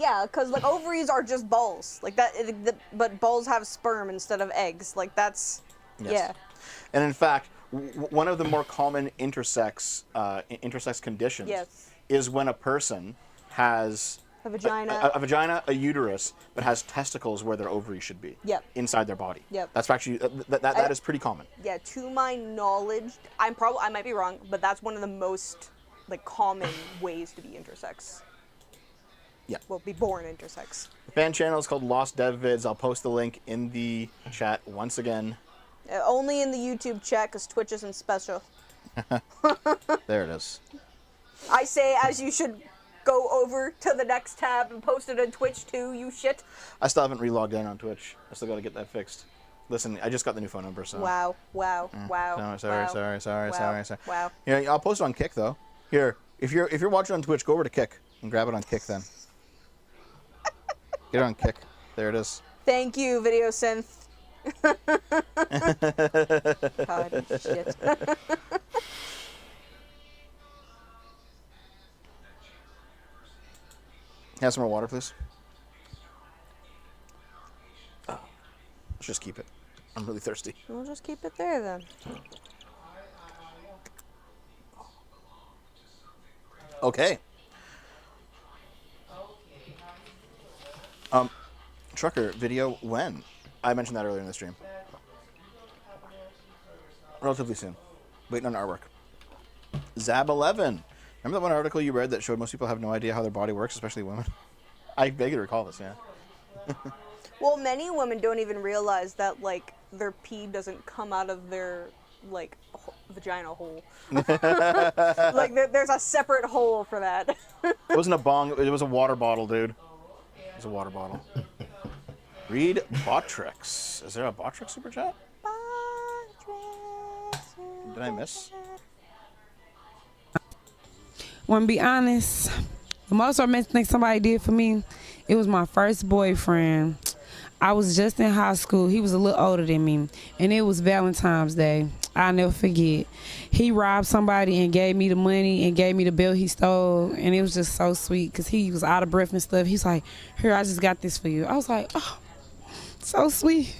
yeah, because like ovaries are just balls, like that. But balls have sperm instead of eggs. Like that's yeah. And in fact, one of the more common intersex conditions is when a person has a vagina, a vagina, a uterus, but has testicles where their ovaries should be. Inside their body. That's actually that is pretty common. Yeah, to my knowledge, I might be wrong, but that's one of the most like common ways to be intersex. Yeah. Well, be born intersex. The fan channel is called Lost Dev Vids. I'll post the link in the chat once again. Only in the YouTube chat, because Twitch isn't special. There it is. I say as you should go over to the next tab and post it on Twitch too, you shit. I still haven't relogged in on Twitch. I still got to get that fixed. Listen, I just got the new phone number, so... Wow. No, sorry. Wow. Yeah, I'll post it on Kick, though. Here, if you're watching on Twitch, go over to Kick and grab it on Kick, then. Get it on Kick. There it is. Thank you, Video Synth. God, shit. Have some more water, please. Oh, let's just keep it. I'm really thirsty. We'll just keep it there, then. Okay. Trucker video when? I mentioned that earlier in the stream. Relatively soon. Waiting on artwork. Zab11. Remember that one article you read that showed most people have no idea how their body works, especially women? I vaguely recall this, yeah. Well, many women don't even realize that, like, their pee doesn't come out of their, like, vagina hole. Like, there's a separate hole for that. It wasn't a bong, it was a water bottle, dude. It was a water bottle. Read Botrix. Is there a Botrix super chat? Did I miss? Want to be honest, the most romantic thing somebody did for me, it was my first boyfriend. I was just in high school. He was a little older than me, and it was Valentine's Day. I'll never forget. He robbed somebody and gave me the money and gave me the bill he stole, and it was just so sweet because he was out of breath and stuff. He's like, here, I just got this for you. I was like, oh, so sweet.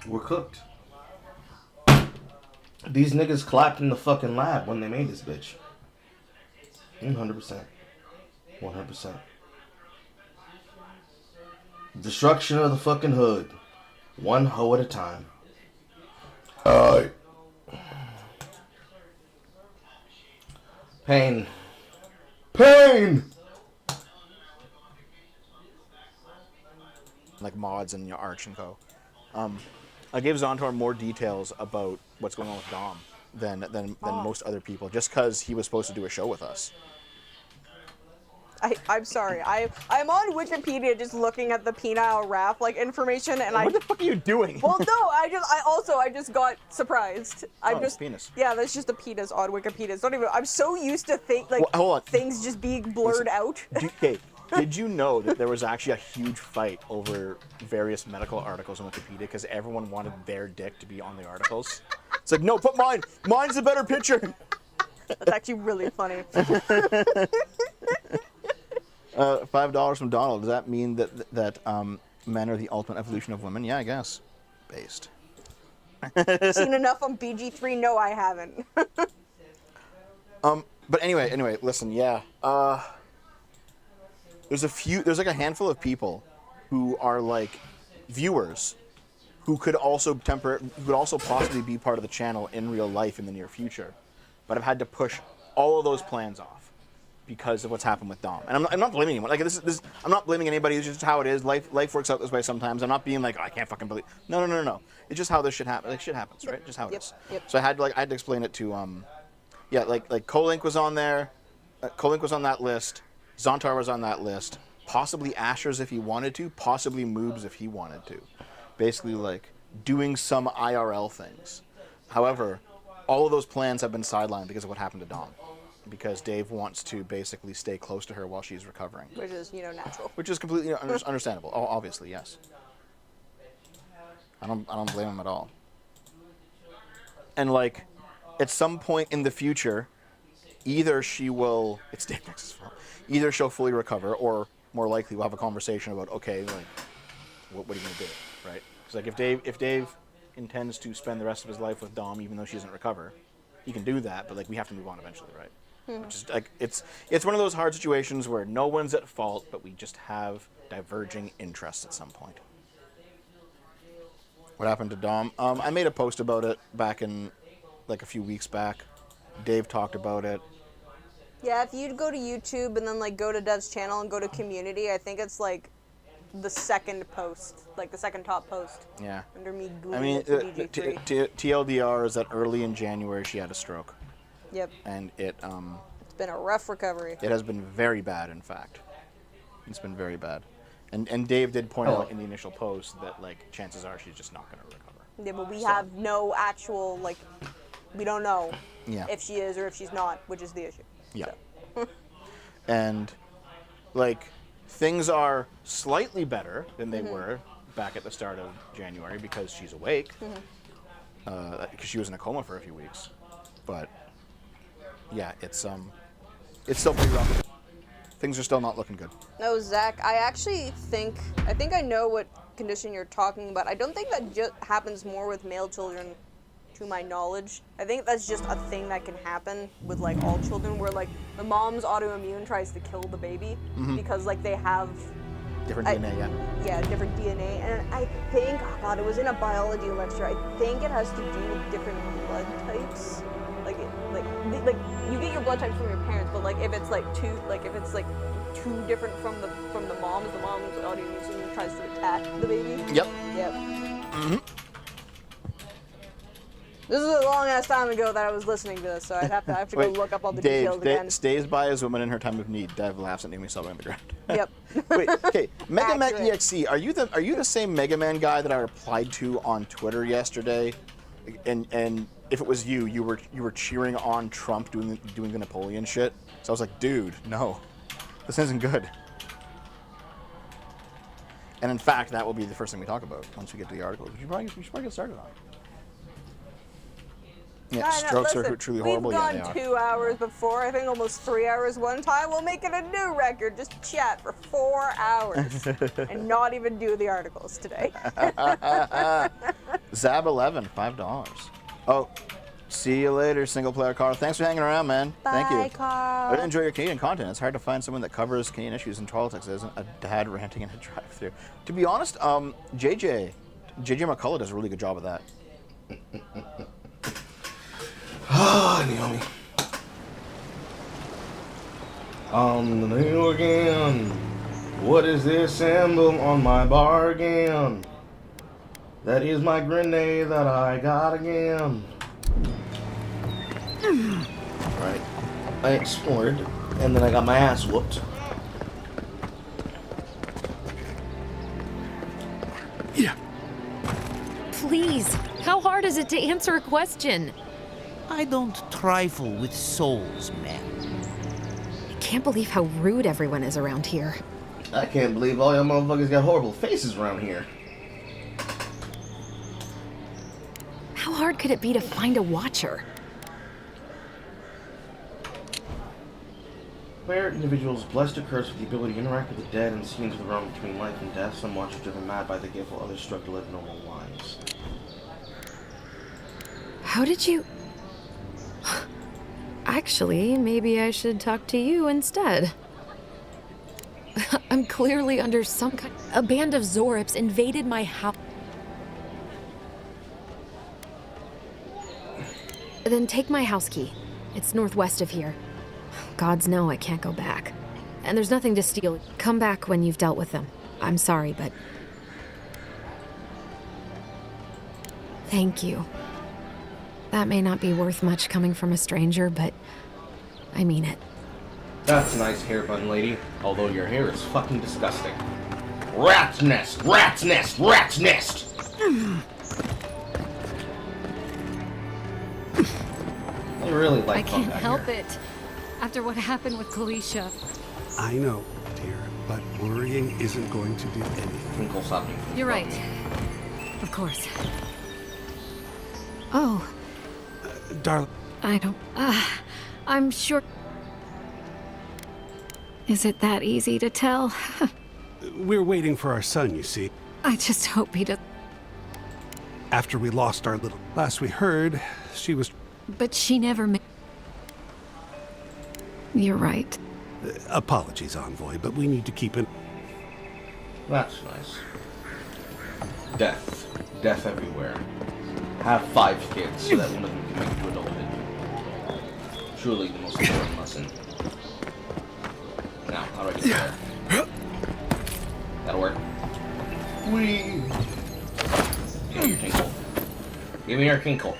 We're cooked. These niggas clapped in the fucking lab when they made this bitch. 100%. 100%. Destruction of the fucking hood. One hoe at a time. Pain. Pain! Like mods and Arch and Co. I gave Zontar more details about what's going on with Dom than most other people, just because he was supposed to do a show with us. I'm sorry. I'm on Wikipedia just looking at the penile Raph like information, and what the fuck are you doing? Well, no, I just got surprised. It's penis. Yeah, that's just a penis on Wikipedia. It's not even. I'm so used to things just being blurred out. Did you know that there was actually a huge fight over various medical articles on Wikipedia because everyone wanted their dick to be on the articles? It's like, no, put mine. Mine's a better picture. That's actually really funny. $5 from Donald. Does that mean that men are the ultimate evolution of women? Yeah, I guess. Based. Seen enough on BG3? No, I haven't. But anyway, listen, yeah. There's like a handful of people who are like viewers who could also possibly be part of the channel in real life in the near future, but I've had to push all of those plans off because of what's happened with Dom. And I'm not blaming anyone. Like this I'm not blaming anybody. It's just how it is. Life works out this way sometimes. I'm not being like, oh, I can't fucking believe. No. It's just how this shit happens. Like shit happens, right? Just how it is. Yep. So I had to explain it to like Colink was on there. Colink was on that list. Zontar was on that list. Possibly Asher's if he wanted to. Possibly Moobs if he wanted to. Basically, like, doing some IRL things. However, all of those plans have been sidelined because of what happened to Dom. Because Dave wants to basically stay close to her while she's recovering. Which is, natural. Which is completely understandable. Obviously, yes. I don't blame him at all. And, like, at some point in the future, either she will, it's Dave Nix's fault, either she'll fully recover, or more likely we'll have a conversation about, okay, like, what are you going to do, right? Because like if Dave intends to spend the rest of his life with Dom, even though she doesn't recover, he can do that, but like we have to move on eventually, right? Which is like it's one of those hard situations where no one's at fault, but we just have diverging interests at some point. What happened to Dom? I made a post about it back in like a few weeks back. Dave talked about it. Yeah, if you'd go to YouTube and then like go to Dev's channel and go to community, I think it's like the second post, like the second top post. Yeah. Under me I Googling mean, it for DJ3. TLDR is that early in January she had a stroke. Yep. And It's been a rough recovery. it has been very bad, in fact. It's been very bad. And Dave did point out in the initial post that like chances are she's just not going to recover. Yeah, but we have no actual, like, we don't know Yeah. if she is or if she's not, which is the issue. Yeah. So. And like things are slightly better than they were back at the start of January because she's awake. Because she was in a coma for a few weeks. But yeah, it's still pretty rough. Things are still not looking good. No, Zach, I think I know what condition you're talking about. I don't think that just happens more with male children, to my knowledge. I think that's just a thing that can happen with like all children, where like the mom's autoimmune tries to kill the baby because like they have Different DNA, yeah. yeah, different DNA. And I think, oh God, it was in a biology lecture. I think it has to do with different blood types. Like you get your blood types from your parents, but like if it's too different from the mom's autoimmune system tries to attack the baby. Yep. Yep. This is a long ass time ago that I was listening to this, so I have to go look up all the details again. Dave stays by his woman in her time of need. Dev laughs at Naomi sobbing on the ground. Yep. Wait, okay. Mega Man Accurate. EXE, are you the same Mega Man guy that I replied to on Twitter yesterday? And if it was you, you were cheering on Trump doing the Napoleon shit. So I was like, dude, no, this isn't good. And in fact, that will be the first thing we talk about once we get to the article. We should probably get started on it. Yeah, strokes are truly horrible. We've Yeah, gone they are. 2 hours before, I think almost 3 hours one time. We'll make it a new record. Just chat for 4 hours and not even do the articles today. Zab 11, $5. Oh, see you later, single player Carl. Thanks for hanging around, man. Thank you. Bye, Carl. I really enjoy your Canadian content. It's hard to find someone that covers Canadian issues in politics that isn't a dad ranting in a drive-thru. To be honest, JJ McCullough does a really good job of that. Ah, Naomi. On the nail again. What is this emblem on my bargain? That is my grenade that I got again. Right. I explored, and then I got my ass whooped. Yeah. Please, how hard is it to answer a question? I don't trifle with souls, man. I can't believe how rude everyone is around here. I can't believe all y'all motherfuckers got horrible faces around here. How hard could it be to find a watcher? Where individuals blessed or cursed with the ability to interact with the dead and see into the realm between life and death, some watchers driven mad by the gift while others strive to live normal lives. How did you... Actually, maybe I should talk to you instead. I'm clearly under some kind... A band of Zorips invaded my house. Then take my house key. It's northwest of here. Gods know I can't go back. And there's nothing to steal. Come back when you've dealt with them. I'm sorry, but... Thank you. That may not be worth much coming from a stranger, but I mean it. That's a nice hair bun, lady. Although your hair is fucking disgusting. Rat's nest! Rat's nest! Rat's nest! I really like I can't that help hair. it. After what happened with Kalisha. I know, dear, but worrying isn't going to do anything. Twinkle something. You're right. Of course. Oh, Darling, I don't... I'm sure... Is it that easy to tell? We're waiting for our son, you see. I just hope he does... After we lost our little... Last we heard, she was... But she never ma... You're right. Apologies, Envoy, but we need to keep it... That's nice. Death. Death everywhere. Have 5 kids so that one of them can make it to adulthood. Truly the most important lesson. Now, how do I get there? That'll work. Whee! Give me your tinkle. Give me your tinkle.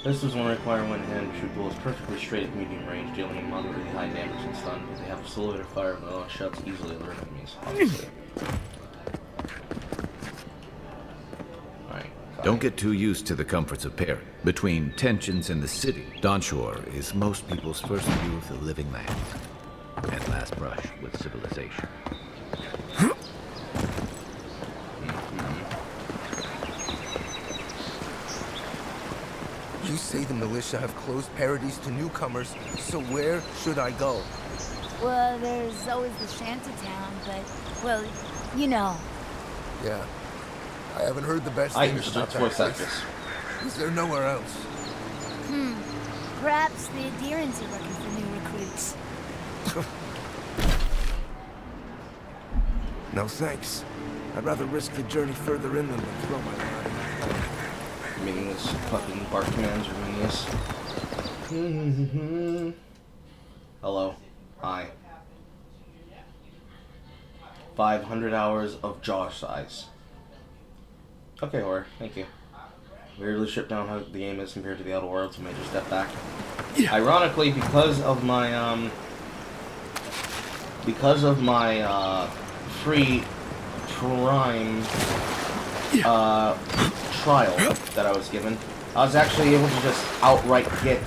Pistols only require one hand to shoot bullets perfectly straight at medium range, dealing a moderately high damage and stun, but they have a slow rate of fire and all shots easily alert enemies, obviously. Don't get too used to the comforts of pairing. Between tensions in the city, Donshore is most people's first view of the living land and last brush with civilization. You say the militia have closed Paradise to newcomers, so where should I go? Well, there's always the shantytown, but, well, you know. Yeah. I haven't heard the best I hear things about such that voice place. actors. Is there nowhere else? Perhaps the adherents are looking for new recruits. No thanks. I'd rather risk the journey further inland than throw my body. Meaningless fucking bark commands are meaningless. Hello. Hi. 500 hours of jaw size. Okay, horror. Thank you. Weirdly stripped down how the game is compared to the Outer Worlds, major step back. Yeah. Ironically, because of my free Prime trial that I was given, I was actually able to just outright get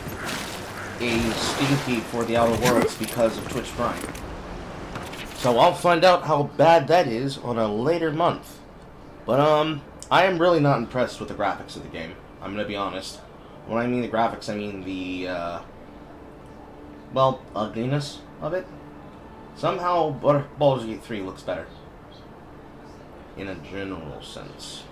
a Steam key for the Outer Worlds because of Twitch Prime. So I'll find out how bad that is on a later month. But I am really not impressed with the graphics of the game. I'm gonna be honest. When I mean the graphics, I mean the well, ugliness of it. Somehow Baldur's Gate 3 looks better. In a general sense.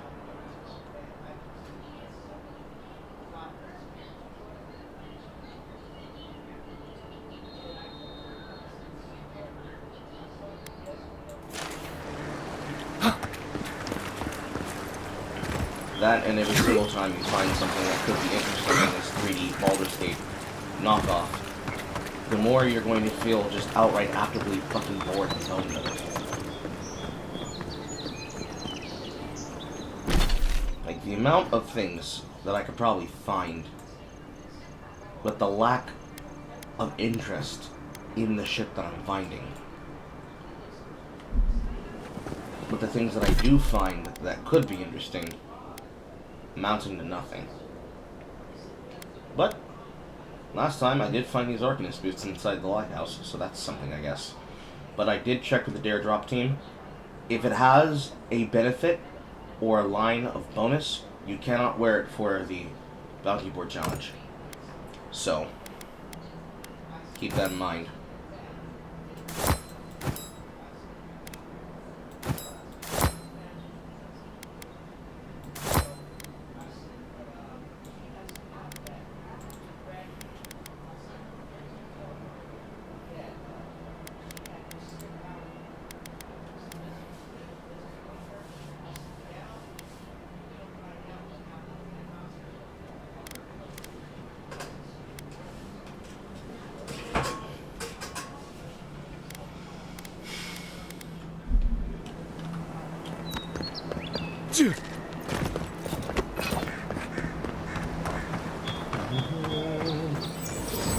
That, and every single time you find something that could be interesting in this 3D Baldur's Gate knockoff, the more you're going to feel just outright actively fucking bored and telling them. Like, the amount of things that I could probably find, but the lack of interest in the shit that I'm finding. But the things that I do find that could be interesting, amounting to nothing. But last time I did find these Arcanist boots inside the lighthouse, so that's something, I guess. But I did check with the Dare Drop team. If it has a benefit or a line of bonus, you cannot wear it for the Bounty Board Challenge. So keep that in mind.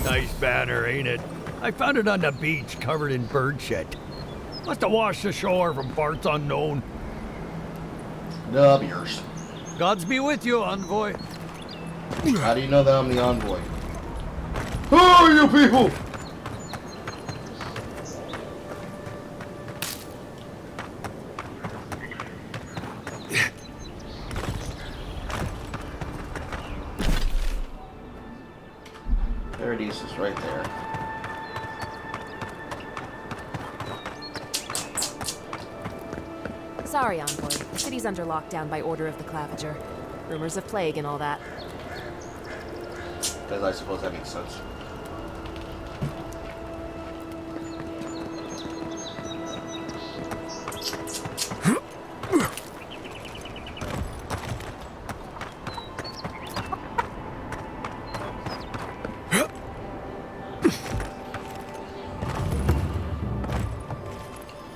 Nice banner, ain't it? I found it on the beach, covered in bird shit. Must have washed ashore from parts unknown. W's. Gods be with you, envoy. How do you know that I'm the envoy? Who are you people? Sorry, Envoy. The city's under lockdown by order of the Clavager. Rumors of plague and all that. Because I suppose that makes sense.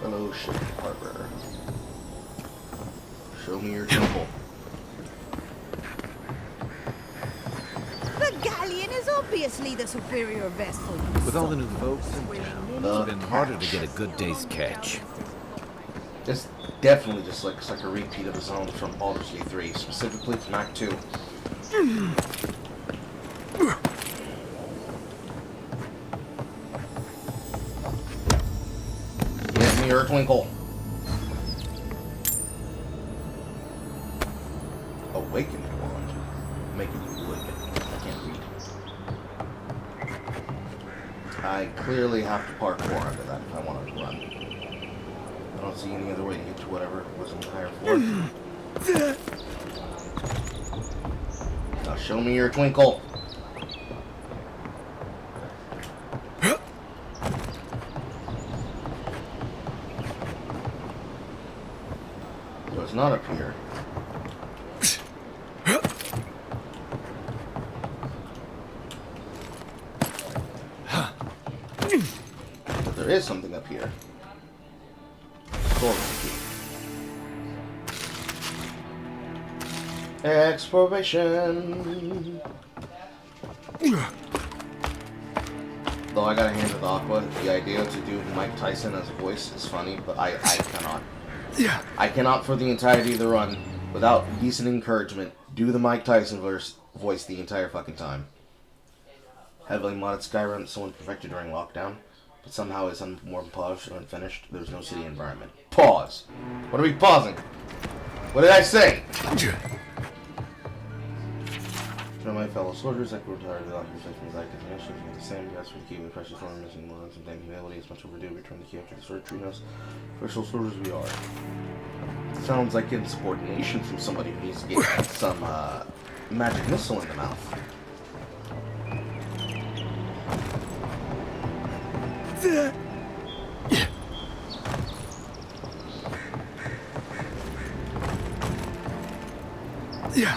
Hello, ship harbor. Show me your temple. The galleon is obviously the superior vessel. With all the new folks in town, it's been harder to get a good day's catch. This definitely just looks like a repeat of the zone from Baldur's Gate 3, specifically from Act 2. Give me your twinkle. Awaken your wand. Making you wood. I can't read. I clearly have to parkour under that if I want to run. I don't see any other way to get to whatever was on the higher floor. Now show me your twinkle. So it's not up here. But there is something up here. Exploration. Though I gotta hand it to Aqua, the idea to do Mike Tyson as a voice is funny, but I cannot. I cannot for the entirety of the run, without decent encouragement, do the Mike Tyson voice the entire fucking time. Heavily modded Skyrim that someone perfected during lockdown, but somehow it's more polished and unfinished. There's no city environment. Pause. What are we pausing? What did I say? To my fellow soldiers, I grew tired of the occupations I could mention. The same gas for the key with precious one missing one. Some damn humility is much overdue. Return the key after the sword treat us. Official soldiers we are. Sounds like insubordination from somebody who needs to get some magic missile in the mouth. Yeah.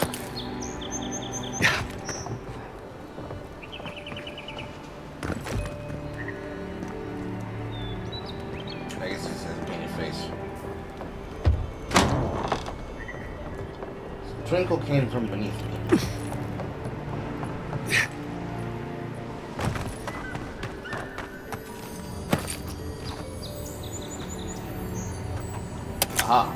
I guess it says painted face. The twinkle came from beneath me. Aha.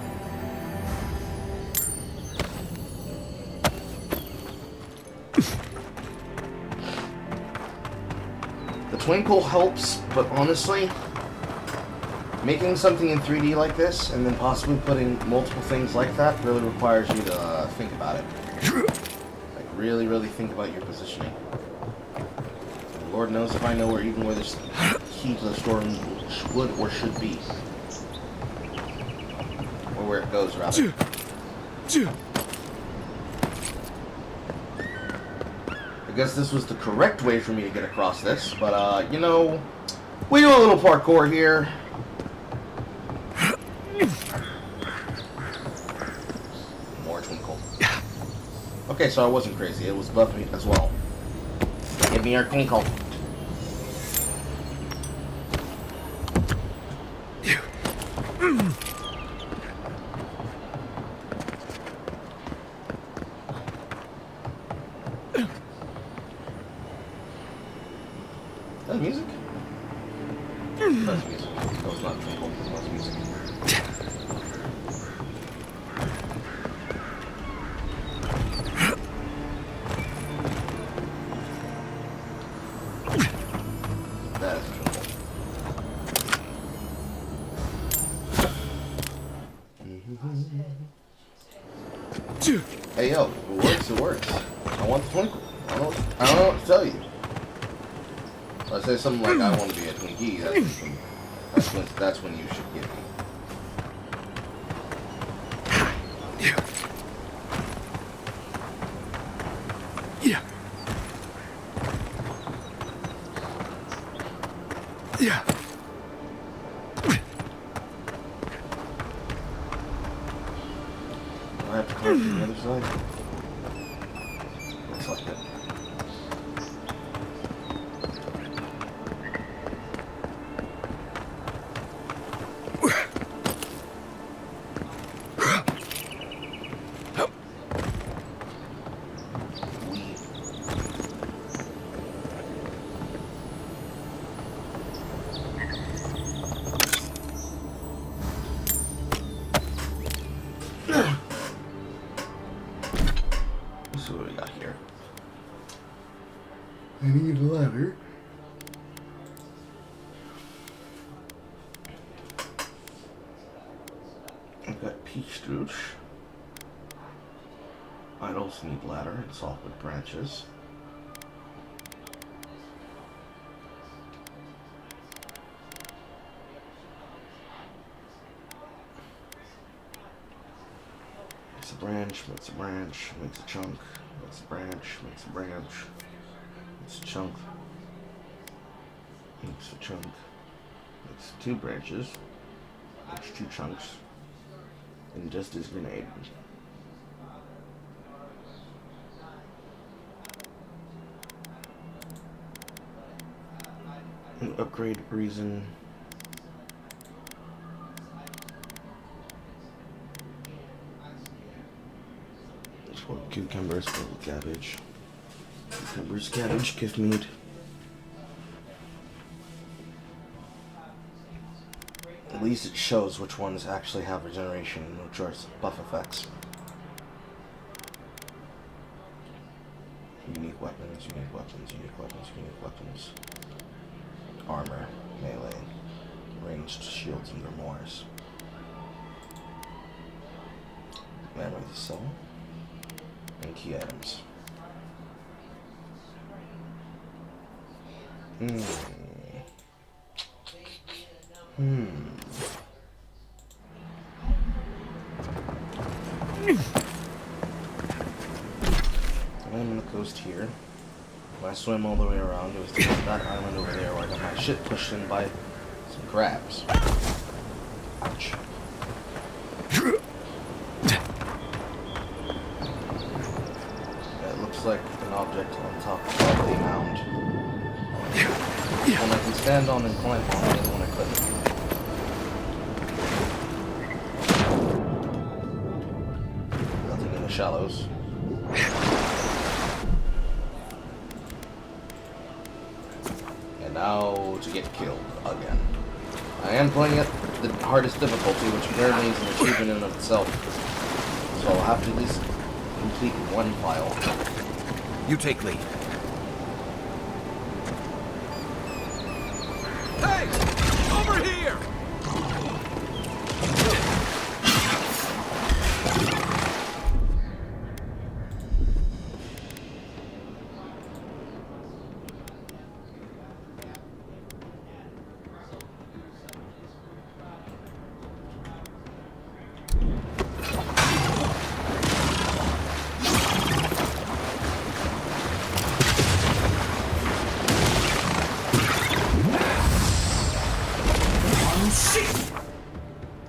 The twinkle helps, but honestly, making something in 3D like this, and then possibly putting multiple things like that, really requires you to think about it. Like, really, really think about your positioning. And Lord knows if I know where this key to the storm would or should be. Or where it goes, rather. I guess this was the correct way for me to get across this, but, you know, we do a little parkour here. More twinkle. Okay, so I wasn't crazy. It was above me as well. Give me your twinkle. Is that music? That's music. No, it's not twinkle. That's music. That is twinkle. Hey yo, if it works, it works. I want the twinkle. I don't know what to tell you. If I say something like I want to be a Twinkie, that's when you should give me. Yeah. I have to climb from the other side. Looks like it. I need a ladder. I've got peach juice. I'd also need ladder and softwood branches. Makes a branch, makes a branch, makes a chunk, makes a branch, makes a branch, makes a chunk, makes a chunk, makes 2 branches, makes 2 chunks, and just as grenade. Upgrade reason. Just want cucumbers, cabbage. Cucumbers, cabbage, gift meat. At least it shows which ones actually have regeneration and which are buff effects. Unique weapons, unique weapons, unique weapons, unique weapons. Armor, melee, ranged shields and grimoires. Memory to sell, and key items. I'm on the coast here. When I swim all the way around, it was to that island over there where I got my shit pushed in by some crabs. Ouch. It looks like an object on top of the mound. One I can stand on and climb on, the other one I couldn't. Nothing in the shallows. Now to get killed again. I am playing at the hardest difficulty, which apparently is an achievement in and of itself. So I'll have to at least complete one file. You take lead. Hey! Over here!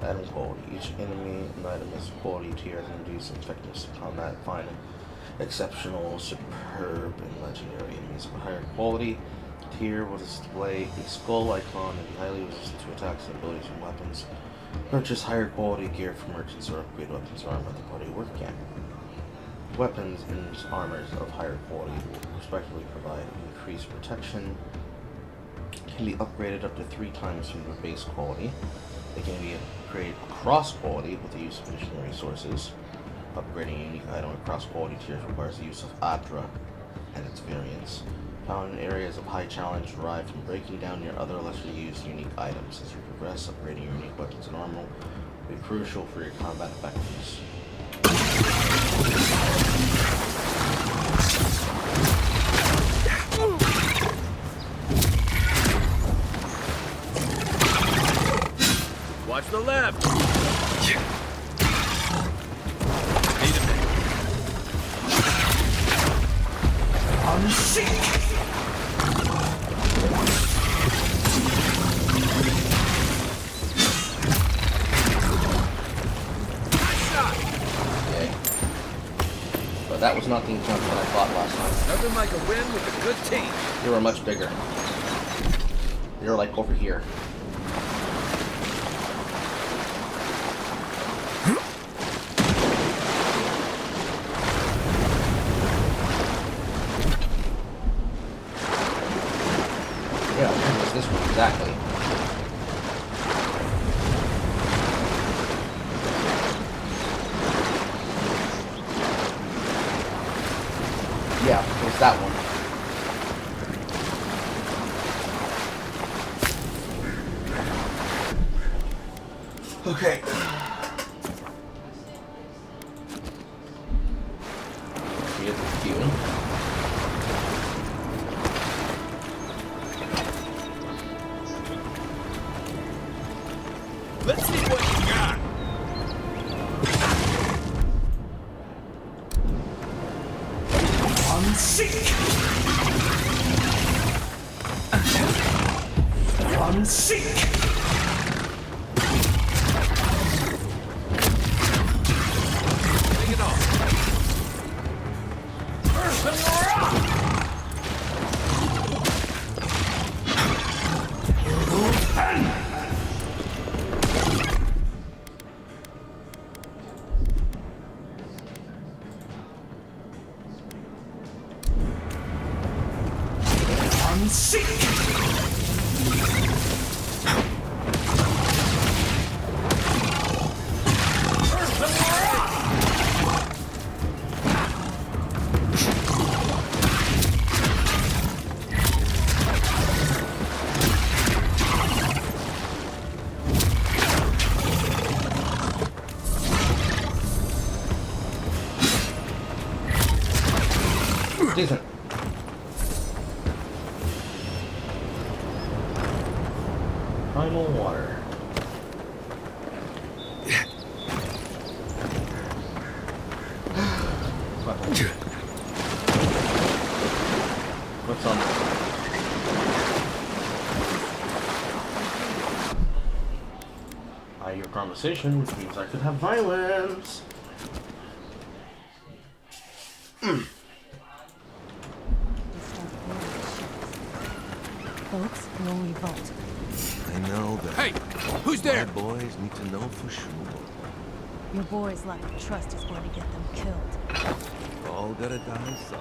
Item quality. Each enemy and item is quality tiers and reduce effectiveness of combat. Find exceptional, superb, and legendary enemies of a higher quality tier will display a skull icon and be highly resistant to attacks and abilities from weapons. Purchase higher quality gear from merchants or upgrade weapons or armor at the party work camp. Weapons and armors of higher quality will respectively provide increased protection, can be upgraded up to 3 times from their base quality. They can be upgraded across quality with the use of additional resources. Upgrading a unique item across quality tiers requires the use of Adra and its variants. Found in areas of high challenge derived from breaking down your other lesser used unique items. As you progress, upgrading your unique weapons and armor will be crucial for your combat effectiveness. Watch the left! not the encounter that I fought last time. Nothing like a win with a good team. They were much bigger. They were like over here. Yeah, it was this one exactly. Yeah, it was that one. Okay. Here's the queue. Let's see what you got. Unseek. Unseek. Take it off. Decent. Final water. What's on this? I hear conversation, which means I could have violence. Folks, the only vault. I know that. Hey, who's there? My boys need to know for sure. Your boys' lack of trust is going to get them killed. All gotta die some.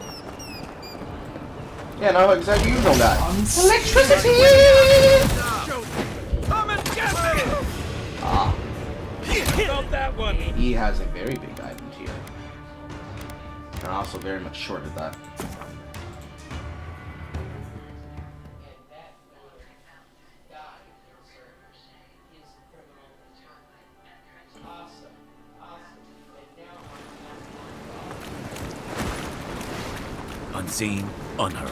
Yeah, no, exactly. You know that. Electricity! Come and get me! Ah. Stop that one! He has a very big island here. And also very much short of that. Unseen, unheard.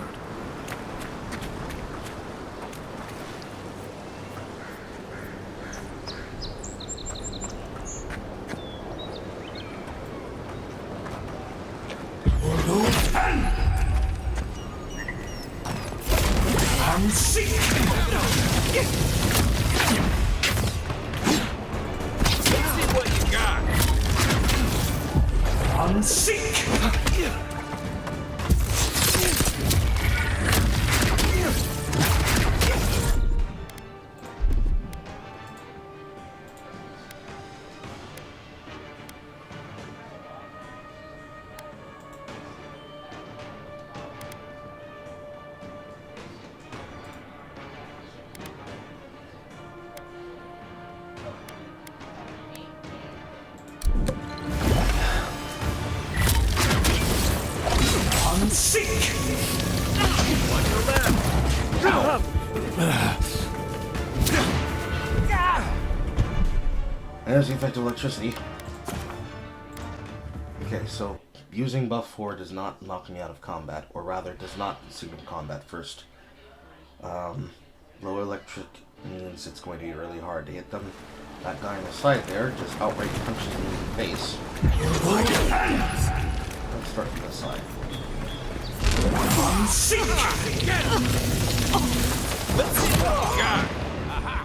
There's the effect of electricity. Okay, so using buff 4 does not knock me out of combat, or rather does not signal combat first. Low electric means it's going to be really hard to hit them. That guy on the side there just outright punches me in the face. Let's start from this side. Let's see what you got. Aha.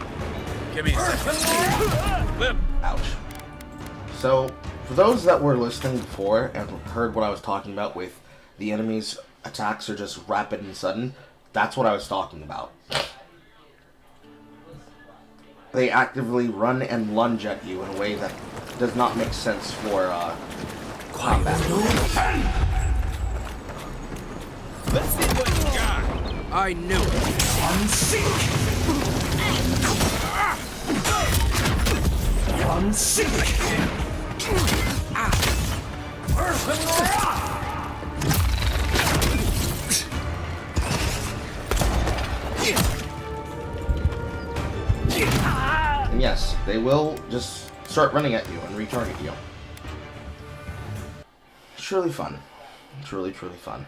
Give me a second. Flip. Ouch. So, For those that were listening before and heard what I was talking about with the enemy's attacks are just rapid and sudden, that's what I was talking about. They actively run and lunge at you in a way that does not make sense for combat. Let's see what you got. I knew it. And yes, they will just start running at you and retarget you. It's really fun. It's really, truly fun.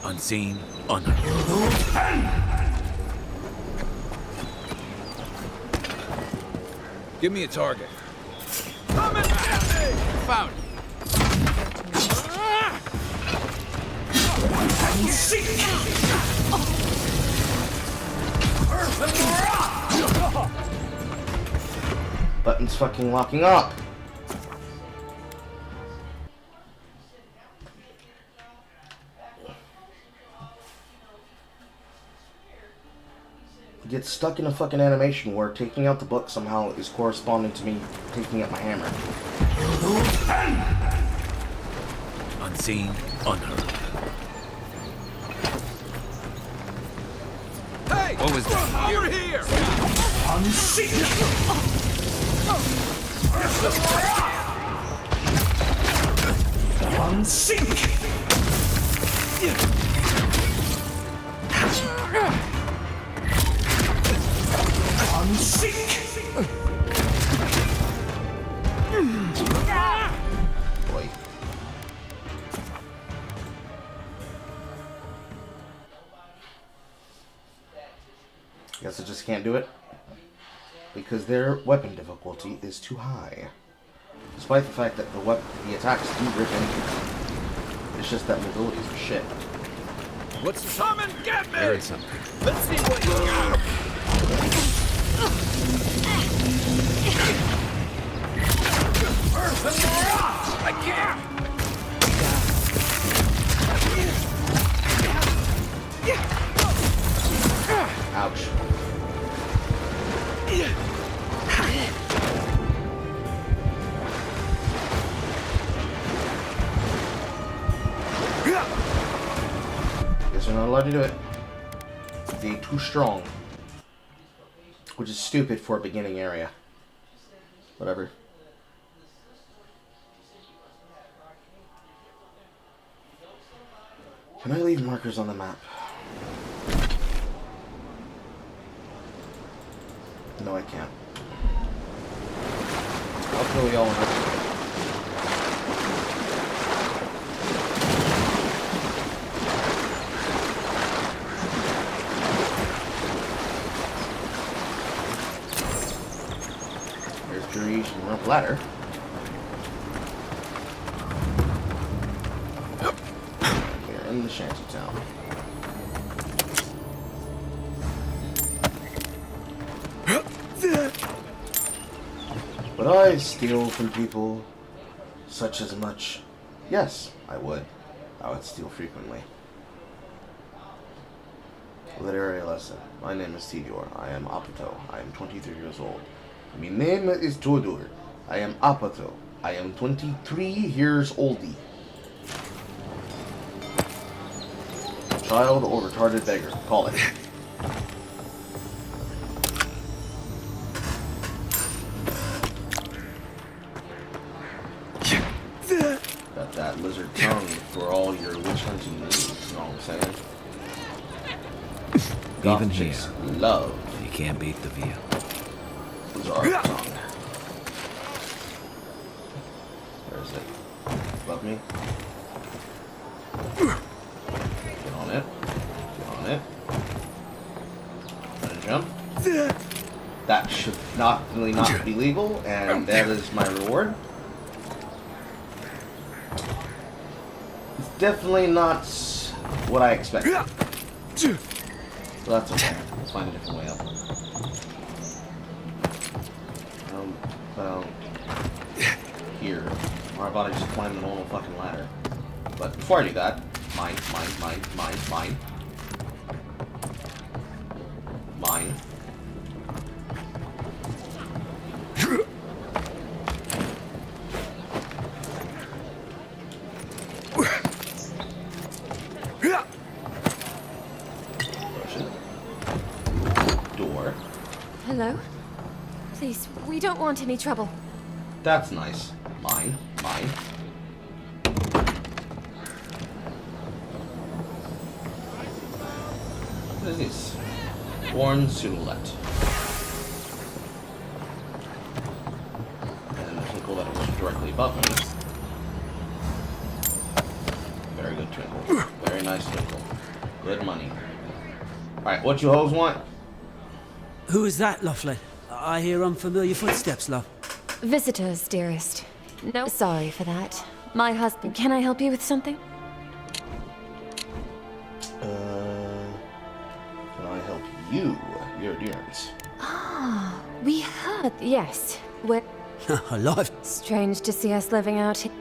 Unseen, unknown. Give me a target. Come and get me! Found it. Button's fucking locking up. Get stuck in a fucking animation where taking out the book somehow is corresponding to me taking out my hammer. Unseen, unheard. Hey! What was that? Over here! Boy. Guess I just can't do it. Because their weapon difficulty is too high. Despite the fact that the attacks do rip into them. It's just that mobilities are shit. What's Come and get me! There is something. Let's see what you got. I can't. Ouch. Guess we're not allowed to do it. They're too strong. Which is stupid for a beginning area. Whatever. Can I leave markers on the map? No, I can't. I'll kill y'all in a Creation rope ladder. We're in the shanty town. Would I steal from people such as much? Yes, I would. I would steal frequently. Literary lesson. My name is Tidor. I am Apato. I am 23 years old. My name is Tudor. I am Apato. I am 23 years oldie. Child or retarded beggar. Call it. Got that lizard tongue for all your witch hunting needs. You know what I'm saying? Even here, love. You can't beat the view. Tongue. Where is it? Above me? Get on it. Get on it. And jump. That should not really not be legal, and that is my reward. definitely not what I expected. So that's okay. Let's find a different way up. About here. Or about I just climbed the normal fucking ladder. But before I do that, mine. Door. Hello? Please, we don't want any trouble. That's nice. Mine. What is this? Worn silhouette. And it's cool that it was directly above me. Very good twinkle. Very nice twinkle. Good money. Alright, what you hoes want? Who is that, Loughlin? I hear unfamiliar footsteps, love. Visitors, dearest. No, sorry for that. My husband. Can I help you with something? Can I help you, your adherence? Ah, we heard. Yes. We're Alive. strange to see us living out here.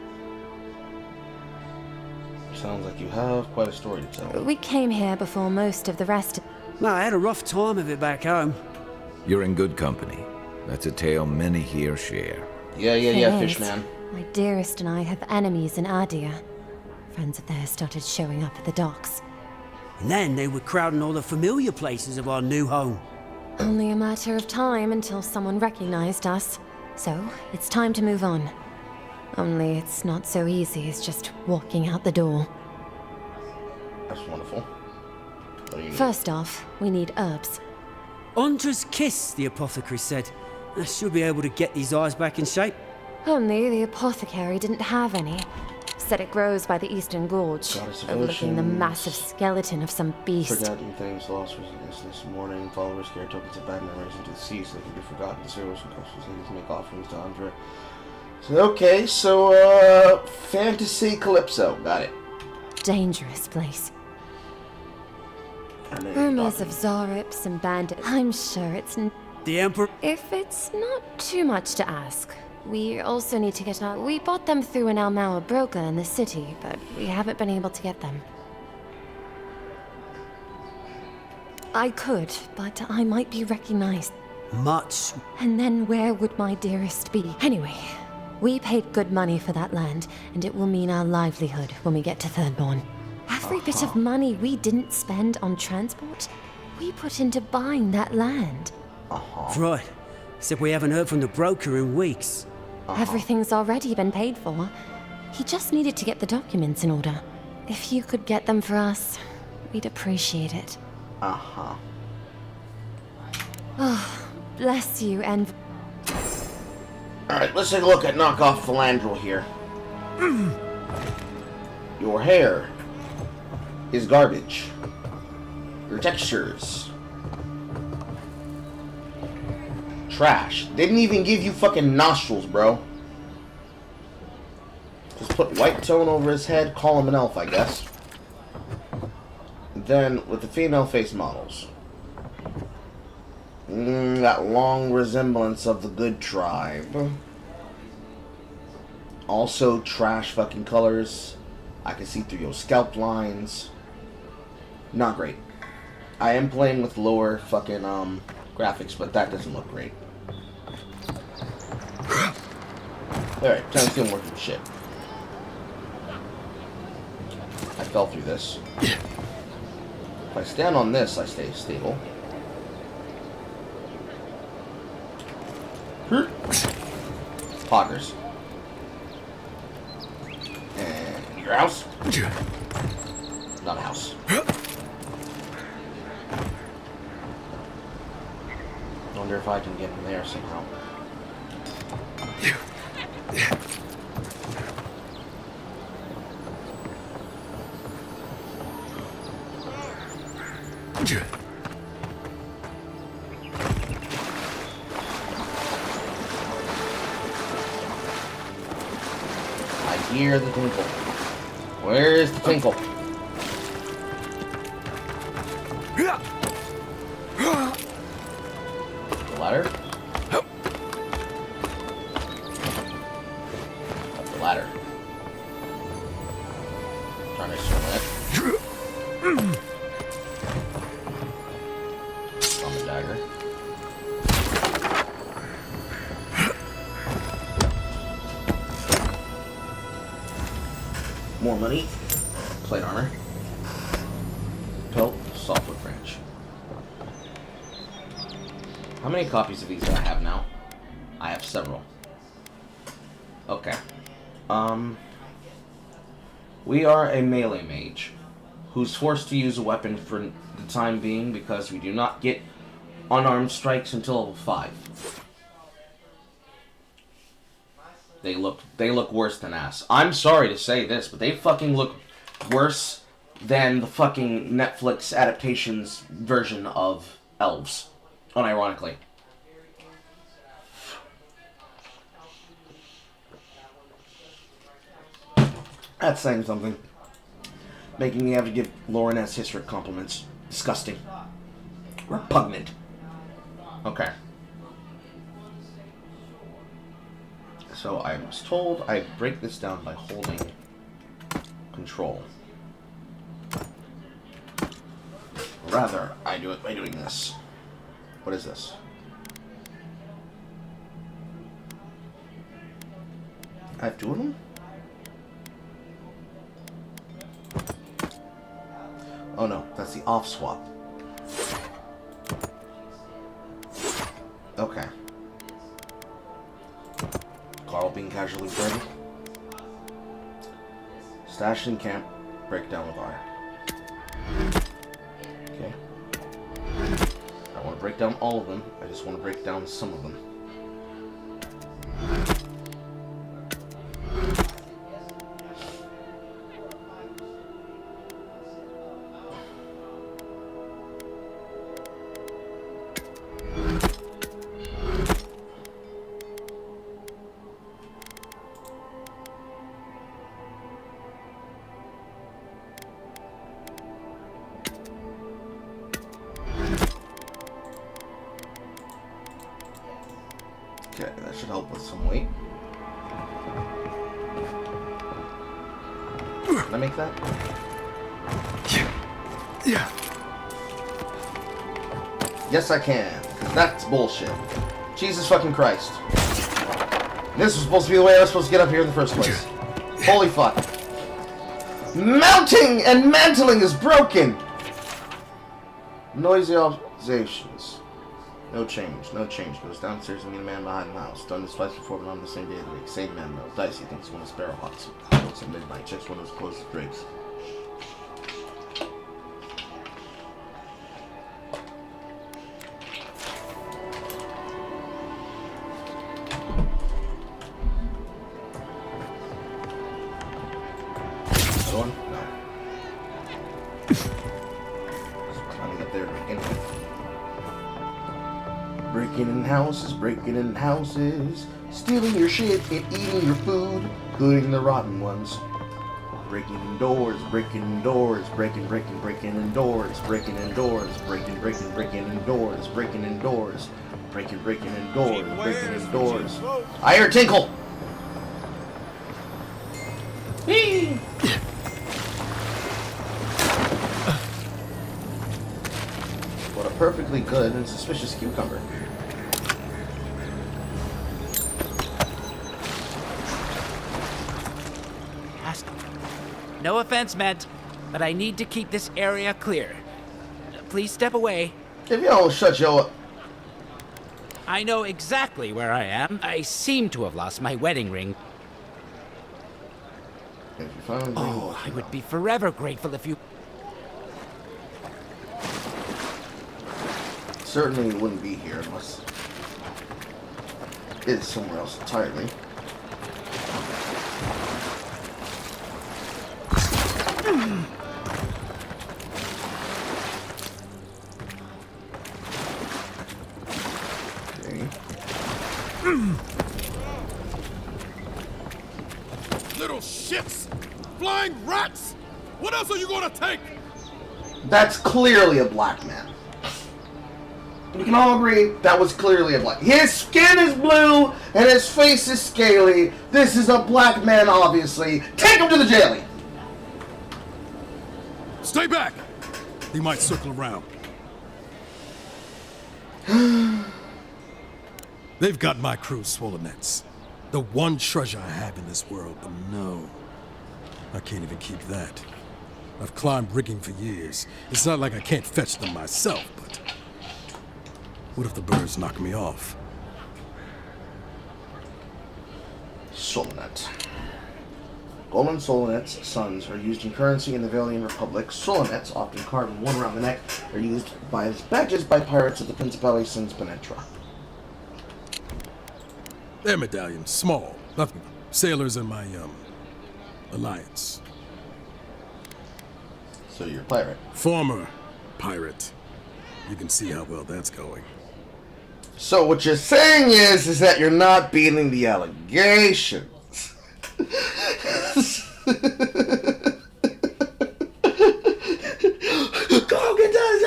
Sounds like you have quite a story to tell. We came here before most of the rest. No, I had a rough time of it back home. You're in good company. That's a tale many here share. Yeah, Thanks. Fishman. My dearest and I have enemies in Adia. Friends of theirs started showing up at the docks. And then they were crowding all the familiar places of our new home. Only a matter of time until someone recognized us. So, it's time to move on. Only it's not so easy as just walking out the door. That's wonderful. What do you need? First off, we need herbs. Andra's kiss, the apothecary said. I should be able to get these eyes back in shape. Only the apothecary didn't have any. Said it grows by the eastern gorge, Goddess of overlooking the oceans. massive skeleton of some beast. Forgotten things, lost resilience this morning. Followers carry tokens of bad memories into the sea so they can be forgotten. Zeros and coastals need to make offerings to Andra. So, okay, so, Fantasy Calypso. Got it. Dangerous place. And then Rumors of Zarips and bandits. I'm sure it's the Emperor. If it's not too much to ask, we also need to get out. We bought them through an Almauer broker in the city, but we haven't been able to get them. I could, but I might be recognized. Much. And then where would my dearest be? Anyway, we paid good money for that land, and it will mean our livelihood when we get to Thirdborn. Every bit of money we didn't spend on transport, we put into buying that land. Right. Except we haven't heard from the broker in weeks. Everything's already been paid for. He just needed to get the documents in order. If you could get them for us, we'd appreciate it. Oh, bless you, and... Alright, let's take a look at knockoff Philandrel here. Your hair is garbage. Your textures. Trash. They didn't even give you fucking nostrils, bro. Just put white tone over his head, call him an elf, I guess. Then, with the female face models. That long resemblance of the good tribe. Also, trash fucking colors. I can see through your scalp lines. Not great. I am playing with lower fucking graphics, but that doesn't look great. Alright, time to work with shit. I fell through this. If I stand on this, I stay stable. Poggers. And your house? Not a house. I wonder if I can get in there somehow. I hear the tinkle. Where's the tinkle? The ladder? Up the ladder. Trying to swing it. On the dagger. More money. Plate armor. Pelt. Softwood branch. How many copies of these do I have now? I have several. Okay. We are a melee mage who's forced to use a weapon for the time being because we do not get unarmed strikes until level 5. They look worse than ass. I'm sorry to say this, but they fucking look worse than the fucking Netflix adaptations version of Elves. Unironically. That's saying something. Making me have to give Lauren S. Historic compliments. Disgusting. Repugnant. Okay. So I was told I break this down by holding control. Rather, I do it by doing this. What is this? I have 2 of them? Oh no, that's the off swap. Okay. Carl being casually threatened. Stashed in camp. Breakdown with R. Okay. I don't want to break down all of them. I just want to break down some of them. Okay, that should help with some weight. Can I make that? Yeah. Yes, I can. 'Cause that's bullshit. Jesus fucking Christ. This was supposed to be the way I was supposed to get up here in the first place. Holy fuck. Mounting and mantling is broken! Noisy observations. No change. No change. Goes downstairs and meet a man behind the house. Done this twice before, but on the same day of the week. Same man, though. Dicey thinks one of Sparrowhawks. Looks at midnight. Checks windows, closes, drinks. Going? No. Trying to get there to begin with. Breaking in houses, stealing your shit and eating your food, including the rotten ones. Breaking in doors, breaking in doors, breaking in doors, breaking in doors, breaking in doors, breaking in doors, breaking in doors, breaking in doors. I hear tinkle! Whee! What a perfectly good and suspicious cucumber. No offense meant, but I need to keep this area clear. Please step away. If you don't shut your... I know exactly where I am. I seem to have lost my wedding ring. Oh, I would be forever grateful if you... Certainly it wouldn't be here unless it is somewhere else entirely. Okay. Little shits! flying rats! What else are you gonna take? That's clearly a black man. We can all agree that was clearly a black. His skin is blue and his face is scaly. This is a black man, obviously. Take him to the jail. Stay back! He might circle around. They've got my crew's swollen nets. The one treasure I have in this world, but no. I can't even keep that. I've climbed rigging for years. It's not like I can't fetch them myself, but... what if the birds knock me off? Solonet. Golden Solonet's sons are used in currency in the Valian Republic. Solonets, often carved and worn around the neck, are used as badges by pirates of the Principality Sins Penetra. They're medallions, small, nothing. Sailors in my, alliance. So you're a pirate? Former pirate. You can see how well that's going. So what you're saying is that you're not beating the allegations. Go get that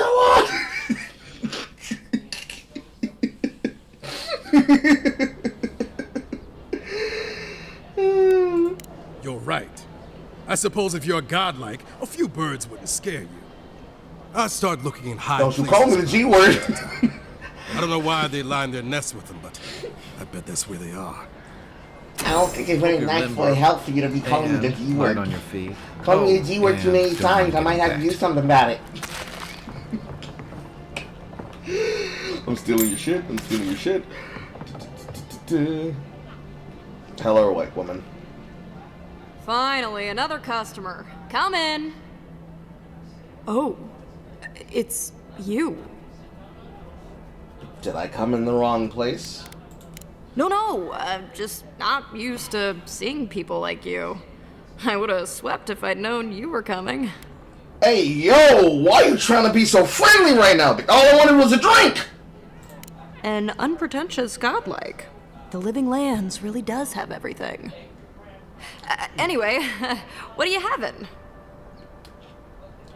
You're right. I suppose if you're godlike, a few birds wouldn't scare you. I'd start looking in high places. Don't you call me the G word. I don't know why they line their nests with them, but I bet that's where they are. I don't think it's very nice for health for you to be calling me the G word. on your feet. Calling me the G word too many times, I might have to do something about it. I'm stealing your shit. I'm stealing your shit. Tell her, white woman. Finally, another customer. Come in. Oh, it's you. Did I come in the wrong place? No, I'm just not used to seeing people like you. I would have swept if I'd known you were coming. Hey, yo, why are you trying to be so friendly right now? All I wanted was a drink! An unpretentious godlike. The Living Lands really does have everything. Anyway, what are you having?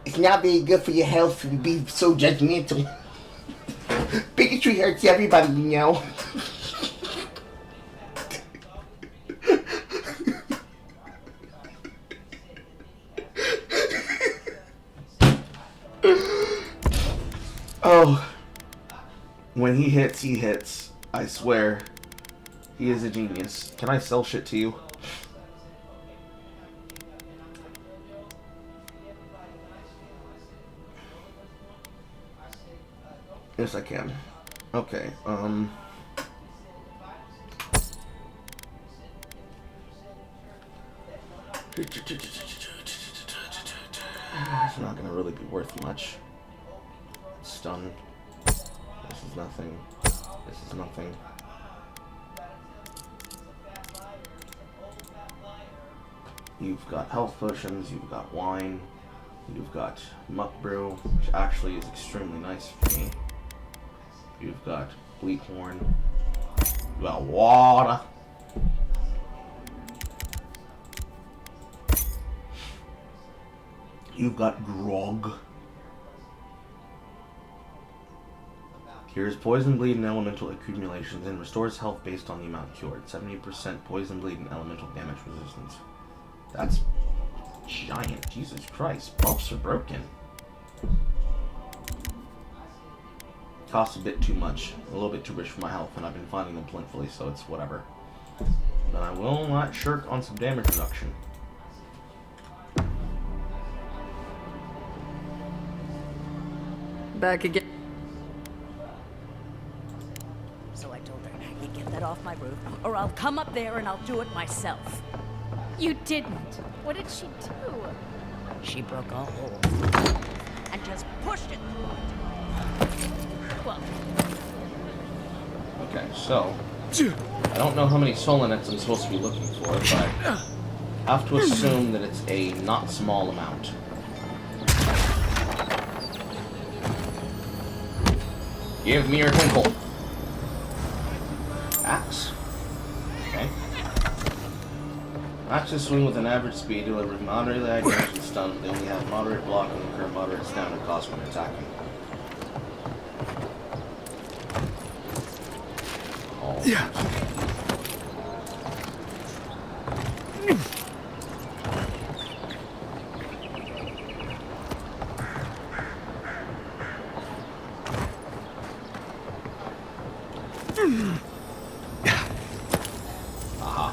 It's not very good for your health to be so judgmental. Bigotry hurts everybody, you know. Oh. When he hits. I swear. He is a genius. Can I sell shit to you? Yes, I can. Okay, it's not gonna really be worth much. Stun. This is nothing. This is nothing. You've got health potions, you've got wine, you've got muck brew, which actually is extremely nice for me. You've got bleak horn, you got water. You've got grog. Cures poison, bleed, and elemental accumulations, and restores health based on the amount cured. 70% poison, bleed, and elemental damage resistance. That's giant. Jesus Christ. Buffs are broken. Costs a bit too much. A little bit too rich for my health, and I've been finding them plentifully, so it's whatever. But I will not shirk on some damage reduction. Back again. So I told her, you get that off my roof, or I'll come up there and I'll do it myself. You didn't. What did she do? She broke a hole and just pushed it. Well, okay, so I don't know how many solonets I'm supposed to be looking for, but I have to assume that it's a not small amount. Give me your tinkle. Axe. Okay. Axes swing with an average speed, delivering moderately high damage and stun. They only have moderate block and incur moderate stamina cost when attacking. Oh. Yeah. Aha.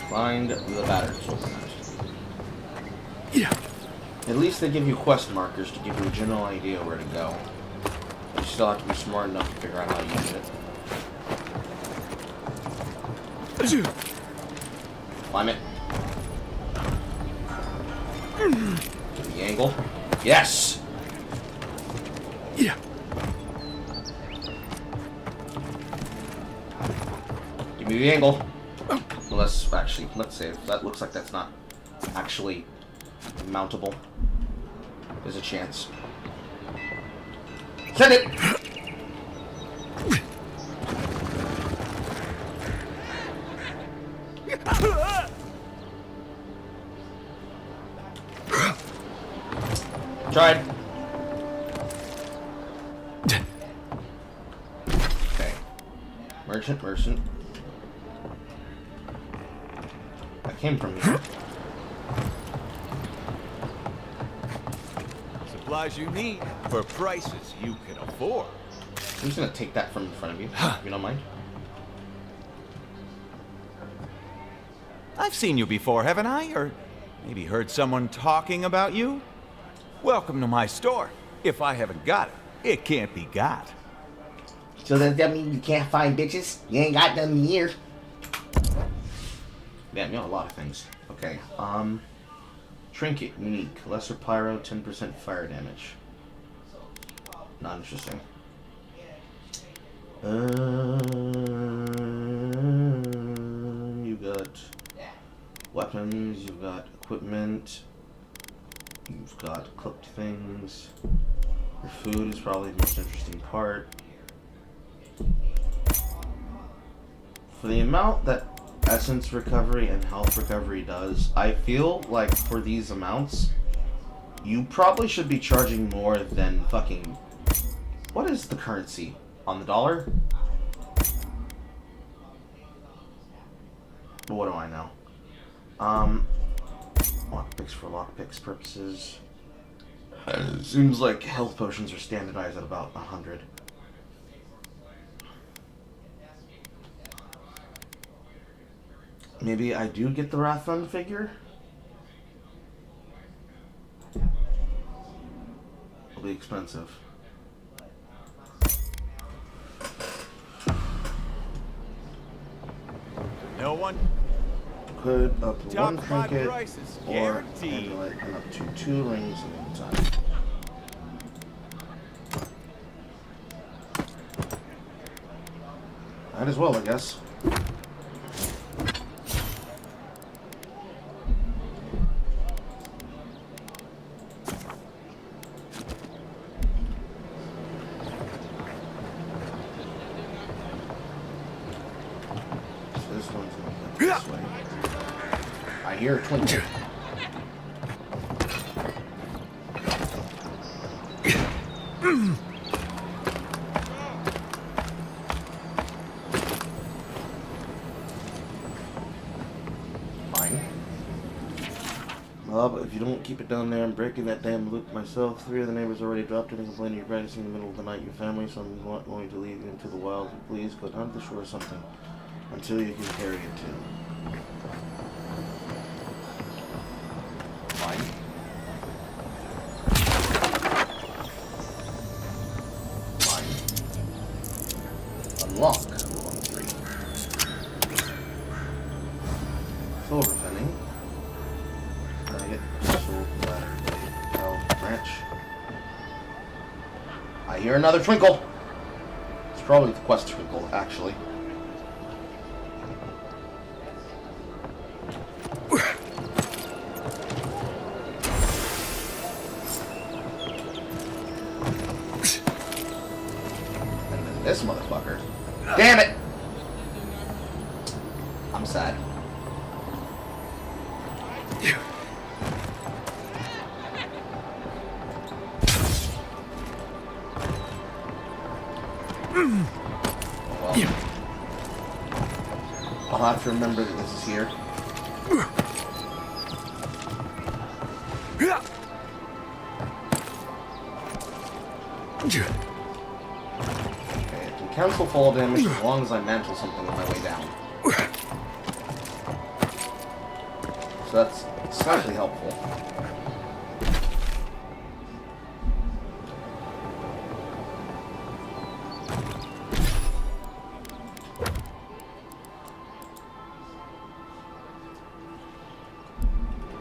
Find the battered sword. Yeah. At least they give you quest markers to give you a general idea where to go. You still have to be smart enough to figure out how to use it. Climb it. Get the angle. Yes! Yeah. Give me the angle. Well, let's save. That looks like that's not actually mountable. There's a chance. Send it! Tried. Okay. Merchant. I came from here. Supplies you need for prices you can afford. I'm just gonna take that from in front of you, if you don't mind. I've seen you before, haven't I? Or maybe heard someone talking about you? Welcome to my store. If I haven't got it, it can't be got. So does that mean you can't find bitches? You ain't got them here. Damn, you know a lot of things. Okay, trinket, unique, lesser pyro, 10% fire damage. Not interesting. You got weapons, you've got equipment, you've got cooked things. Your food is probably the most interesting part. For the amount that essence recovery and health recovery does, I feel like for these amounts, you probably should be charging more than fucking... What is the currency on the dollar? But what do I know? Lockpicks for lockpicks purposes. Seems like health potions are standardized at about 100. Maybe I do get the Wrathfund figure? It'll be expensive. No one? Could up to Top one five trinket prices, or guaranteed. handle it and up to 2 rings at a time. Might as well, I guess. This one's gonna go this way. I hear a twinkle. Fine. Well, but if you don't keep it down there, I'm breaking that damn loop myself. 3 of the neighbors already dropped in and complaining you're practicing in the middle of the night, your family, so I'm not going to leave you into the wild. Please go down to the shore or something until you can carry it to. Fine. Fine. Unlock. 3. Silver penny. Can I get soul ladder blade? Health branch. I hear another twinkle. It's probably the quest twinkle, actually. This motherfucker. Damn it! I'm sad. Well, I'll have to remember that this is here. Okay, I can cancel fall damage as long as I mantle something on my way down. So that's slightly helpful.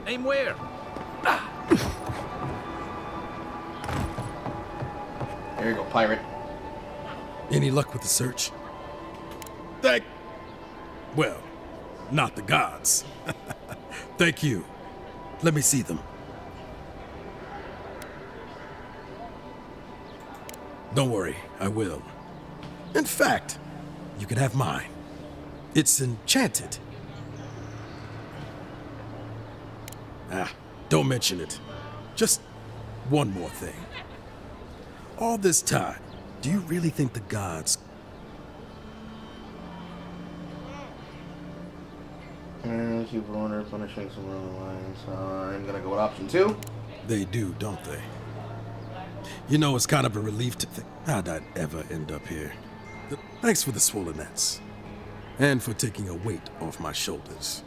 Aim where? There you go, pirate. Any luck with the search? Well, not the gods. Thank you. Let me see them. Don't worry, I will. In fact, you can have mine. It's enchanted. Don't mention it. Just one more thing. All this time, do you really think the gods... Keep order, punishing some wrong lines. I'm gonna go with option 2. They do, don't they? You know, it's kind of a relief to think, how'd I ever end up here? Thanks for the swollen nets. And for taking a weight off my shoulders.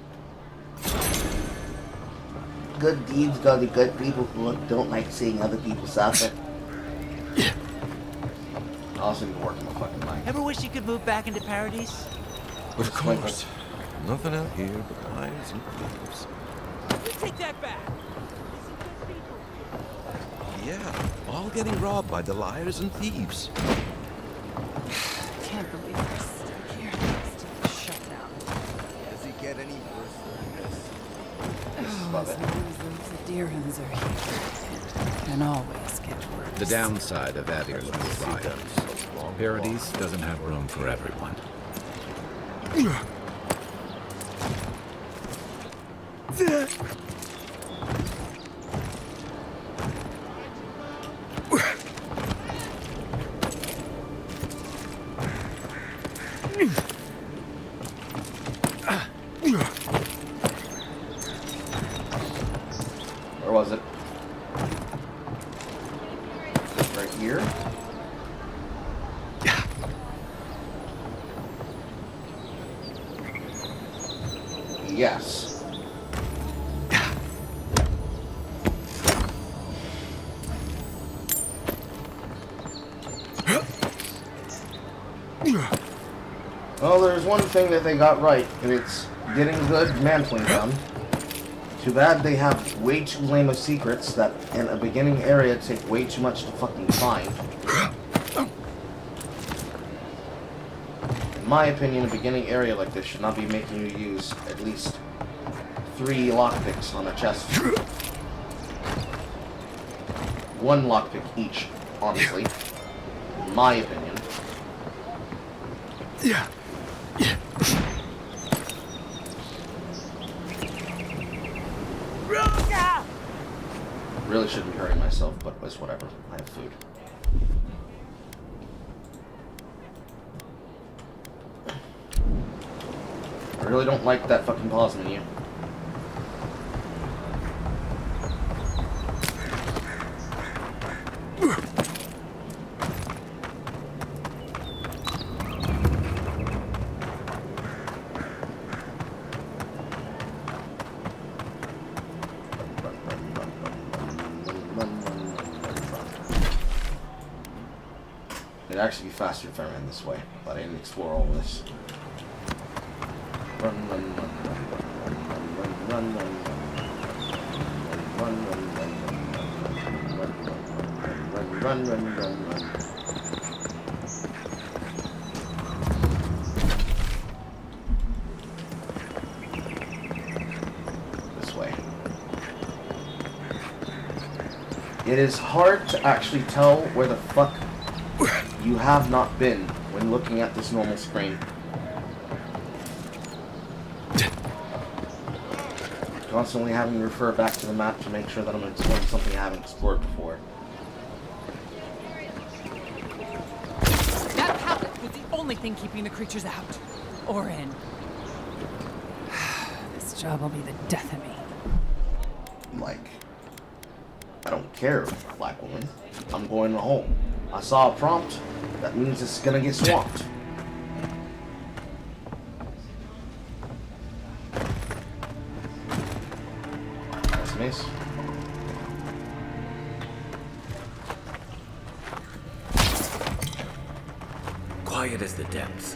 Good deeds go to good people who don't like seeing other people suffer. I also need to work on my fucking mind. Ever wish you could move back into Paradise? Of course. Nothing out here but liars and thieves. You take that back. Yeah, all getting robbed by the liars and thieves. Can't believe we're stuck here. Still shut down. Does it get any worse than this? Love As it. long as the deer hens are here. Can always get worse. The downside of Adir's new ride. Paradise doesn't have room for everyone. Where was it? Right here? Yes. Well, there's one thing that they got right, and it's getting good mantling done. Too bad they have way too lame of secrets that in a beginning area take way too much to fucking find. In my opinion, a beginning area like this should not be making you use at least 3 lockpicks on a chest. 1 lockpick each, honestly. In my opinion. Yeah. Really shouldn't be hurting myself, but it's whatever. I have food. I really don't like that fucking pause menu. It'd actually be faster if I ran this way, but I didn't explore all this. Run, run, run, run, run, run, run, run, run, run, run, run, run, run. This way. It is hard to actually tell where the fuck you have not been when looking at this normal screen. constantly having to refer back to the map to make sure that I'm exploring something I haven't explored before. That pallet was the only thing keeping the creatures out. Or in. This job will be the death of me. Like, I don't care, black woman. I'm going home. I saw a prompt. That means it's gonna get swamped. That's nice. Quiet as the depths.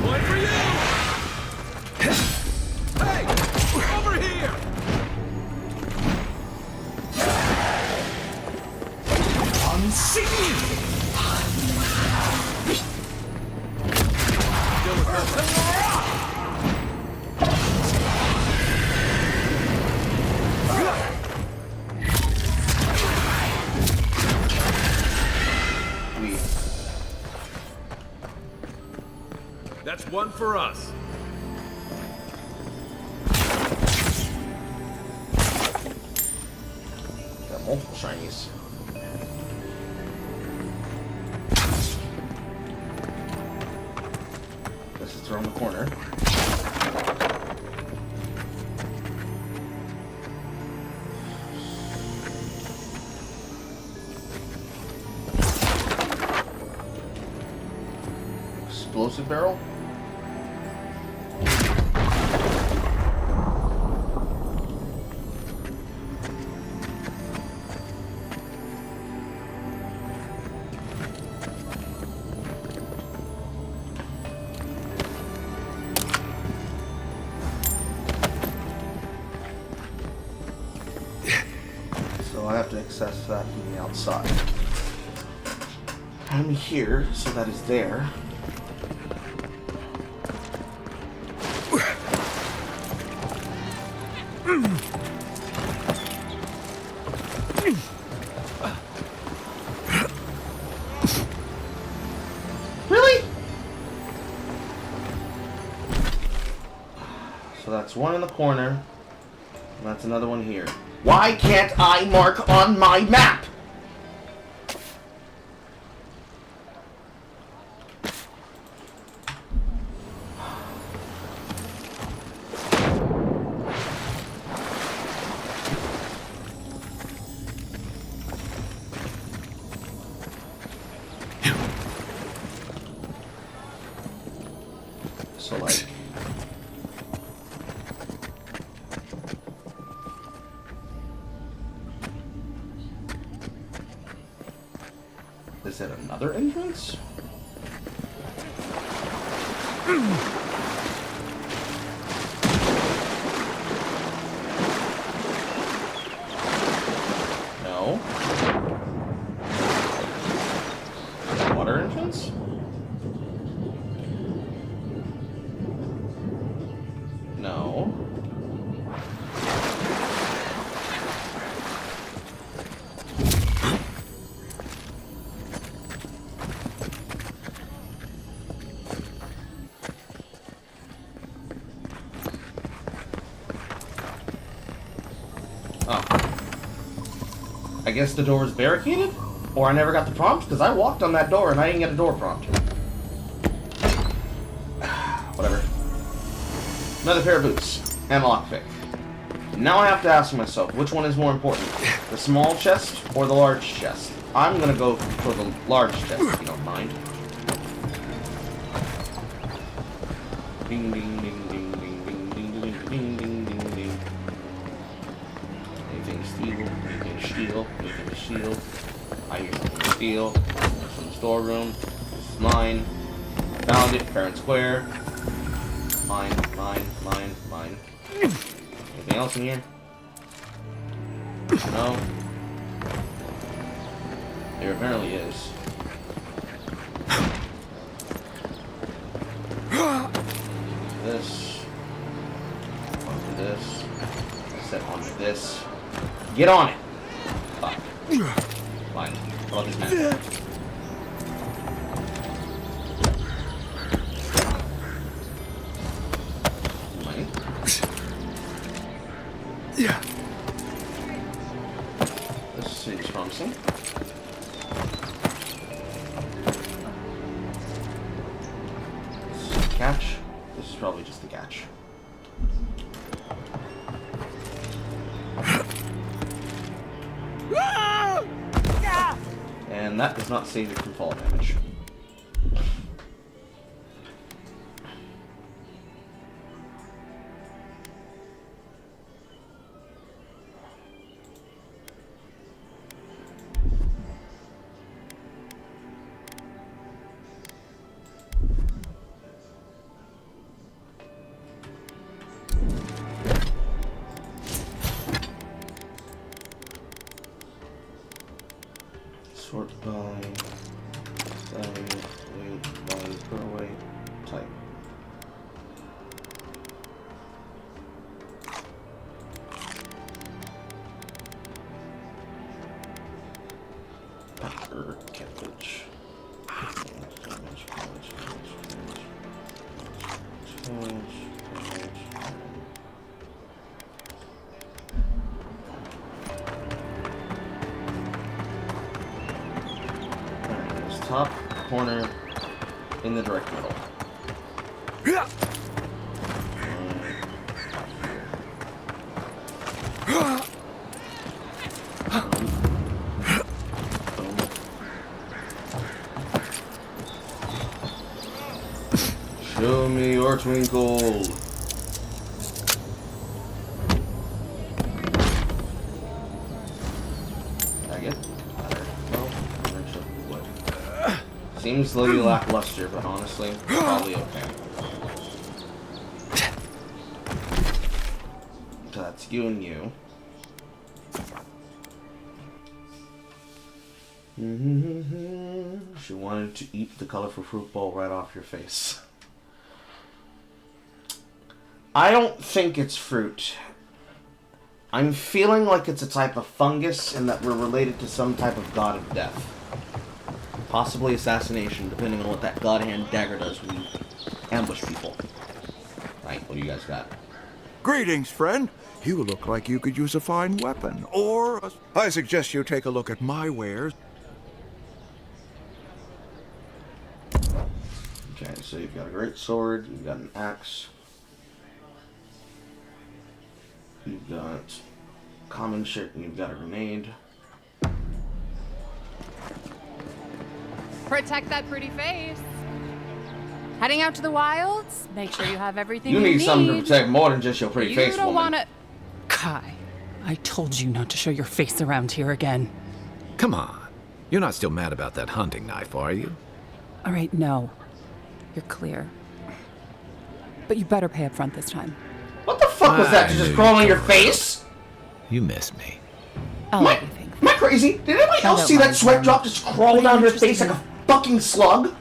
One for you! Hey! Over here! Unseen! That's one for us. Got multiple shinies. This is around the corner. Explosive barrel? So I have to access that from the outside. I'm here, so that is there. Really? So that's one in the corner, and that's another one here. Why can't I mark on my map? So like, is it another entrance? No. Water entrance? No. Oh. I guess the door was barricaded? Or I never got the prompt? Because I walked on that door and I didn't get a door prompt. Whatever. Another pair of boots. And a lockpick. Now I have to ask myself, which one is more important? The small chest or the large chest? I'm gonna go for the large chest, if you don't mind. Ding ding ding ding ding ding ding ding ding ding ding ding. Anything steal, anything steal, anything steal. I hear something steal. There's some storeroom. This is mine. Found it, fair and square. Mine, mine, mine, mine. Anything else in here? No. There apparently is. This. Onto this. I said onto this. Get on it! Fuck. Fine. How about this man? Money. Yeah. This seems promising. This is a catch. This is probably just the catch. And that does not save it from fall damage. Sort by weight by per weight type. Pepper cabbage. Top corner in the direct middle. Show me your twinkle. Seems a little lackluster, but honestly, probably okay. So that's you and you. She wanted to eat the colorful fruit bowl right off your face. I don't think it's fruit. I'm feeling like it's a type of fungus and that we're related to some type of god of death. Possibly assassination, depending on what that god hand dagger does when you ambush people. Right, what do you guys got? Greetings, friend. You look like you could use a fine weapon, or I suggest you take a look at my wares. Okay, so you've got a great sword, you've got an axe, you've got common shit, and you've got a grenade. Protect that pretty face. Heading out to the wilds? Make sure you have everything you need. Something to protect more than just your pretty face, You don't woman. wanna... Kai, I told you not to show your face around here again. Come on. You're not still mad about that hunting knife, are you? All right, no. You're clear. But you better pay up front this time. What the fuck was that? Just crawl on your face? You miss me. Am I crazy? Did anybody else see that sweat drop just crawl down your face like a fucking slug?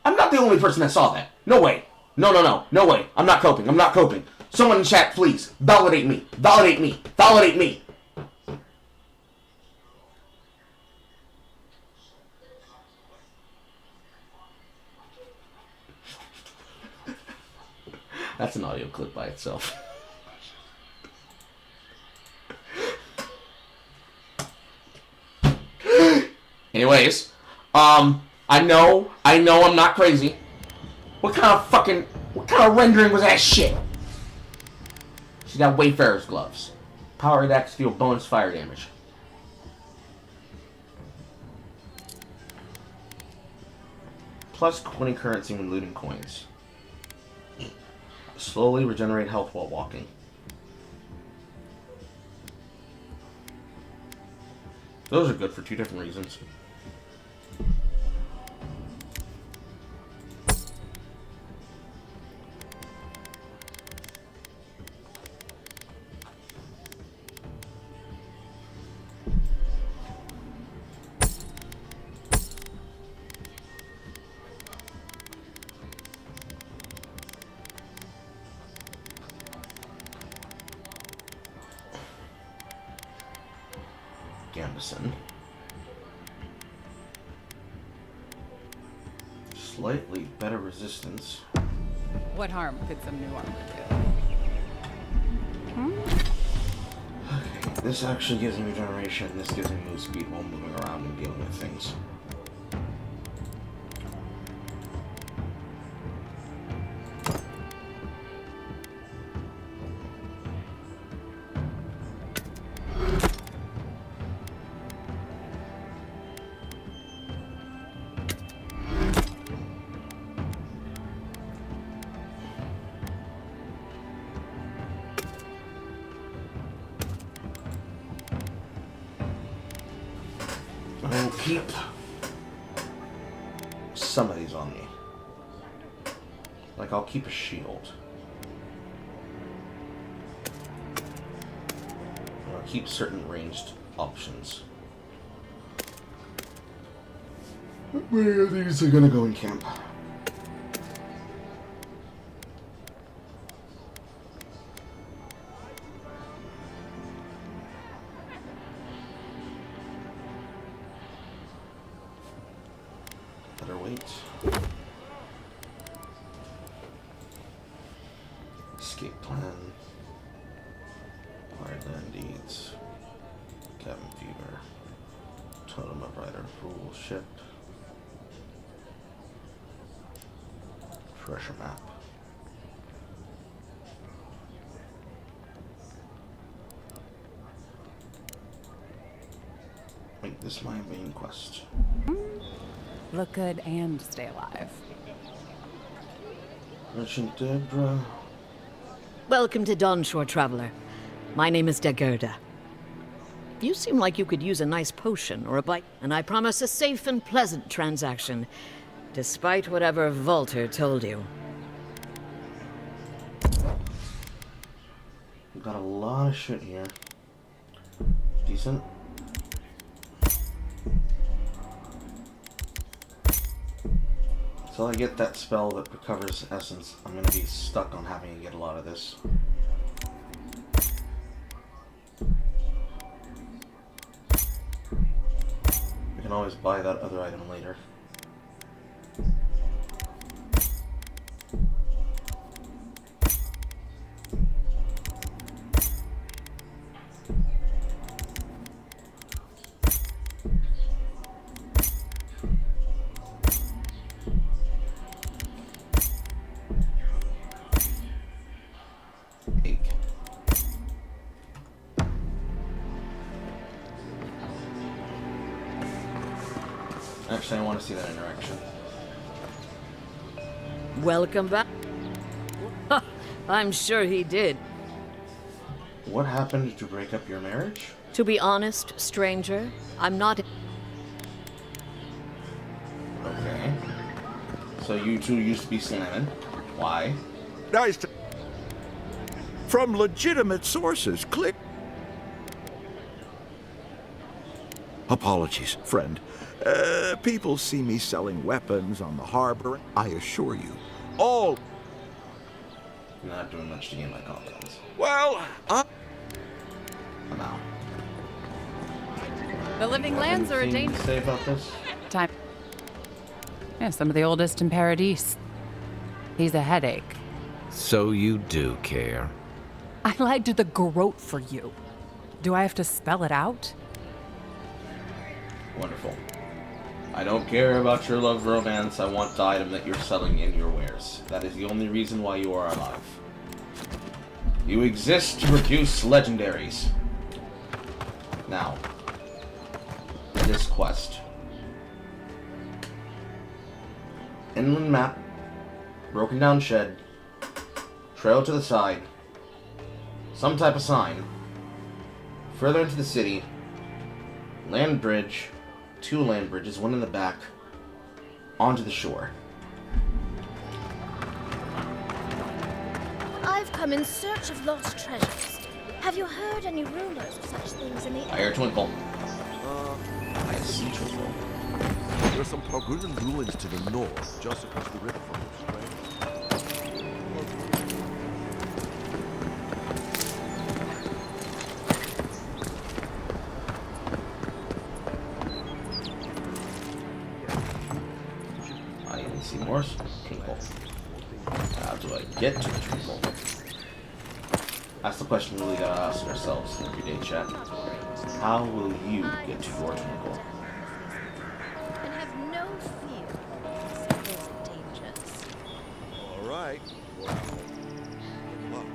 I'm not the only person that saw that. No way. No way. I'm not coping. Someone in chat, please. Validate me. That's an audio clip by itself. Anyways, I know I'm not crazy. What kind of rendering was that shit? She got Wayfarer's gloves. Powered axe deal bonus fire damage. Plus 20 currency when looting coins. Slowly regenerate health while walking. Those are good for two different reasons. medicine. Slightly better resistance. What harm could some new armor do? Okay, this actually gives me regeneration. This gives me move speed while moving around and dealing with things. I'll keep some of these on me. Like, I'll keep a shield. Or I'll keep certain ranged options. How many of these are gonna go in camp? Better wait. Escape plan. Hard land deeds. Cabin fever. Totem of rider fool ship. Treasure map. Make this my main quest. Look good and stay alive. Merchant Deborah. Welcome to Dawnshore, traveler. My name is Dagerda. You seem like you could use a nice potion or a bite, and I promise a safe and pleasant transaction, despite whatever Volter told you. We've got a lot of shit here. Decent. Until I get that spell that recovers essence, I'm gonna be stuck on having to get a lot of this. I can always buy that other item later. Actually, I want to see that interaction. Welcome back. I'm sure he did. What happened to break up your marriage? To be honest, stranger, I'm not... Okay. So you two used to be slamming. Why? Nice to... From legitimate sources, click. Apologies, friend. People see me selling weapons on the harbor. I assure you, all... You're not doing much to gain my confidence. Well, I'm out. The living lands are a Anything danger. to say about this? Time. Yeah, some of the oldest in Paradise. He's a headache. So you do care. I lied to the garrote for you. Do I have to spell it out? Wonderful. I don't care about your love romance. I want the item that you're selling in your wares. That is the only reason why you are alive. You exist to produce legendaries. Now, this quest. Inland map. Broken down shed. Trail to the side. Some type of sign. Further into the city. Land bridge. 2 land bridges, one in the back, onto the shore. I've come in search of lost treasures. Have you heard any rumors of such things in the I hear Twinkle. I see Twinkle. There are some Targunan ruins to the north, just across the river from the strait. see more twinkle. How do I get to the twinkle? That's the question we really gotta ask ourselves in everyday chat. How will you get to your twinkle? And have no fear. Those dangers. All right. Well, good luck.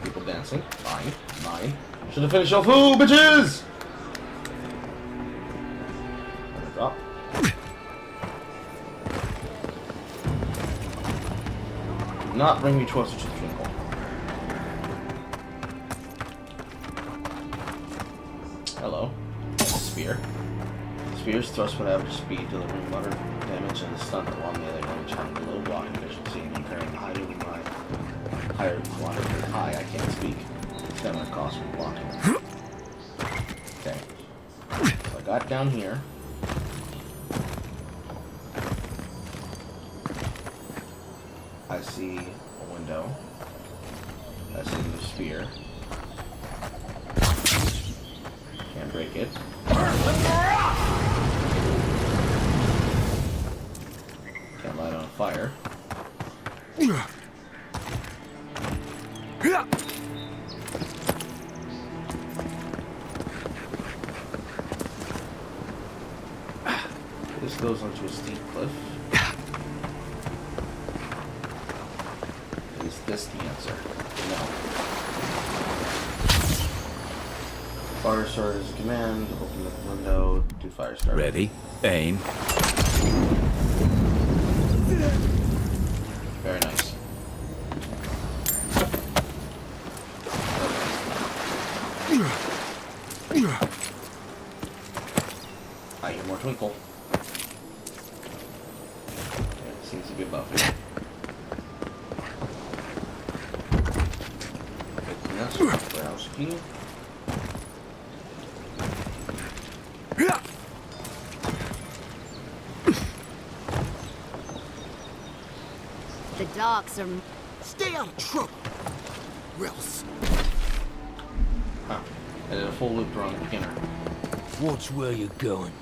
People dancing. Mine. Should have finished your food, bitches! Drop. Do not bring me closer to the twinkle. Hello. Spear. Spear's thrust would average speed, delivering moderate damage and stun along the other damage, having a low block efficiency and comparing high to higher water. High, I can't speak. It's gonna cost me blocking. Okay. So I got down here. I see a window. I see the spear. Can't break it. Can't light on fire. This goes onto a steep cliff. Is this the answer? No. Fire sword is a command. Open the window. Do fire start. Ready? Aim. Very nice. I hear more twinkle. Yeah, seems to be above here. Yes, browse key. The docks are... Stay out of trouble, else. Huh. I did a full loop around the beginner. Watch where you're going.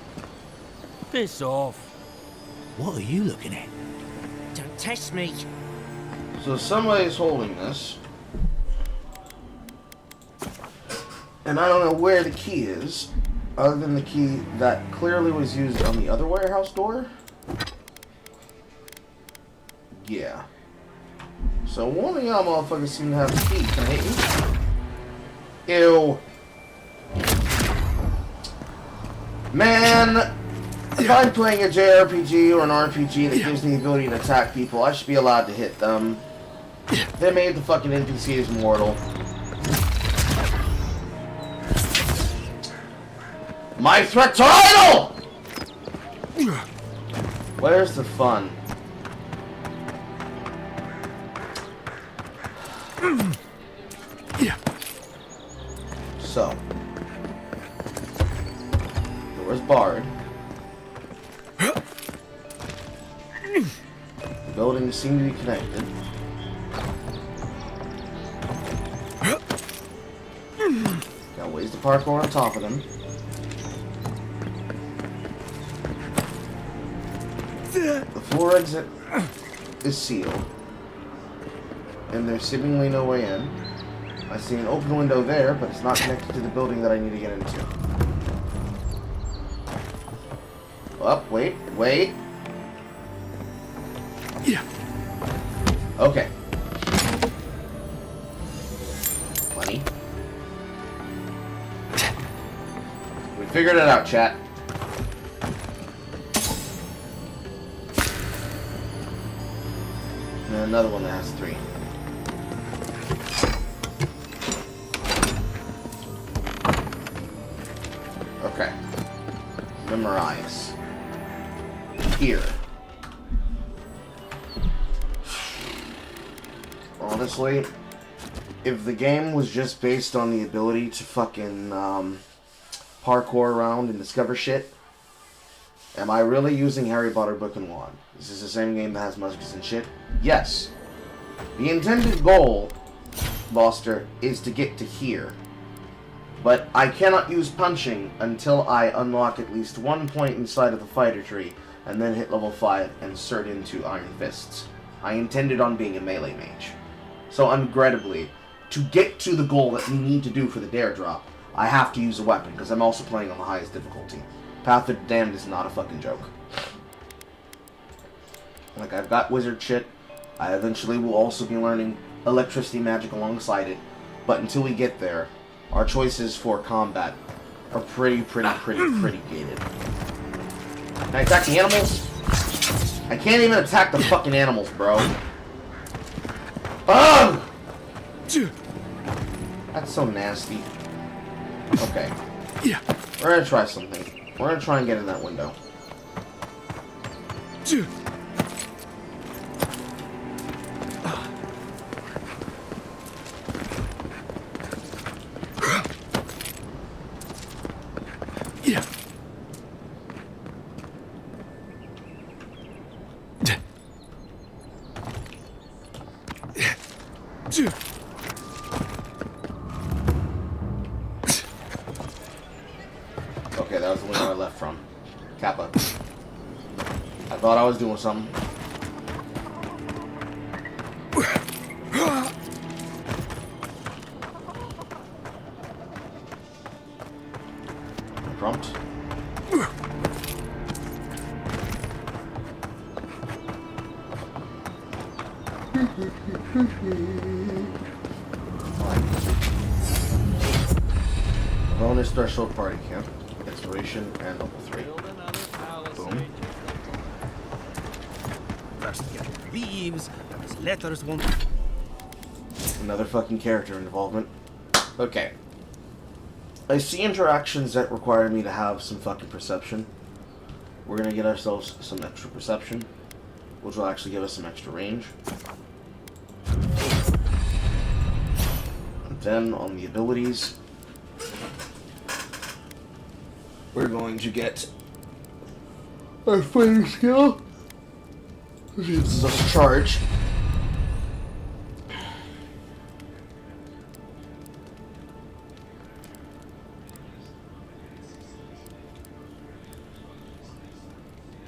Piss off. What are you looking at? Don't test me. So somebody's holding this. And I don't know where the key is, other than the key that clearly was used on the other warehouse door. Yeah. So one of y'all motherfuckers seem to have the key. Can I hit you? Ew. Man, if I'm playing a JRPG or an RPG that gives me the ability to attack people, I should be allowed to hit them. They made the fucking NPCs mortal. My threats are idle! Where's the fun? So, door's barred. The buildings seem to be connected. Got ways to parkour on top of them. The floor exit is sealed, and there's seemingly no way in. I see an open window there, but it's not connected to the building that I need to get into. Oh, wait. Yeah. Okay. Plenty. We figured it out, chat. And another one that has 3. Okay. Memorize. Here. Honestly, if the game was just based on the ability to fucking parkour around and discover shit, am I really using Harry Potter Book and Wand? Is this the same game that has muskets and shit? Yes. The intended goal, Boster, is to get to here. But I cannot use punching until I unlock at least one point inside of the fighter tree, and then hit level 5 and insert into Iron Fists. I intended on being a melee mage. So regrettably, to get to the goal that we need to do for the dare drop, I have to use a weapon, because I'm also playing on the highest difficulty. Path of the Damned is not a fucking joke. Like, I've got wizard shit. I eventually will also be learning electricity magic alongside it. But until we get there, our choices for combat are pretty gated. Can I attack the animals? I can't even attack the fucking animals, bro. Ugh! That's so nasty. Okay. We're gonna try something. We're gonna try and get in that window. Okay, that was the window I left from. Kappa. I thought I was doing something. Prompt. Bonus threshold party camp. Exploration and level 3. Boom. First get leaves, and letters won't. Another fucking character involvement. Okay. I see interactions that require me to have some fucking perception. We're gonna get ourselves some extra perception, which will actually give us some extra range. And then on the abilities, we're going to get our fighting skill. This is a charge.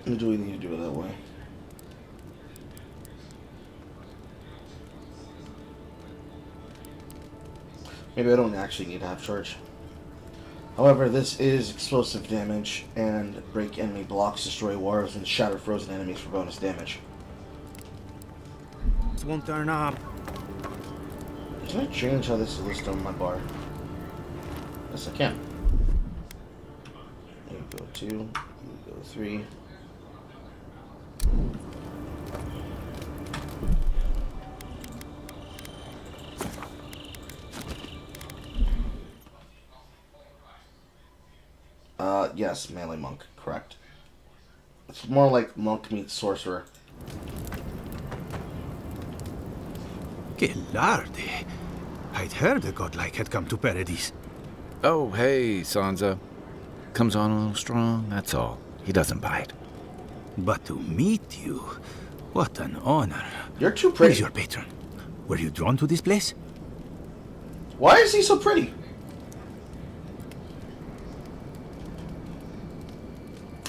Or do we need to do it that way? Maybe I don't actually need to have charge. However, this is explosive damage and break enemy blocks, destroy wars, and shatter frozen enemies for bonus damage. This won't turn up. Can I change how this is listed on my bar? Yes, I can. There you go, 2. There you go, 3. Yes, melee monk, correct. It's more like monk meets sorcerer. Que larde. I'd heard a godlike had come to Paradise. Oh, hey, Sansa. Comes on a little strong, that's all. He doesn't bite. But to meet you, what an honor. You're too pretty. Who's your patron? Were you drawn to this place? Why is he so pretty?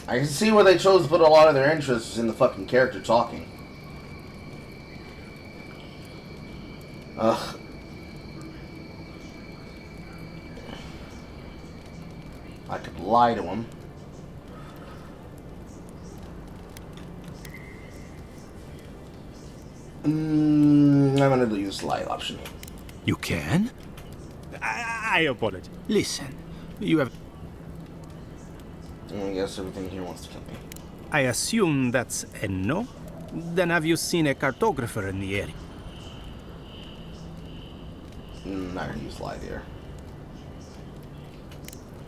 I can see where they chose to put a lot of their interests in the fucking character talking. Ugh. I could lie to him. I'm gonna use the lie option. You can? I apologize. Listen, you have... I guess everything here wants to kill me. I assume that's a no? Then have you seen a cartographer in the area? I'm not gonna use lie there.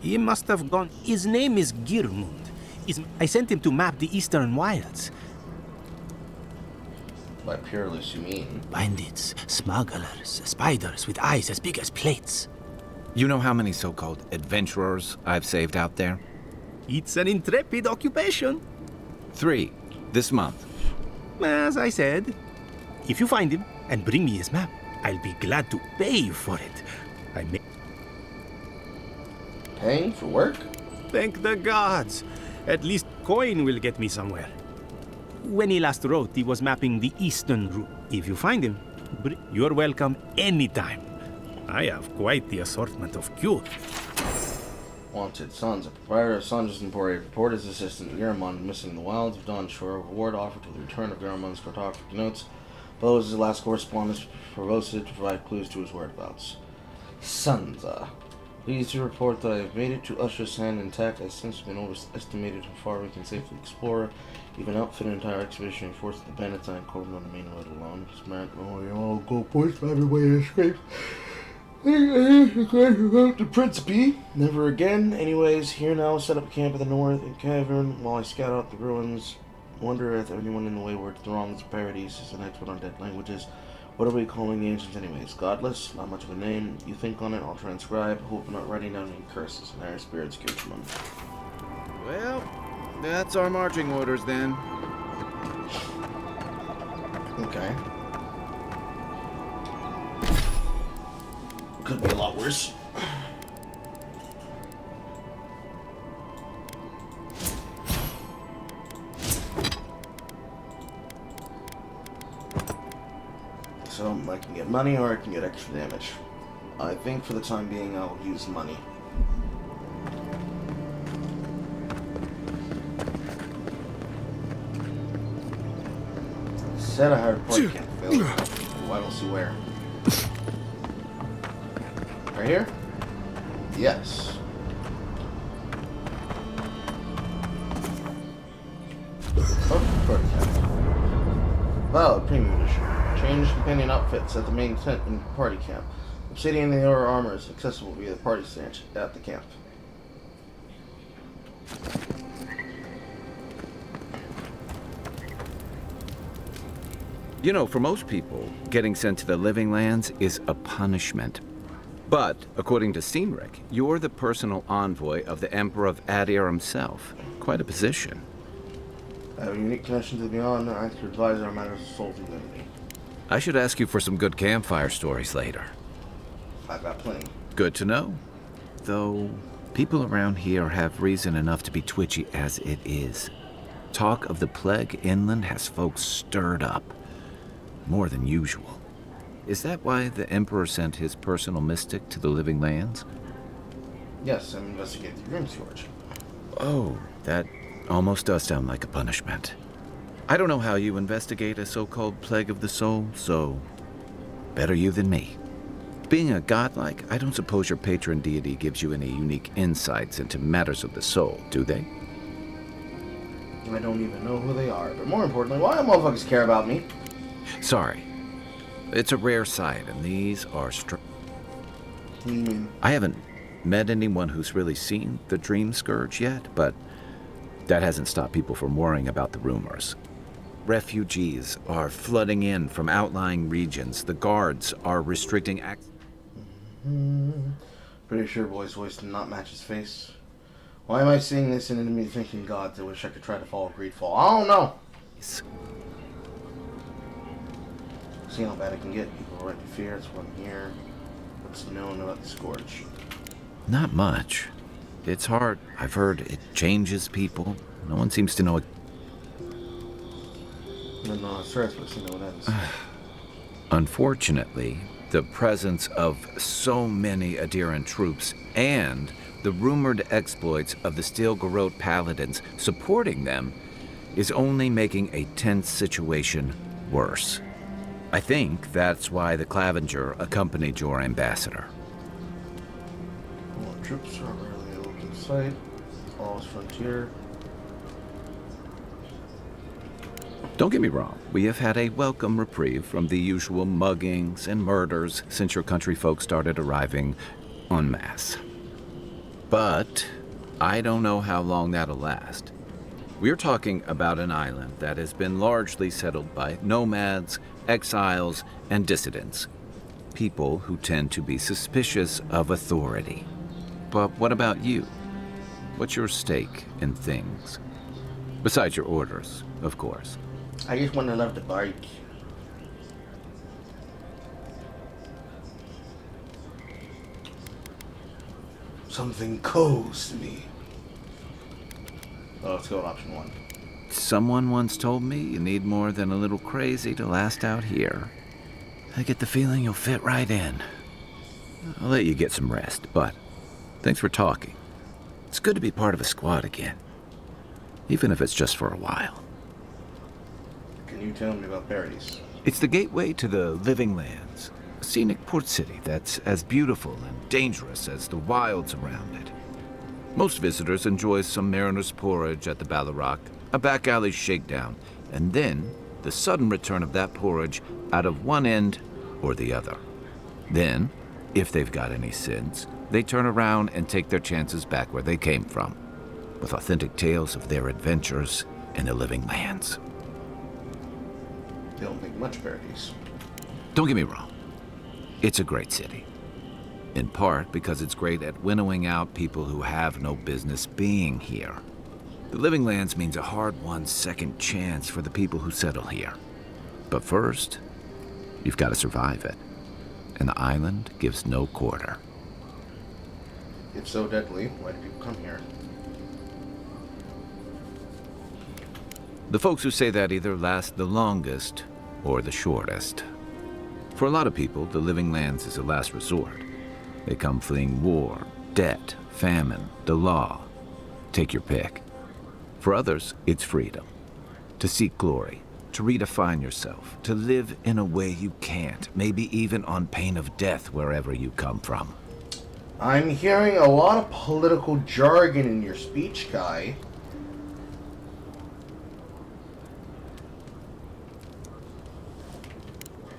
He must have gone... His name is Girmund. I sent him to map the eastern wilds. By peerless, you mean? Bandits, smugglers, spiders with eyes as big as plates. You know how many so-called adventurers I've saved out there? It's an intrepid occupation. 3 this month. As I said, if you find him and bring me his map, I'll be glad to pay you for it. I may... Paying for work? Thank the gods. At least coin will get me somewhere. When he last wrote, he was mapping the eastern route. If you find him, you're welcome anytime. I have quite the assortment of cute. Wanted sons. A proprietor of Sandra's Emporium report his assistant Garamond missing in the wilds of Dawnshore. Reward offered to the return of Garamond's cartographic notes. Below is his last correspondence proposed to provide clues to his whereabouts. Sansa. Pleased to report that I have made it to Usher's hand intact. I've since been overestimated how far we can safely explore. Even outfit an entire expeditionary force of the bandits I cordoned on the main road alone. Smart, oh, go points find a way to escape. The Prince B. Never again. Anyways, here now, set up camp at the north in cavern while I scout out the ruins. Wonder if anyone in the wayward throngs of Paradise is an expert on dead languages. What are we calling the ancients anyways? Godless? Not much of a name. You think on it, I'll transcribe. Hope I'm not writing down any curses. And our spirits give them. Well, that's our marching orders then. Okay. Could be a lot worse. So I can get money or I can get extra damage. I think for the time being I'll use money. Said I had a party camp available. Oh, I don't see where. Right here? Yes. Oh, party camp. Wow, premium edition. Change companion outfits at the main tent in party camp. Obsidian and the other armor is accessible via the party stand at the camp. You know, for most people, getting sent to the Living Lands is a punishment. But, according to Cynric, you're the personal envoy of the Emperor of Adir himself. Quite a position. I have a unique connection to the Beyond and I can advise on matters of soul divinity. I should ask you for some good campfire stories later. I've got plenty. Good to know. Though, people around here have reason enough to be twitchy as it is. Talk of the plague inland has folks stirred up. More than usual. Is that why the Emperor sent his personal mystic to the Living Lands? Yes, I'm investigating the Grim Scourge. Oh, that almost does sound like a punishment. I don't know how you investigate a so-called plague of the soul, so better you than me. Being a godlike, I don't suppose your patron deity gives you any unique insights into matters of the soul, do they? I don't even know who they are, but more importantly, why do motherfuckers care about me? Sorry. It's a rare sight, and these are I haven't met anyone who's really seen the Dream Scourge yet, but that hasn't stopped people from worrying about the rumors. Refugees are flooding in from outlying regions. The guards are restricting access. Pretty sure boy's voice did not match his face. Why am I seeing this and in me thinking, gods, I wish I could try to follow Greedfall. I don't know. See how bad I can get. People right to fear. It's one here. What's known about the Scourge? Not much. It's hard. I've heard it changes people. No one seems to know it. No, sorry, but see no one ends. Unfortunately, the presence of so many Adiran troops and the rumored exploits of the Steel Garrote Paladins supporting them is only making a tense situation worse. I think that's why the Clavenger accompanied your ambassador. Well, troops are rarely open sight. Always frontier. Don't get me wrong, we have had a welcome reprieve from the usual muggings and murders since your country folk started arriving en masse. But I don't know how long that'll last. We're talking about an island that has been largely settled by nomads, exiles, and dissidents. People who tend to be suspicious of authority. But what about you? What's your stake in things? Besides your orders, of course. I just want to love the bike. Something calls to me. Oh, let's go with option 1. Someone once told me you need more than a little crazy to last out here. I get the feeling you'll fit right in. I'll let you get some rest, but thanks for talking. It's good to be part of a squad again. Even if it's just for a while. Can you tell me about Paradise? It's the gateway to the Living Lands. A scenic port city that's as beautiful and dangerous as the wilds around it. Most visitors enjoy some mariner's porridge at the Ballarock, a back alley shakedown, and then the sudden return of that porridge out of one end or the other. Then, if they've got any sense, they turn around and take their chances back where they came from, with authentic tales of their adventures in the Living Lands. They don't think much of Paradise. Don't get me wrong. It's a great city. In part because it's great at winnowing out people who have no business being here. The Living Lands means a hard-won second chance for the people who settle here. But first, you've got to survive it. And the island gives no quarter. If so deadly, why do people come here? The folks who say that either last the longest or the shortest. For a lot of people, the Living Lands is a last resort. They come fleeing war, debt, famine, the law. Take your pick. For others, it's freedom. To seek glory, to redefine yourself, to live in a way you can't, maybe even on pain of death wherever you come from. I'm hearing a lot of political jargon in your speech, Kai.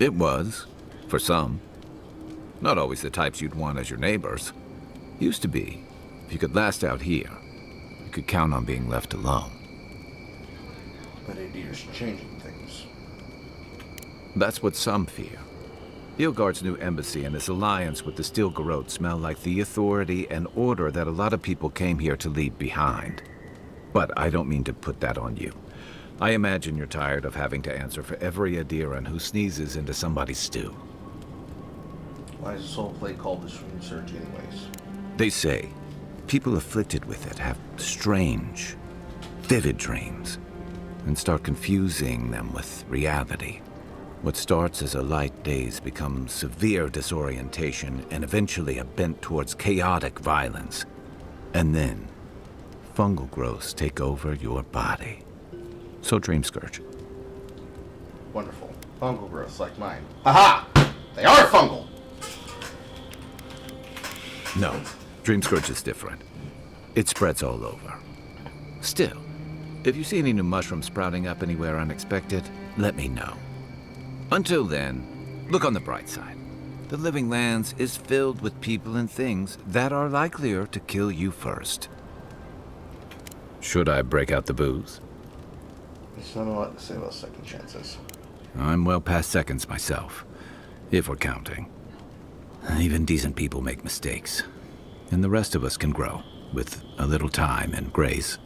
It was, for some. Not always the types you'd want as your neighbors. Used to be. If you could last out here, you could count on being left alone. But Adir's changing things. That's what some fear. Ilgard's new embassy and his alliance with the Steel Garrote smell like the authority and order that a lot of people came here to leave behind. But I don't mean to put that on you. I imagine you're tired of having to answer for every Adiran who sneezes into somebody's stew. Why is this whole play called the Shroom Search anyways? They say people afflicted with it have strange, vivid dreams and start confusing them with reality. What starts as a light daze becomes severe disorientation and eventually a bent towards chaotic violence. And then, fungal growths take over your body. So Dream Scourge. Wonderful. Fungal growths like mine. Aha! They are fungal! No, Dream Scourge is different. It spreads all over. Still, if you see any new mushrooms sprouting up anywhere unexpected, let me know. Until then, look on the bright side. The Living Lands is filled with people and things that are likelier to kill you first. Should I break out the booze? There's not a lot to say about second chances. I'm well past seconds myself, if we're counting. Even decent people make mistakes, and the rest of us can grow, with a little time and grace.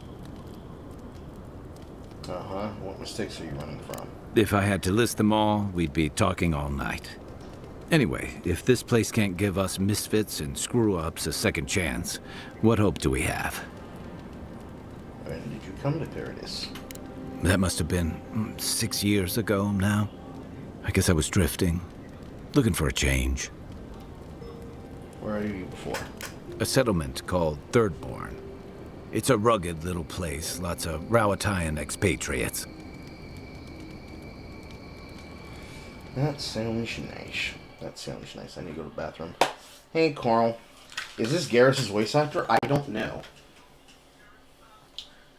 Uh-huh. What mistakes are you running from? If I had to list them all, we'd be talking all night. Anyway, if this place can't give us misfits and screw-ups a second chance, what hope do we have? When did you come to Paradise? That must have been 6 years ago now. I guess I was drifting, looking for a change. Where are you before? A settlement called Thirdborn. It's a rugged little place, lots of Rowatayan expatriates. That sounds nice. That sounds nice. I need to go to the bathroom. Hey, Carl. Is this Garrus's voice actor? I don't know.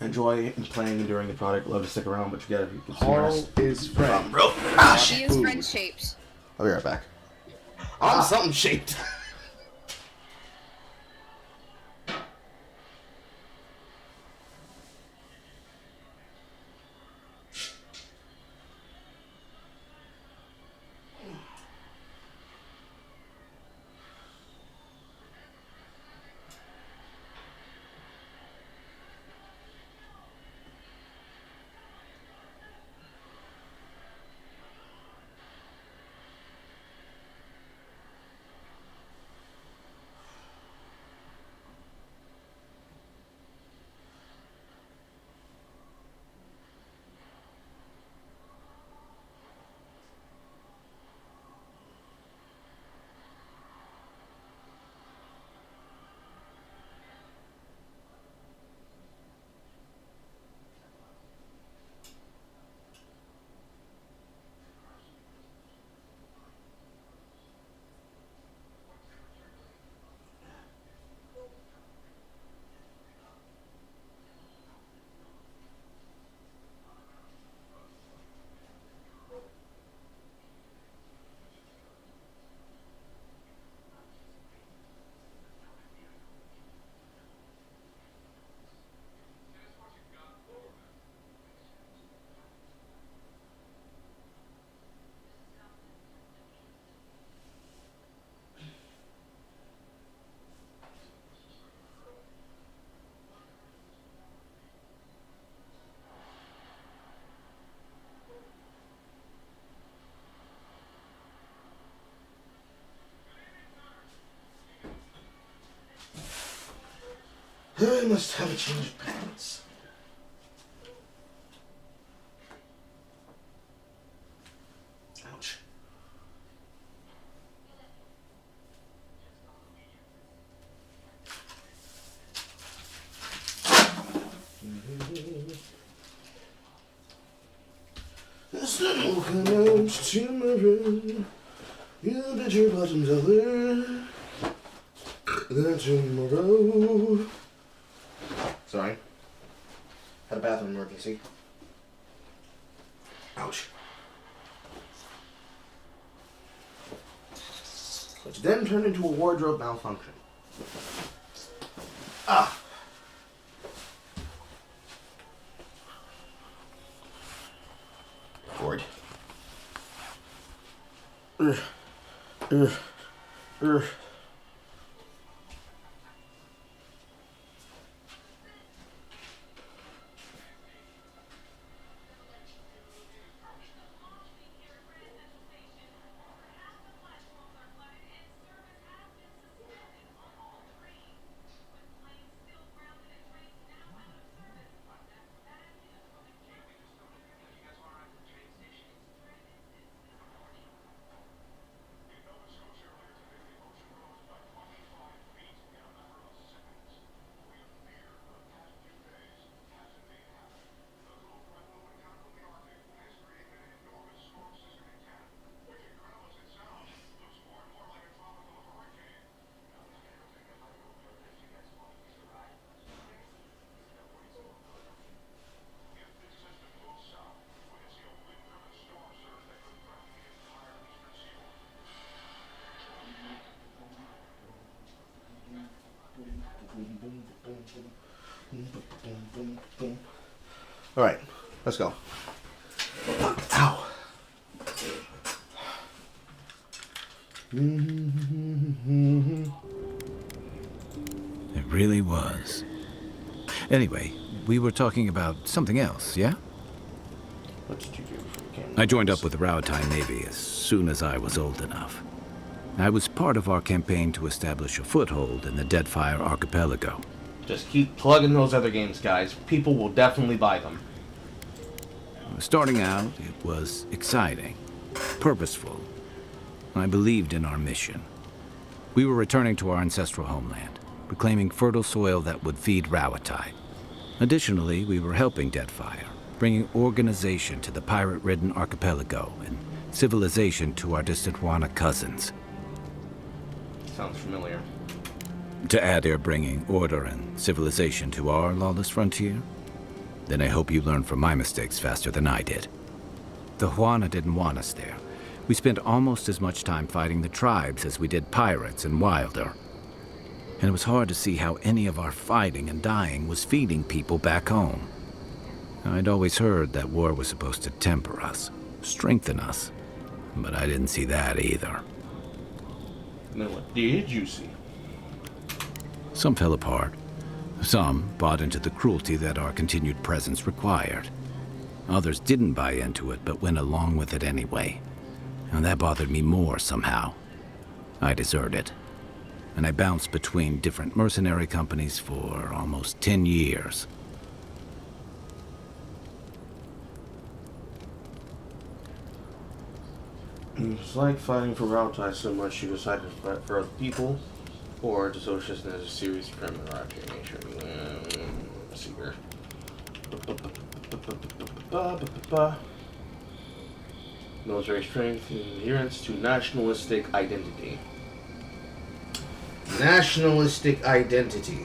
Enjoy playing and during the product. Love to stick around, but you gotta be Carl is friend. Bro. She is friend shaped. I'll be right back. I'm something shaped. I must have a change of pants. Ouch. This little comes tomorrow. You bet your bottom dollar that tomorrow. Sorry. Had a bathroom emergency. Ouch. Which then turned into a wardrobe malfunction. Ah! Cord. Ugh. Ugh. Ugh. All right, let's go. Ow. It really was. Anyway, we were talking about something else, yeah? What did you do before you came? I joined up with the Rautai Navy as soon as I was old enough. I was part of our campaign to establish a foothold in the Deadfire Archipelago. Just keep plugging those other games, guys. People will definitely buy them. Starting out, it was exciting, purposeful. I believed in our mission. We were returning to our ancestral homeland, reclaiming fertile soil that would feed Rautai. Additionally, we were helping Deadfire, bringing organization to the pirate-ridden archipelago and civilization to our distant Wana cousins. Sounds familiar. To add, they're bringing order and civilization to our lawless frontier? Then I hope you learn from my mistakes faster than I did. The Huana didn't want us there. We spent almost as much time fighting the tribes as we did pirates and Wilder. And it was hard to see how any of our fighting and dying was feeding people back home. I'd always heard that war was supposed to temper us, strengthen us. But I didn't see that either. And then what did you see? Some fell apart. Some bought into the cruelty that our continued presence required. Others didn't buy into it, but went along with it anyway. And that bothered me more somehow. I deserted. And I bounced between different mercenary companies for almost 10 years. It's like fighting for Rautai so much you decided to fight for other people, or dissociation as a serious criminal after your nature. Let's see here. Military strength and adherence to nationalistic identity. Nationalistic identity.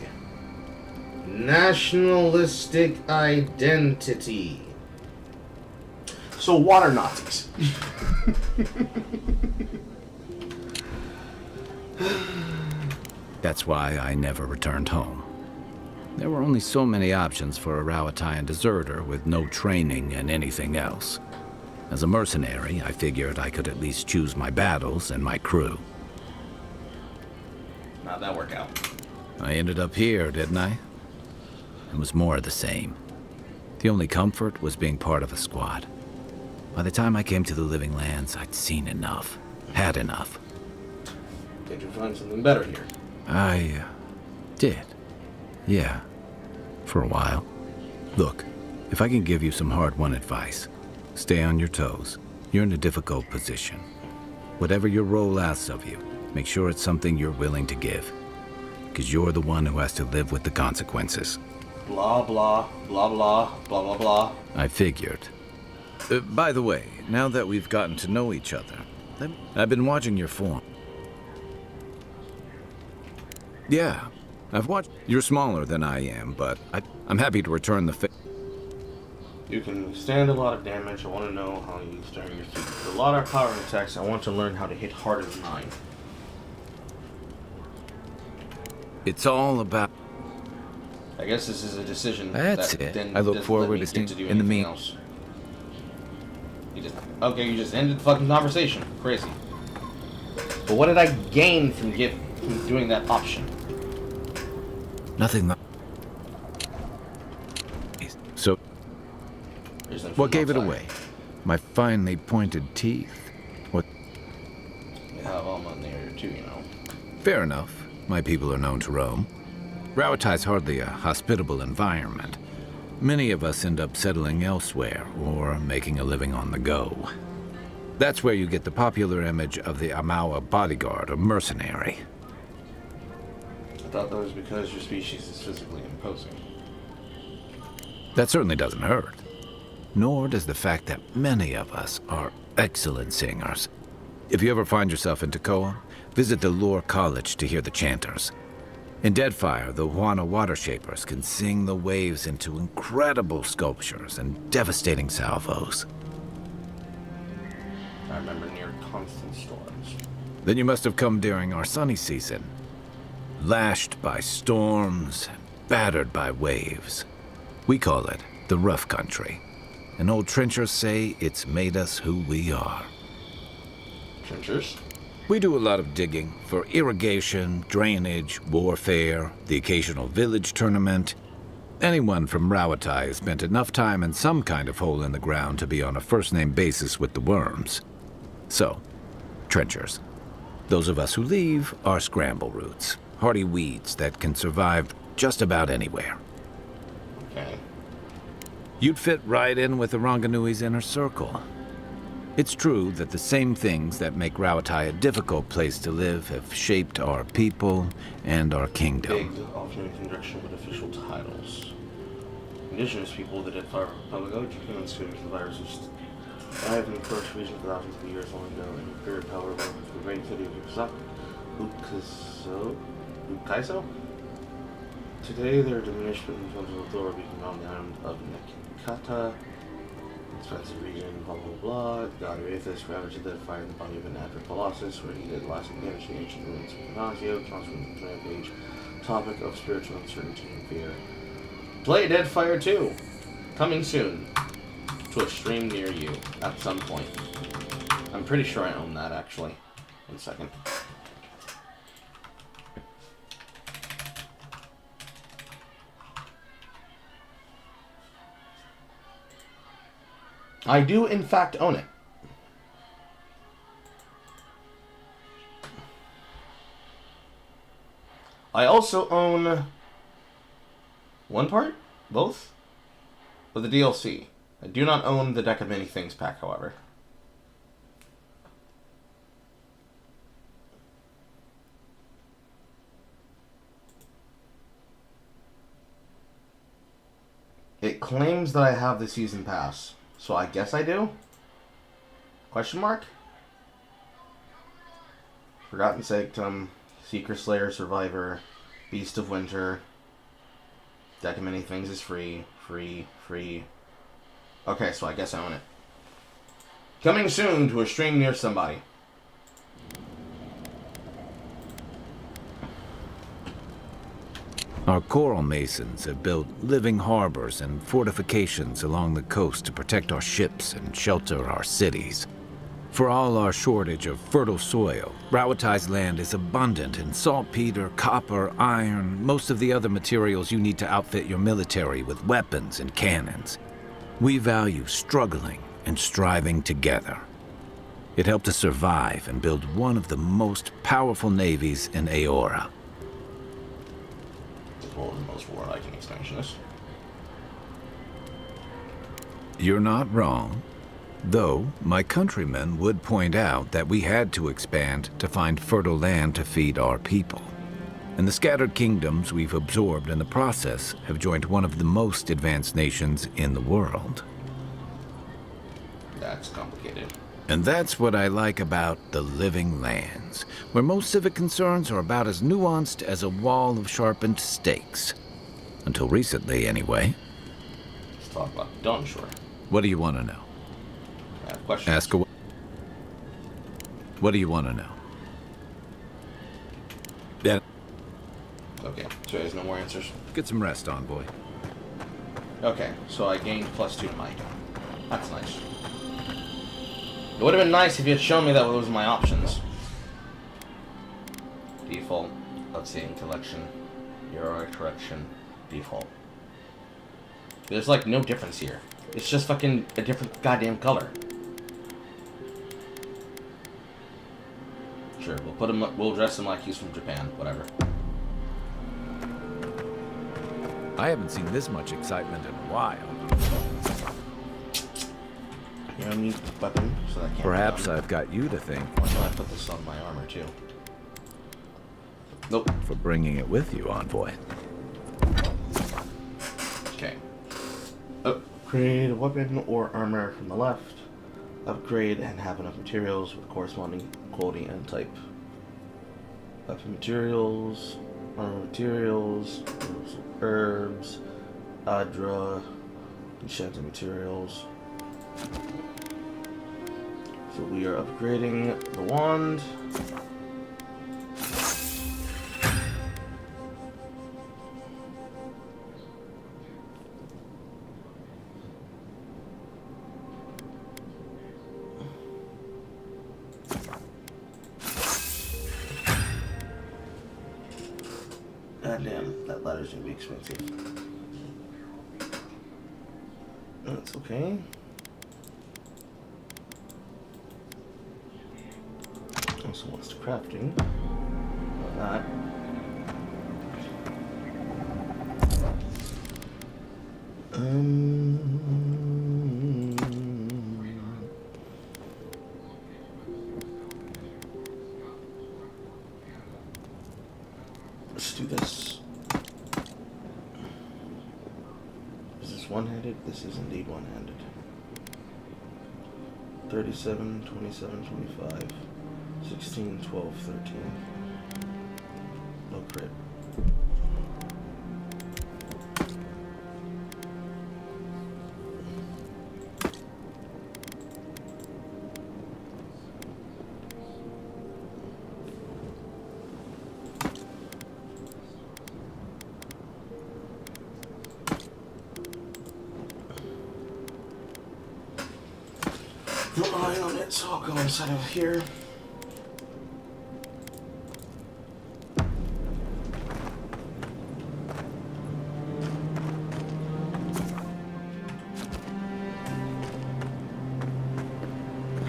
Nationalistic identity. So water Nazis. That's why I never returned home. There were only so many options for a Rauataian deserter with no training and anything else. As a mercenary, I figured I could at least choose my battles and my crew. How'd that work out? I ended up here, didn't I? It was more of the same. The only comfort was being part of a squad. By the time I came to the Living Lands, I'd seen enough. Had enough. Did you find something better here? I did. Yeah, for a while. Look, if I can give you some hard-won advice, stay on your toes. You're in a difficult position. Whatever your role asks of you, make sure it's something you're willing to give. Because you're the one who has to live with the consequences. Blah, blah, blah, blah, blah, blah, blah. I figured. By the way, now that we've gotten to know each other, I've been watching your form. Yeah, I've watched. You're smaller than I am, but I'm happy to return the favor. You can withstand a lot of damage. I want to know how you use during your feet. With a lot of power attacks, I want to learn how to hit harder than mine. It's all about. I guess this is a decision. That's that it. Then I look doesn't forward let me to get seeing do in the anything mean. else. You just ended the fucking conversation. Crazy. But what did I gain from doing that option? Nothing. So, what gave it away? My finely pointed teeth. What? Yeah, well, I'm on there too, you know. Fair enough. My people are known to roam. Rawatai's hardly a hospitable environment. Many of us end up settling elsewhere or making a living on the go. That's where you get the popular image of the Amawa bodyguard or mercenary. I thought that was because your species is physically imposing. That certainly doesn't hurt. Nor does the fact that many of us are excellent singers. If you ever find yourself in Takoa, visit the Lore College to hear the chanters. In Deadfire, the Huana water shapers can sing the waves into incredible sculptures and devastating salvos. I remember near constant storms. Then you must have come during our sunny season. Lashed by storms, battered by waves. We call it the rough country. And old trenchers say it's made us who we are. Trenchers? We do a lot of digging for irrigation, drainage, warfare, the occasional village tournament. Anyone from Rawatai has spent enough time in some kind of hole in the ground to be on a first-name basis with the worms. So, trenchers. Those of us who leave are scramble roots, hardy weeds that can survive just about anywhere. Okay. You'd fit right in with the Ranganui's inner circle. It's true that the same things that make Rawatai a difficult place to live have shaped our people and our kingdom. Big, often in conjunction with official titles. Indigenous people that did fire Archipelago, Japan experienced the virus died in the first region for thousands of years long ago, and impaired power of the great city of Ukaiso? Today, their diminished but influential authority on the island of Nekikata. Expensive region, blah blah blah. The god Erathis ravaged the fire in the body of an active colossus, where he did lasting damage to the ancient ruins of Panasio, constant rampage. Topic of spiritual uncertainty and fear. Play Deadfire 2! Coming soon. To a stream near you, at some point. I'm pretty sure I own that, actually. 1 second. I do, in fact, own it. I also own one part? Both? Of the DLC. I do not own the Deck of Many Things pack, however. It claims that I have the season pass. So I guess I do? Question mark? Forgotten Sanctum, Seeker Slayer Survivor, Beast of Winter, Deck of Many Things is free, free. Okay, so I guess I own it. Coming soon to a stream near somebody. Our coral masons have built living harbors and fortifications along the coast to protect our ships and shelter our cities. For all our shortage of fertile soil, Rawatai's land is abundant in saltpeter, copper, iron, most of the other materials you need to outfit your military with weapons and cannons. We value struggling and striving together. It helped us survive and build one of the most powerful navies in Aora. world the most war-liking expansionist. You're not wrong. Though, my countrymen would point out that we had to expand to find fertile land to feed our people. And the scattered kingdoms we've absorbed in the process have joined one of the most advanced nations in the world. That's complicated. And that's what I like about the Living Lands, where most civic concerns are about as nuanced as a wall of sharpened stakes. Until recently, anyway. Let's talk about Dawnshore. What do you want to know? I have questions. Ask away. What do you want to know? Yeah. Okay, so there's no more answers. Get some rest, Envoy. Okay, so I gained +2 to my. That's nice. It would have been nice if you had shown me that those were my options. Default, let's see, collection, Euro correction, default. There's like no difference here. It's just fucking a different goddamn color. Sure, we'll put him. We'll dress him like he's from Japan. Whatever. I haven't seen this much excitement in a while. You need a weapon, so that can't. Perhaps I've got you to thank. Why don't I put this on my armor too? Nope. For bringing it with you, Envoy. Okay. Upgrade a weapon or armor from the left. Upgrade and have enough materials with corresponding quality and type. Weapon materials, armor materials, herbs, Adra, enchanted materials. So we are upgrading the wand. God damn, that ladder's gonna be expensive. That's okay. Also wants to crafting. Like that. Let's do this. Is this one-handed? This is indeed one-handed. 37, 27, 25, 16, 12, 13. No crit. No eye on it, so I'll go inside of here.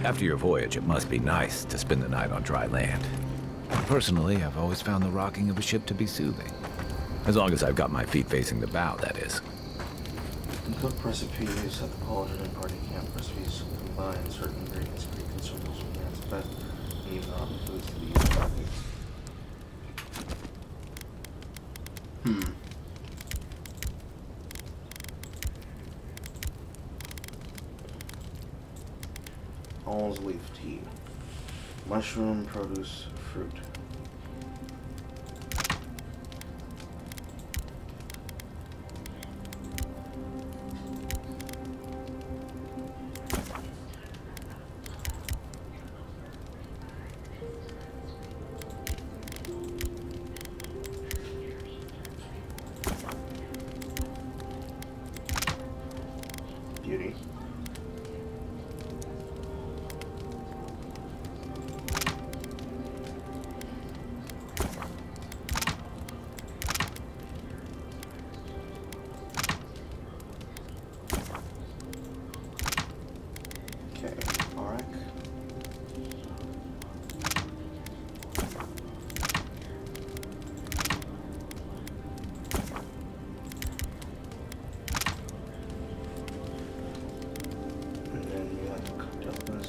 After your voyage, it must be nice to spend the night on dry land. Personally, I've always found the rocking of a ship to be soothing. As long as I've got my feet facing the bow, that is. Cook recipes at the cauldron and party camp. Recipes combine certain ingredients, create consumables with plants, but even not foods to be used badly. All's leaf tea. Mushroom, produce, fruit. Beauty. Okay, Arak.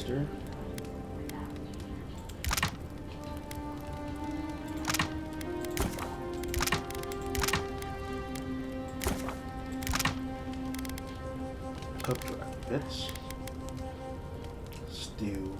here. Cooked bits. Stew.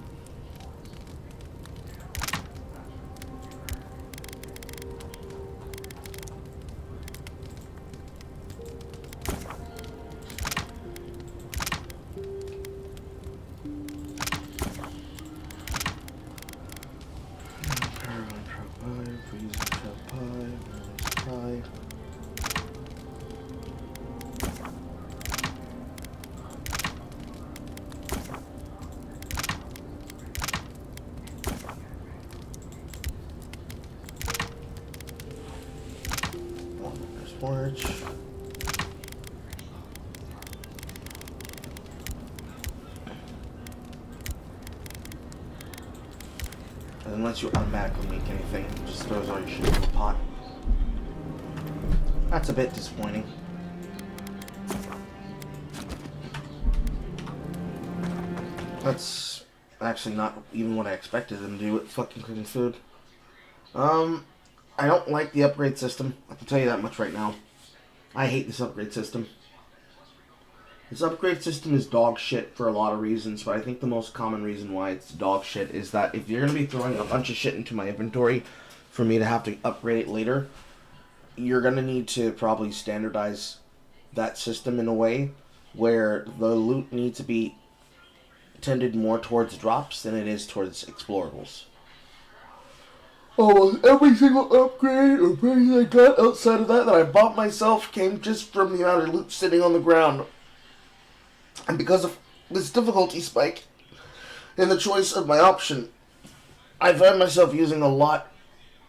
Porridge. And then lets you automatically make anything, it just throws all your shit into a pot. That's a bit disappointing. That's actually not even what I expected them to do with fucking cooking food. I don't like the upgrade system. I can tell you that much right now. I hate this upgrade system. This upgrade system is dog shit for a lot of reasons, but I think the most common reason why it's dog shit is that if you're going to be throwing a bunch of shit into my inventory for me to have to upgrade it later, you're going to need to probably standardize that system in a way where the loot needs to be tended more towards drops than it is towards explorables. Almost every single upgrade or thing I got outside of that I bought myself came just from the amount of loot sitting on the ground. And because of this difficulty spike in the choice of my option, I find myself using a lot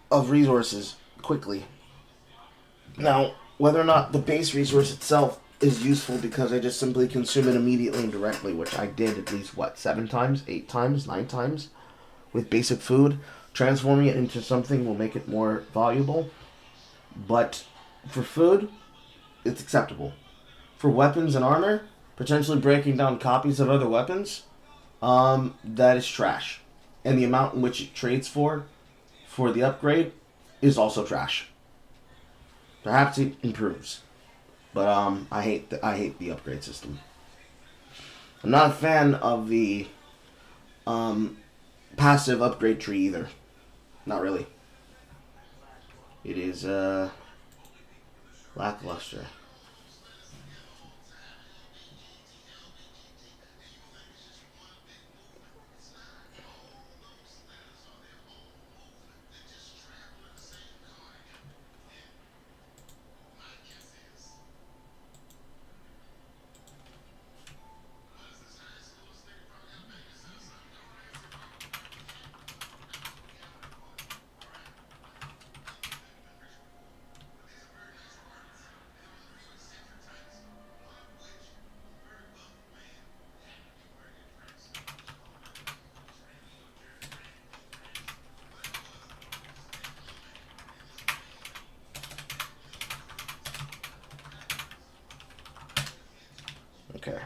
of resources quickly. Now, whether or not the base resource itself is useful because I just simply consume it immediately and directly, which I did at least, 7 times, 8 times, 9 times with basic food. Transforming it into something will make it more valuable. But for food, it's acceptable. For weapons and armor, potentially breaking down copies of other weapons, that is trash. And the amount in which it trades for the upgrade, is also trash. Perhaps it improves. But I hate the upgrade system. I'm not a fan of the passive upgrade tree either. Not really. It is lackluster. Okay.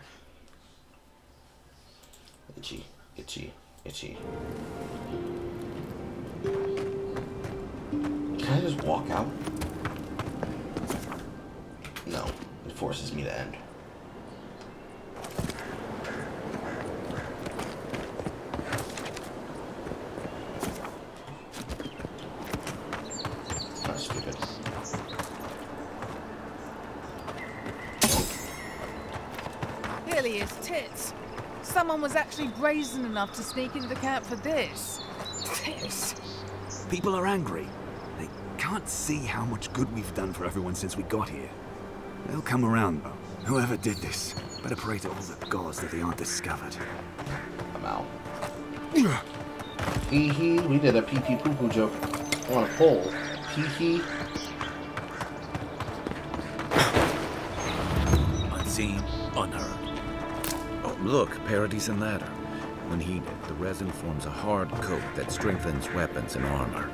Itchy, itchy, itchy. Can I just walk out? No, it forces me to end. That's stupid. Really is tits. Someone was actually brazen enough to sneak into the camp for this. Tits. People are angry. They can't see how much good we've done for everyone since we got here. They'll come around, though. Whoever did this, better pray to all the gods that they aren't discovered. I'm out. Hee hee, we did a pee pee poo poo joke on a pole. Hee hee. Unseen, unheard. Oh, look, Paradis and Ladder. When heated, the resin forms a hard coat that strengthens weapons and armor.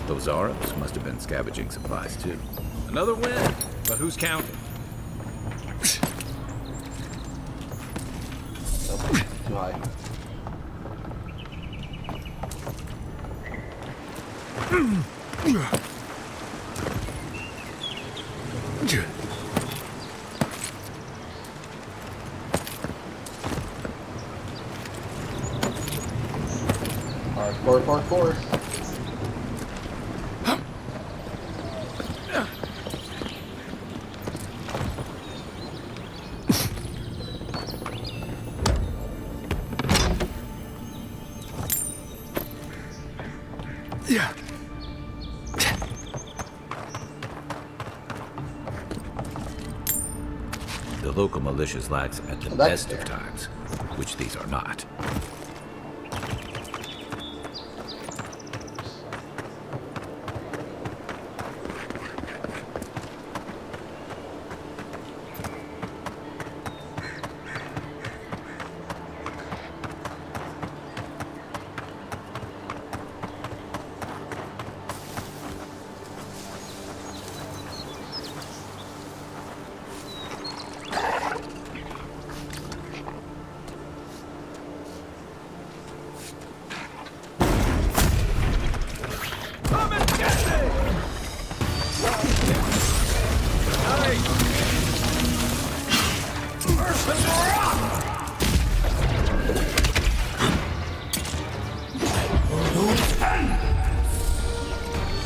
Those Arabs must have been scavenging supplies too. Another win, but who's counting? Too high. Parkour. Yeah. The local militia's lax at the best of times, which these are not.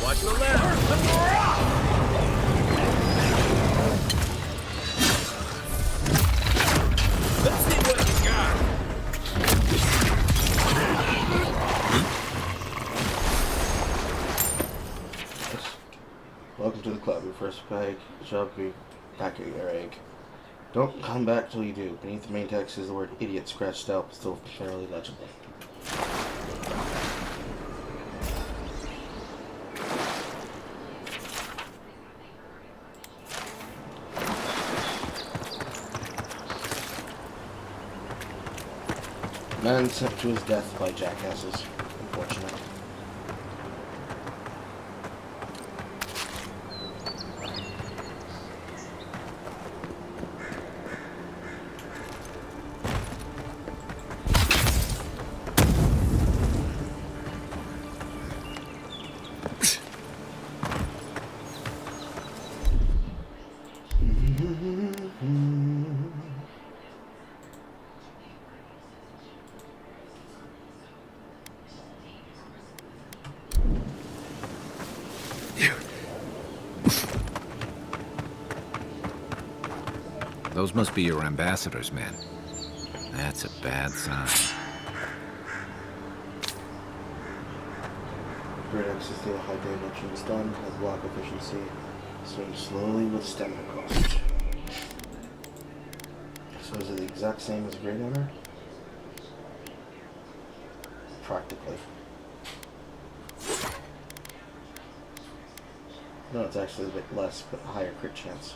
Watch the left. Let's see what you got. Welcome to the club. Your first bag job be back at your egg. Don't come back till you do. Beneath the main text is the word idiot scratched out, but still fairly legible. Man sent to his death by jackasses. Unfortunate. Those must be your ambassadors, man. That's a bad sign. Great access to a high damage and stun has block efficiency. Swing slowly with stamina cost. So is it the exact same as Great Hammer? Practically. No, it's actually a bit less, but higher crit chance.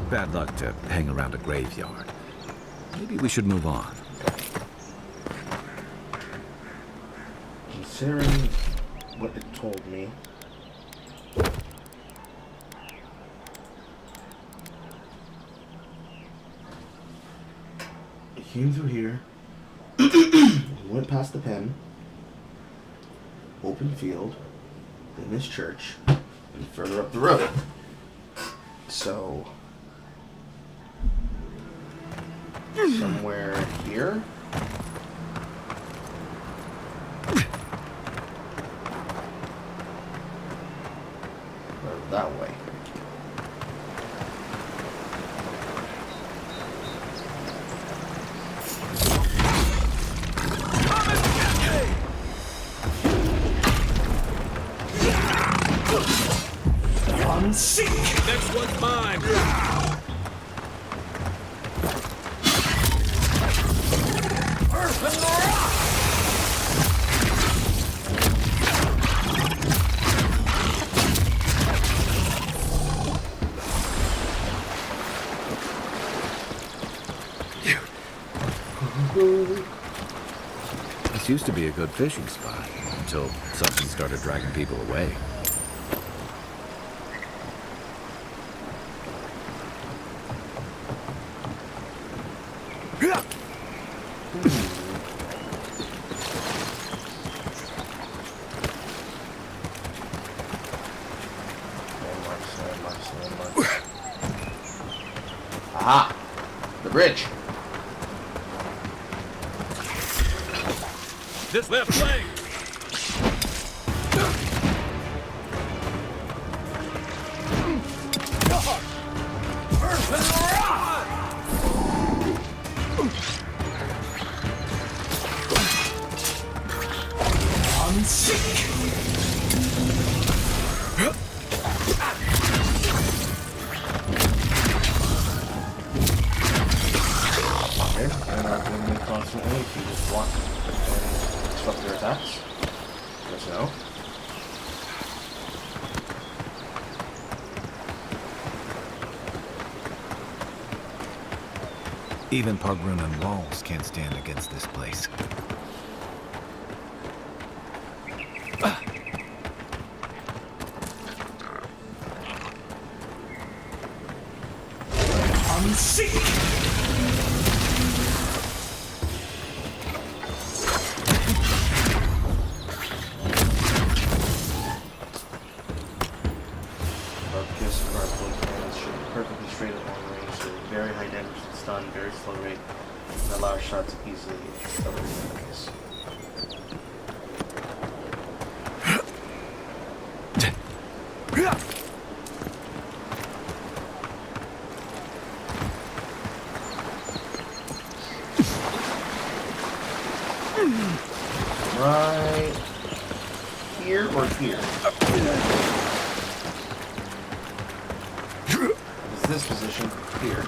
Bad luck to hang around a graveyard. Maybe we should move on. Considering what it told me, it came through here, went past the pen, open field, then this church, and further up the road. So, somewhere here? Or that way. Next one's mine. This used to be a good fishing spot until something started dragging people away. Aha! The bridge. This left leg! I'm sick! Okay, they're not doing me constantly if you just want and disrupt their attacks. Guess no. Even Pogrunan walls can't stand against this place. I'm sick! Focus, crossbow cannons should be perfectly straight at long range, so very high damage and stun, very slow rate, and allow shots to easily cover enemies. Right here or here? Is this position here?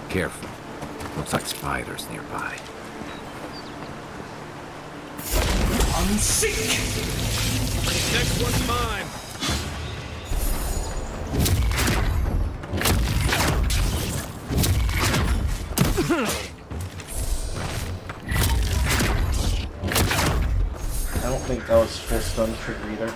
Careful. Looks like spiders nearby. I'm sick! Next one's mine! I don't think that was full stun trigger either.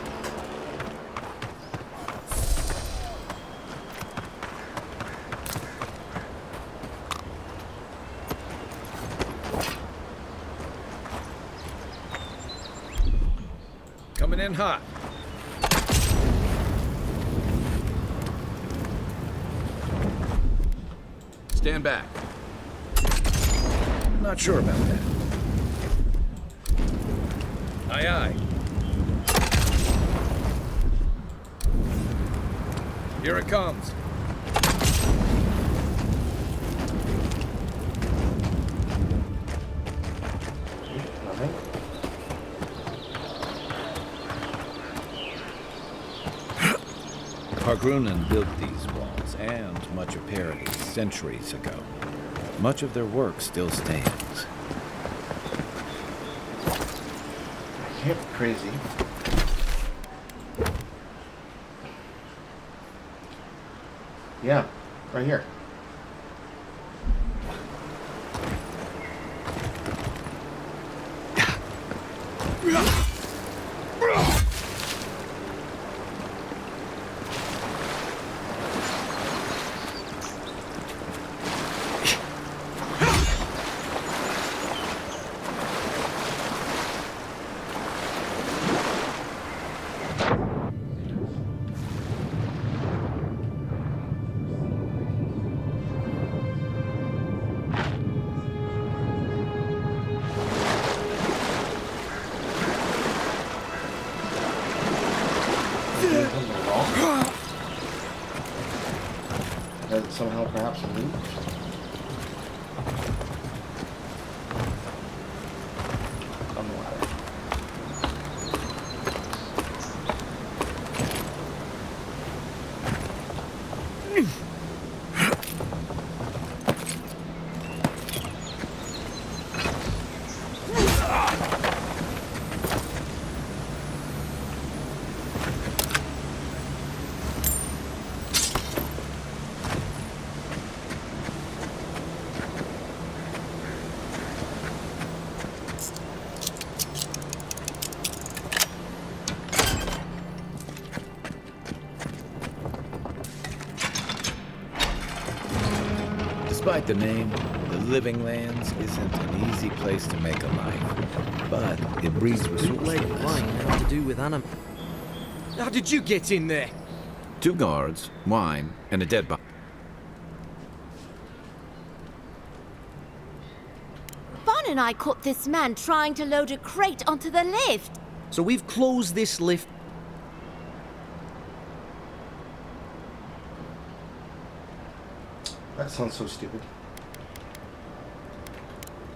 Coming in hot. Stand back. Not sure about that. Aye, aye. Here it comes. Nothing. Pogrunan built these walls and much of Paradis centuries ago. Much of their work still stands. I can't be crazy. Yeah, right here. That somehow perhaps moved? On the ladder. Despite the name, the Living Lands isn't an easy place to make a life. But it breeds Bootleg resourcefulness. wine had to do with anim. How did you get in there? 2 guards, wine, and a dead body. Vaughn and I caught this man trying to load a crate onto the lift. So we've closed this lift. That sounds so stupid.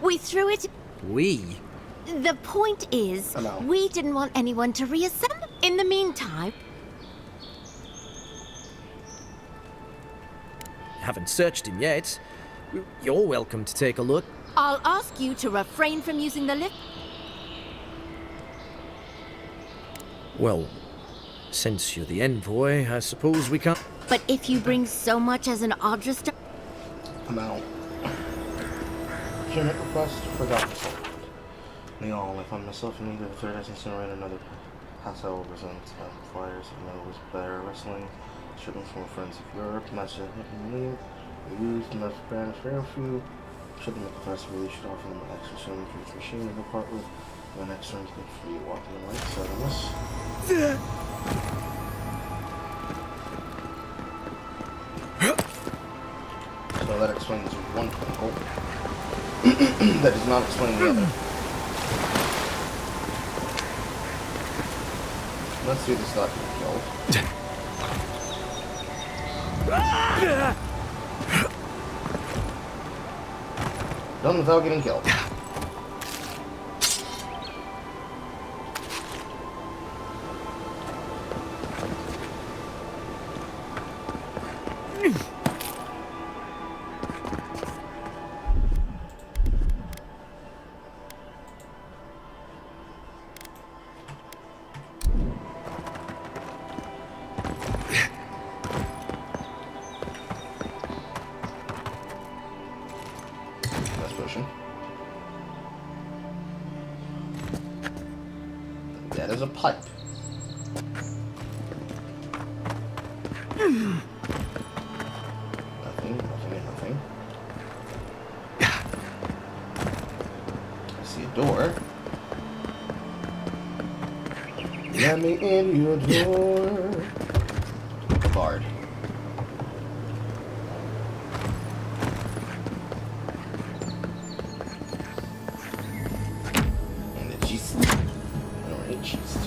We threw it. We? The point is, we didn't want anyone to reassemble. In the meantime, Haven't searched him yet. You're welcome to take a look. I'll ask you to refrain from using the lift. Well, since you're the envoy, I suppose we can't. But if you bring so much as an Audra I'm out. Payment request forgot. Leon, I found myself in need of a third incinerate another pass out presents flyers of knows better wrestling. Shipments from friends of Europe, match that hit and leave. We used enough brand fair few. Should make the festival, you should offer them an extra certain for each machine to go part with. The next turn is good for you. Walking the right side of this. So that explains one twinkle. That does not explain the other. Let's do this not get killed. Done without getting killed. That is a pipe. Nothing. I see a door. Let me in your door. Bard. And the cheese. Alright, cheese.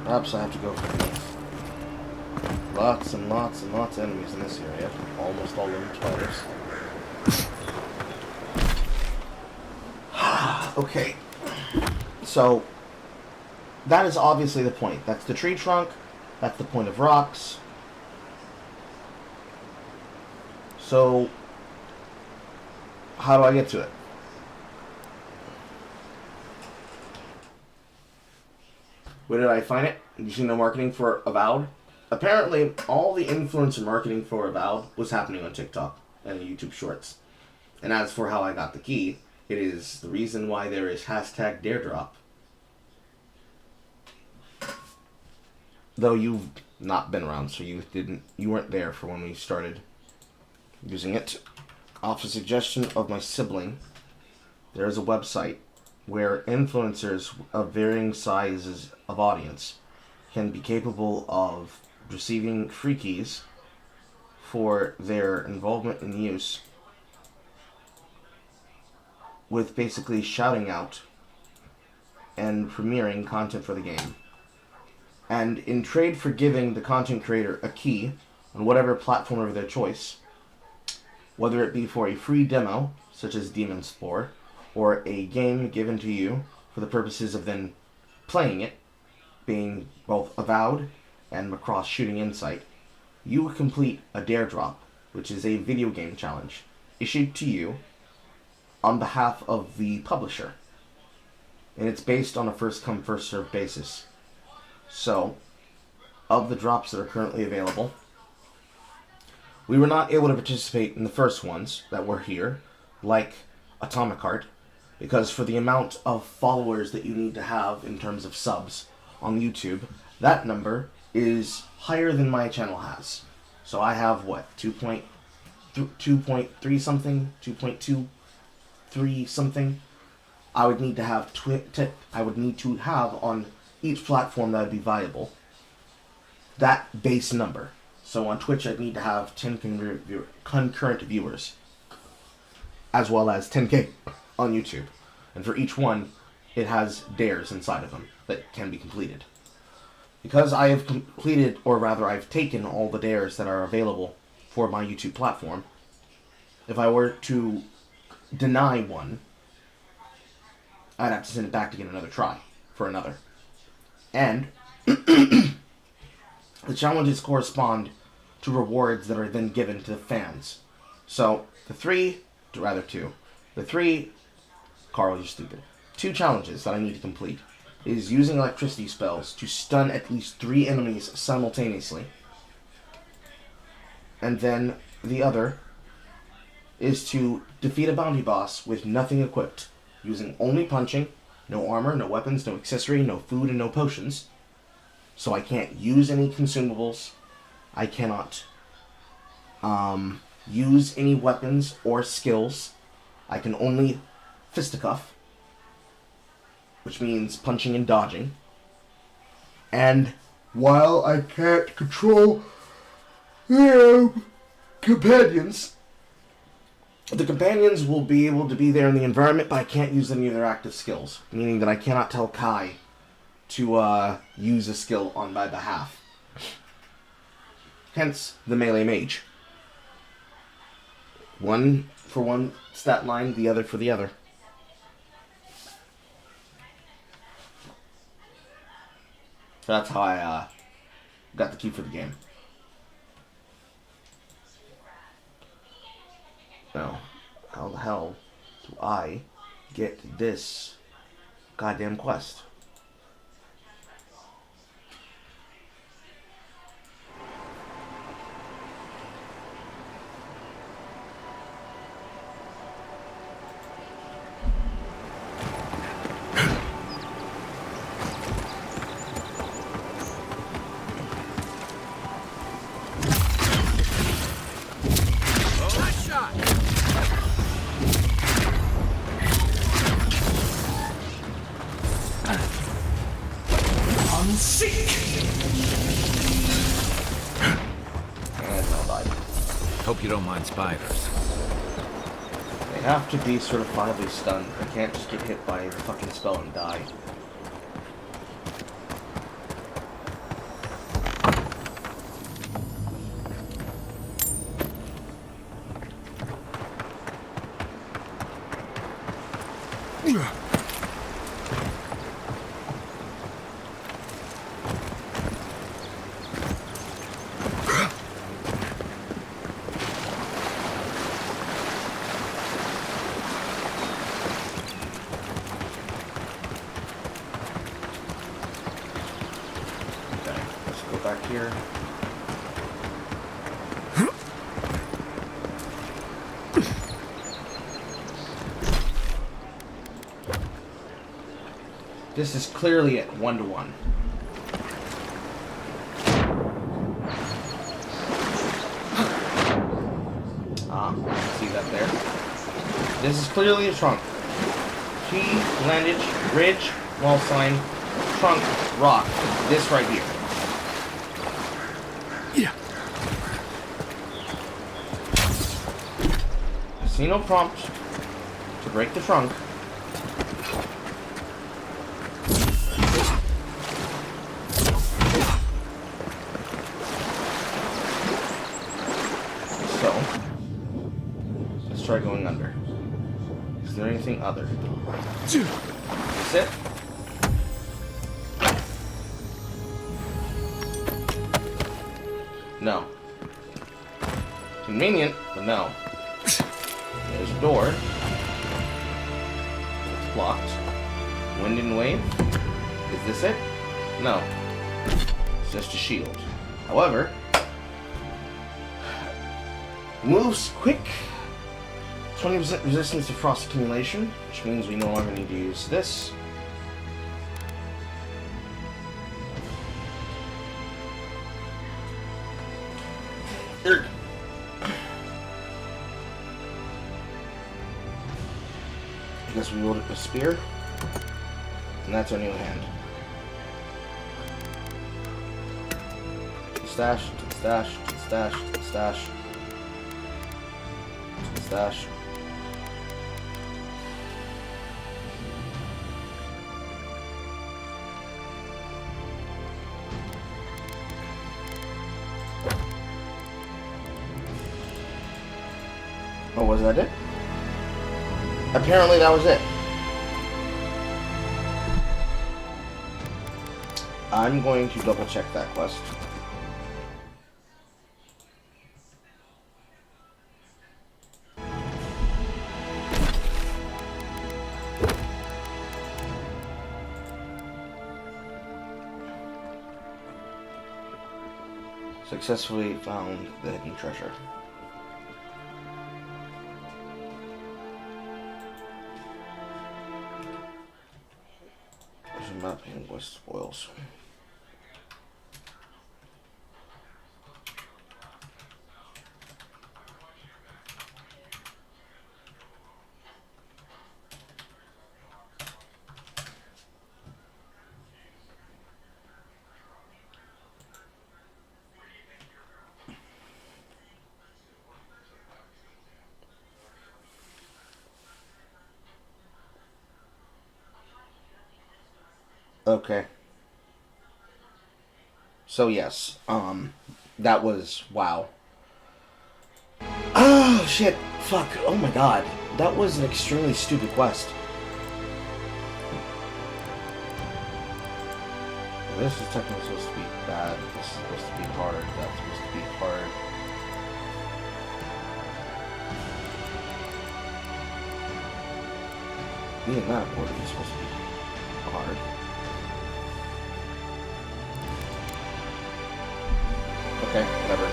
Perhaps I have to go for these. Lots and lots and lots of enemies in this area. Almost all of them spiders. Okay. So, that is obviously the point. That's the tree trunk. That's the point of rocks. So, how do I get to it? Where did I find it? Did you see no marketing for Avowed? Apparently, all the influencer marketing for Avowed was happening on TikTok and YouTube Shorts. And as for how I got the key, it is the reason why there is hashtag Daredrop. Though you've not been around, so you weren't there for when we started using it. Off a suggestion of my sibling, there is a website where influencers of varying sizes of audience can be capable of receiving free keys for their involvement in use, with basically shouting out and premiering content for the game. And in trade for giving the content creator a key on whatever platform of their choice, whether it be for a free demo, such as Demon Spore, or a game given to you for the purposes of then playing it, being both Avowed and Macross Shooting Insight, you will complete a Dare Drop, which is a video game challenge, issued to you on behalf of the publisher. And it's based on a first-come, first-served basis. So, of the drops that are currently available, we were not able to participate in the first ones that were here, like Atomic Heart, because for the amount of followers that you need to have in terms of subs on YouTube, that number is higher than my channel has. So I have what, 2.3 something, 2.23 something. I would need to have on each platform that would be viable that base number. So on Twitch, I'd need to have 10 concurrent viewers, as well as 10K on YouTube. And for each one, it has dares inside of them that can be completed. Because I have completed, or rather I've taken all the dares that are available for my YouTube platform, if I were to deny one, I'd have to send it back to get another try for another. And the challenges correspond to rewards that are then given to the fans. So Carl, you're stupid. 2 challenges that I need to complete is using electricity spells to stun at least 3 enemies simultaneously. And then the other is to defeat a bounty boss with nothing equipped, using only punching, no armor, no weapons, no accessory, no food, and no potions. So I can't use any consumables. I cannot use any weapons or skills. I can only fisticuff, which means punching and dodging. And while I can't control companions, the companions will be able to be there in the environment, but I can't use any of their active skills, meaning that I cannot tell Kai to use a skill on my behalf. Hence the melee mage. One for one stat line, the other for the other. So that's how I got the key for the game. Now, how the hell do I get this goddamn quest? Hope you don't mind spiders. They have to be certifiably stunned. I can't just get hit by the fucking spell and die. Back here. This is clearly at 1-to-1. See that there? This is clearly a trunk. Key, landage, bridge, wall sign, trunk, rock. This right here. See no prompt to break the trunk. So, let's try going under. Is there anything other? That's it? No. Convenient, but no. There's a door. It's blocked. Wind and wave. Is this it? No. It's just a shield. However, moves quick. 20% resistance to frost accumulation, which means we no longer need to use this. I guess we rolled a spear. And that's our new hand. To the stash, to the stash, to the stash, to the stash. To the stash. Oh, was that it? Apparently that was it. I'm going to double check that quest. Successfully found the hidden treasure. There's a map in West Spoils. Okay. So yes, that was, wow. Oh shit, fuck, oh my god. That was an extremely stupid quest. This is technically supposed to be bad, this is supposed to be hard, that's supposed to be hard. Even that board is supposed to be hard. Okay, whatever.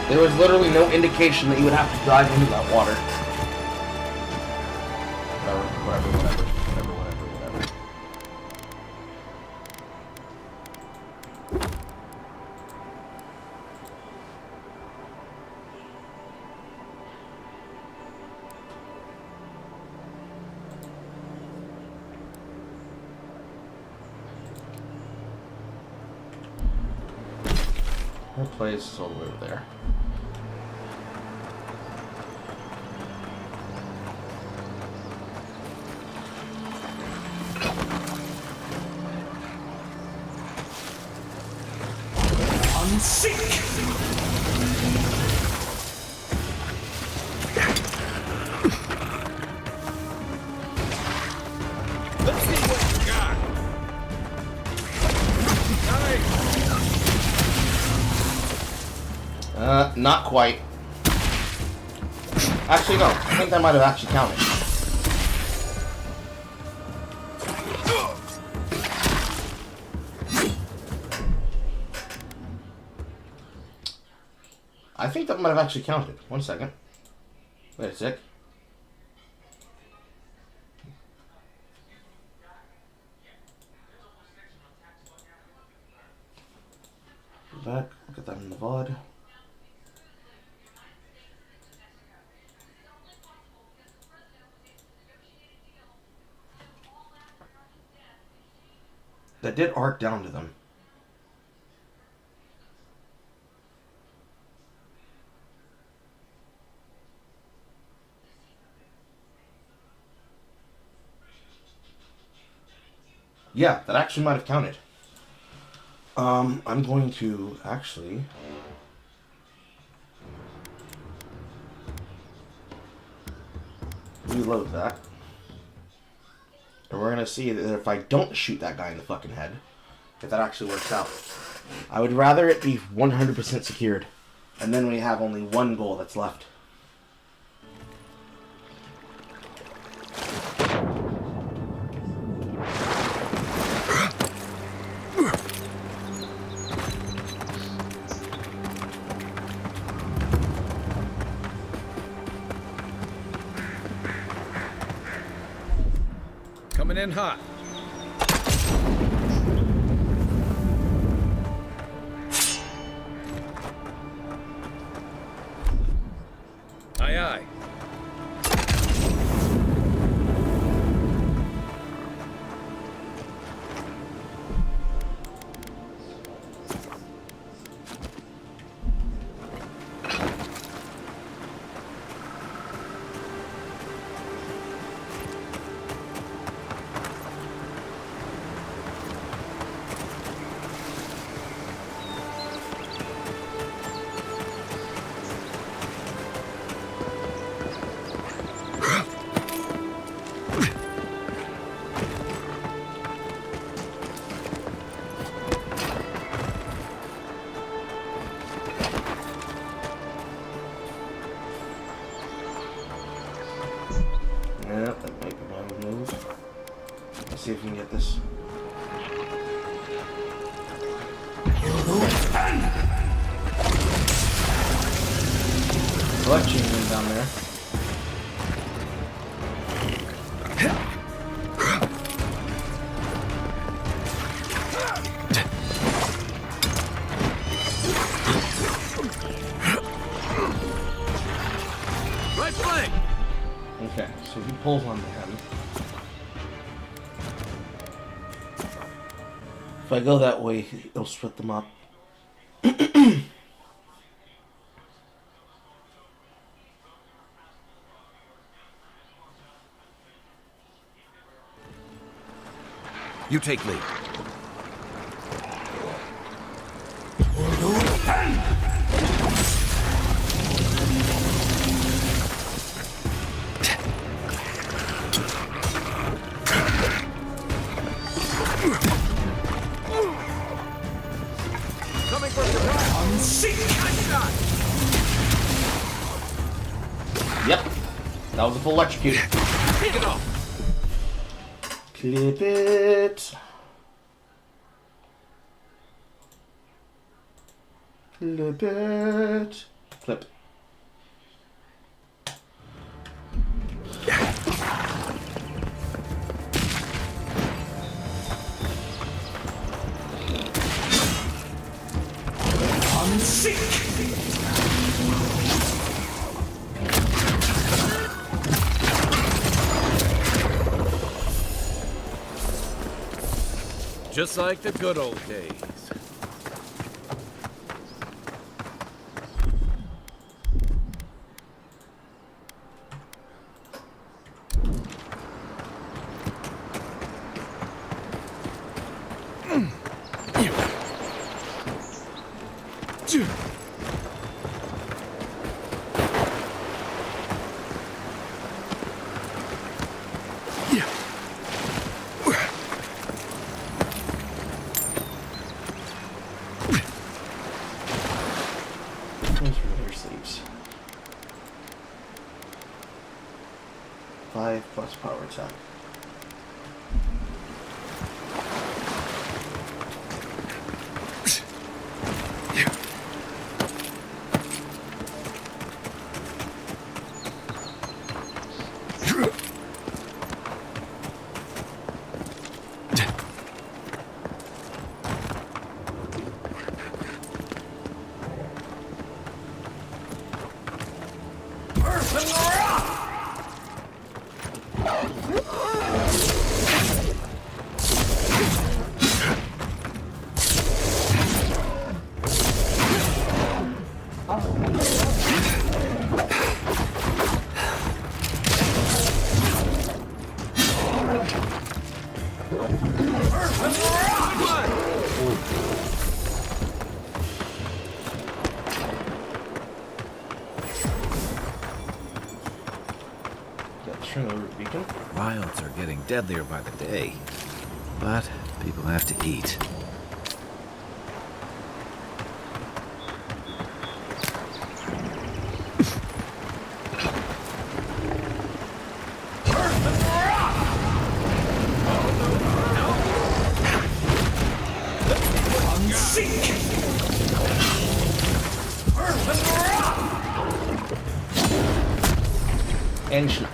There was literally no indication that you would have to dive into that water. Whatever. That place is all the way over there. Unseek! Let's see what you got. Not quite. Actually, no. I think that might have actually counted. I think that might have actually counted. 1 second. Wait a sec. Go back. Look at that in the VOD. That did arc down to them. Yeah, that actually might have counted. I'm going to actually reload that. And we're gonna see that if I don't shoot that guy in the fucking head, if that actually works out. I would rather it be 100% secured. And then we have only one goal that's left. Coming in hot. Let's see if we can get this. Collection room down there. Right flank. Okay, so he pulls on him. If I go that way, it'll split them up. You take lead. Coming for surprise. Unseek. Yep, that was a full electrocute. Take it off. Clip it. Clip it. Clip. Unseek. Just like the good old days. Where's your sleeves? 5 plus power attack. Wilds are getting deadlier by the day, but people have to eat. And shoot.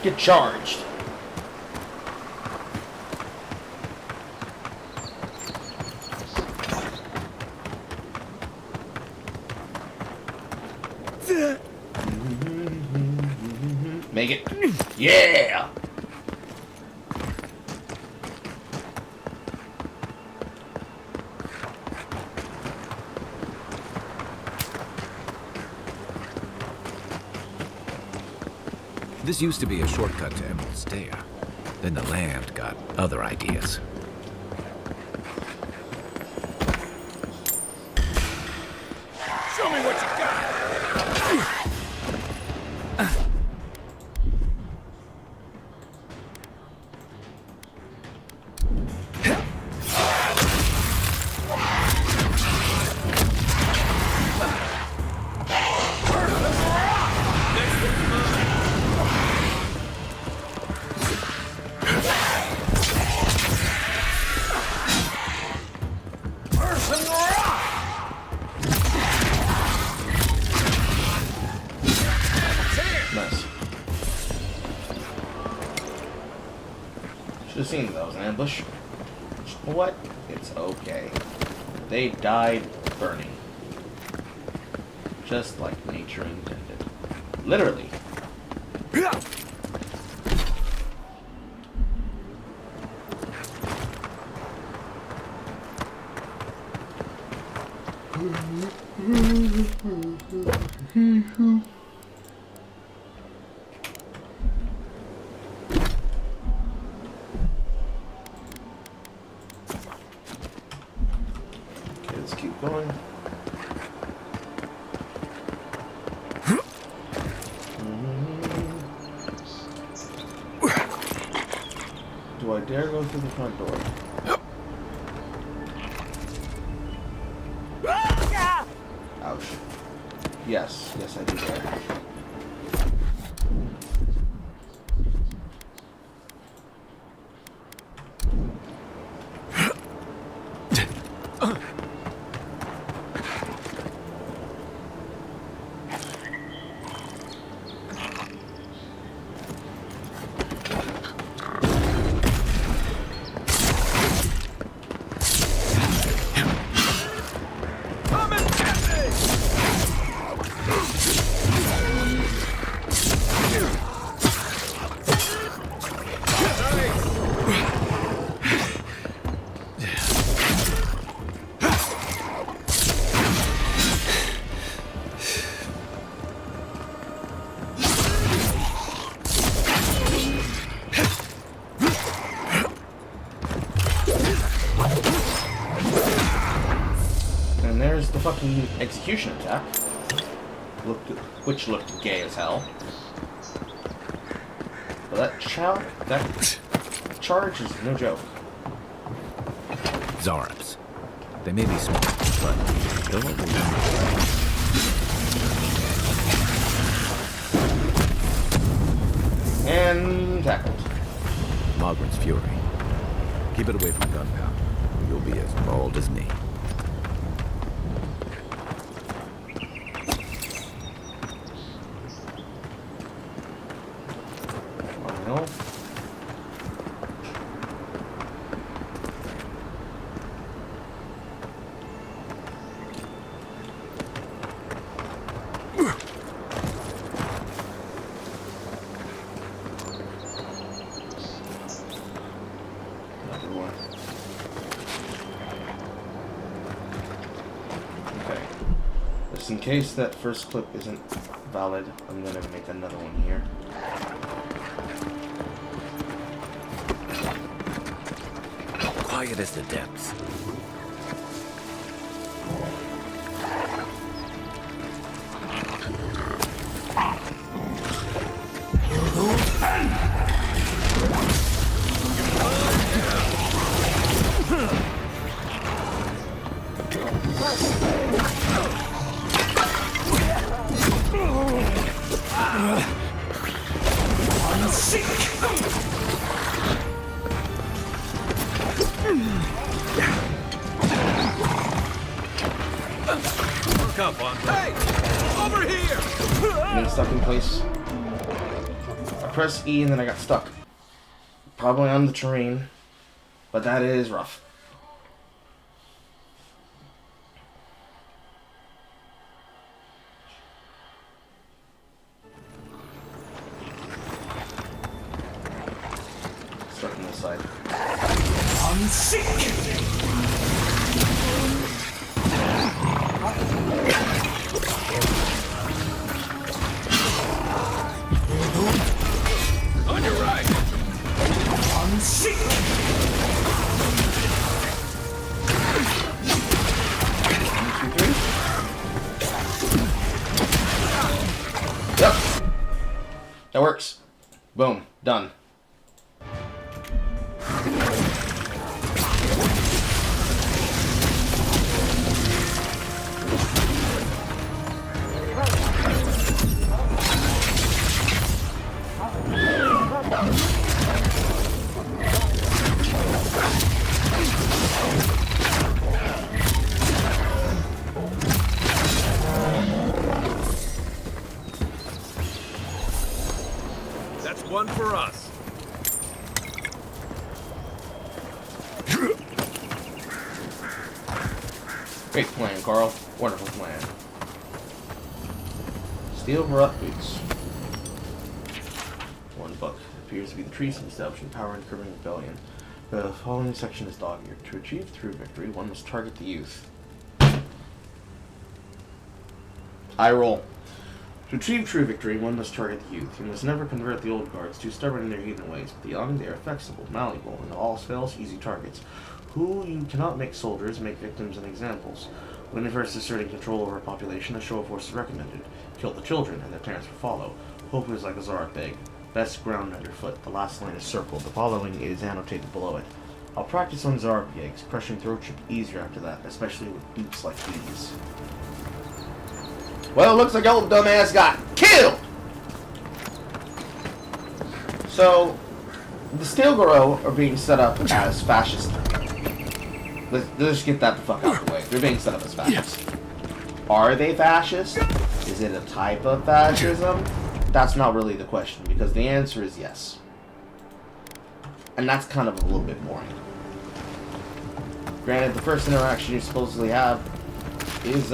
Get charged. Make it. Yeah! This used to be a shortcut to Emerald Stair. Then the land got other ideas. Show me what you got. have seen that was an ambush. What? It's okay. They died burning. Just like nature intended. Literally. Okay, let's keep going. Do I dare go through the front door? Ouch. Yes, yes I do dare. And there's the fucking execution attack. Which looked gay as hell. But that charge is no joke. Zarabs. They may be small, but they'll always be. And tackled. Mogren's Fury. Keep it away from gunpowder, or you'll be as bald as me. Well. Okay. Just in case that first clip isn't valid, I'm gonna make another one here. Quiet as the depths. Hey! Over here! And then stuck in place. I pressed E and then I got stuck. Probably on the terrain, but that is rough. Start from this side. On your right! Yep. That works. Boom. Done. That's one for us. Great plan, Carl. Wonderful plan. Steel Rut Boots. One book. Appears to be the treason establishing power and curbing rebellion. The following section is dog-eared. To achieve true victory, one must target the youth. I roll. To achieve true victory, one must target the youth. You must never convert the old guards, too stubborn in their heathen ways. But the young, they are flexible, malleable, and all spells, easy targets. Who you cannot make soldiers, make victims and examples. When first asserting control over a population, a show of force is recommended. Kill the children, and their parents will follow. Hope is like a Zarok bag. Best ground underfoot. The last line is circled. The following is annotated below it. I'll practice on Zarok eggs. Crushing throat should be easier after that, especially with boots like these. Well, it looks like old dumbass got killed! So, the Steel Garou are being set up as fascist. Let's just get that the fuck out of the way. They're being set up as fascist. Are they fascist? Is it a type of fascism? That's not really the question, because the answer is yes. And that's kind of a little bit boring. Granted, the first interaction you supposedly have is,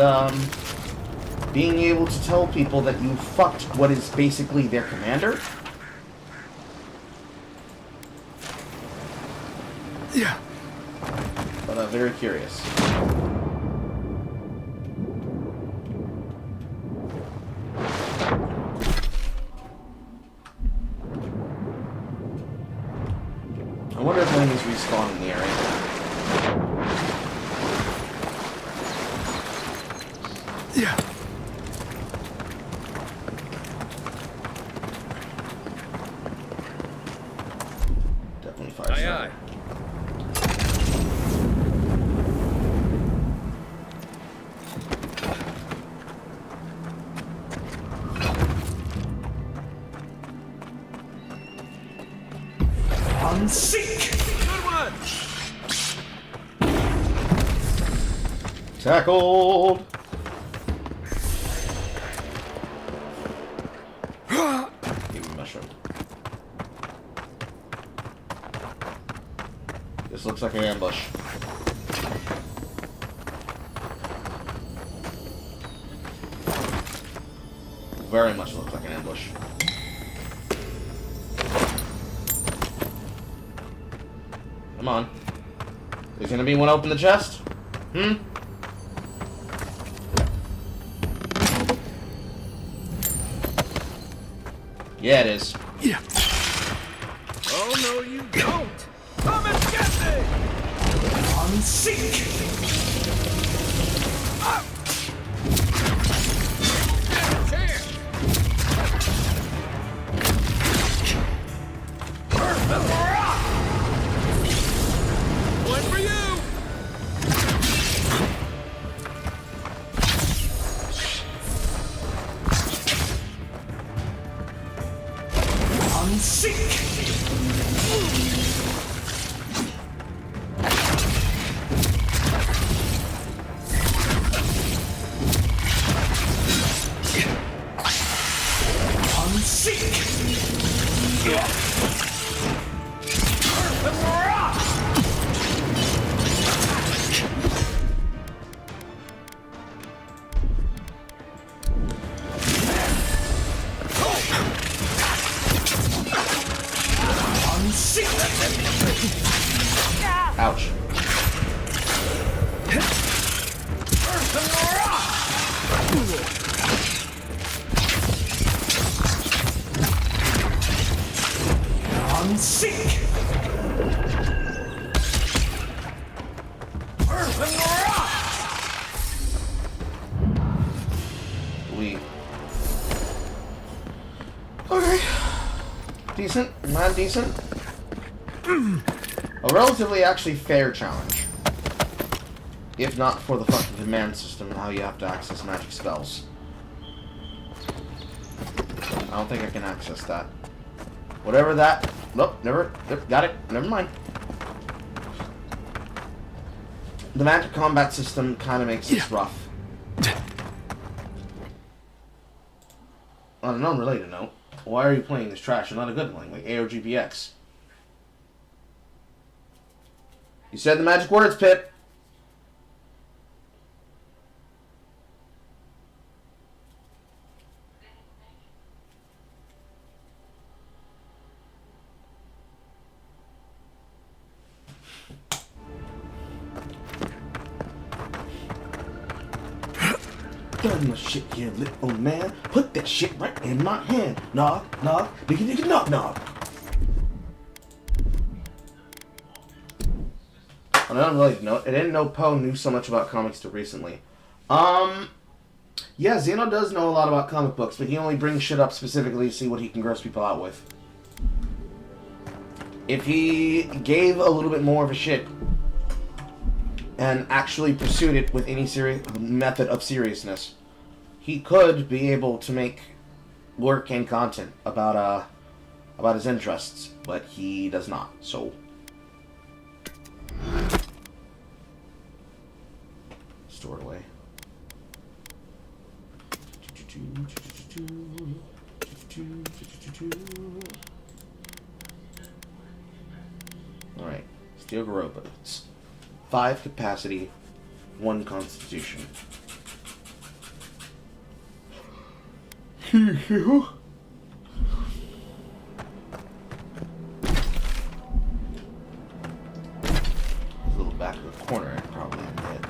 being able to tell people that you fucked what is basically their commander. Yeah. But I'm very curious. I wonder if enemies respawn in the area. Yeah. Definitely fire. Aye, aye. Unseek! Good one! Tackled! Give me a mushroom. This looks like an ambush. Very much looks like an ambush. Come on. There's gonna be one open the chest? Hmm? Yeah, it is. Yeah. Oh, no, you don't! Come and get me! Unseek! Up! One for you! Unseek! Ouch. Unseek! Okay. Decent. Not decent. A relatively actually fair challenge. If not for the fucking command system and how you have to access magic spells. I don't think I can access that. Whatever that... Nope, never... Yep, got it. Never mind. The magic combat system kind of makes this rough. On an unrelated note, why are you playing this trash and not a good one, like AOGPX? You said the magic words, Pip. gun my shit here, little man. Put that shit right in my hand. Knock, knock, diggy diggy knock knock. I don't really know. I didn't know Poe knew so much about comics till recently. Yeah, Zeno does know a lot about comic books, but he only brings shit up specifically to see what he can gross people out with. If he gave a little bit more of a shit and actually pursued it with any method of seriousness, he could be able to make work and content about his interests, but he does not. So store it away. Alright, steel robots. 5 capacity, 1 constitution. A little back of the corner, I probably am dead.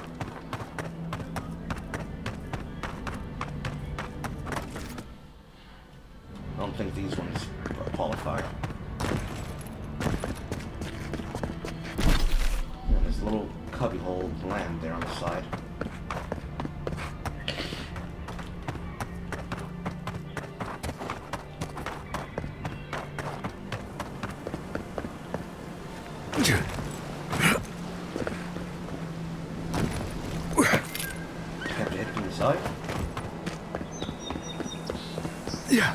I don't think these ones qualify. And there's a little cubbyhole land there on the side. Have to hit from the side? Yeah.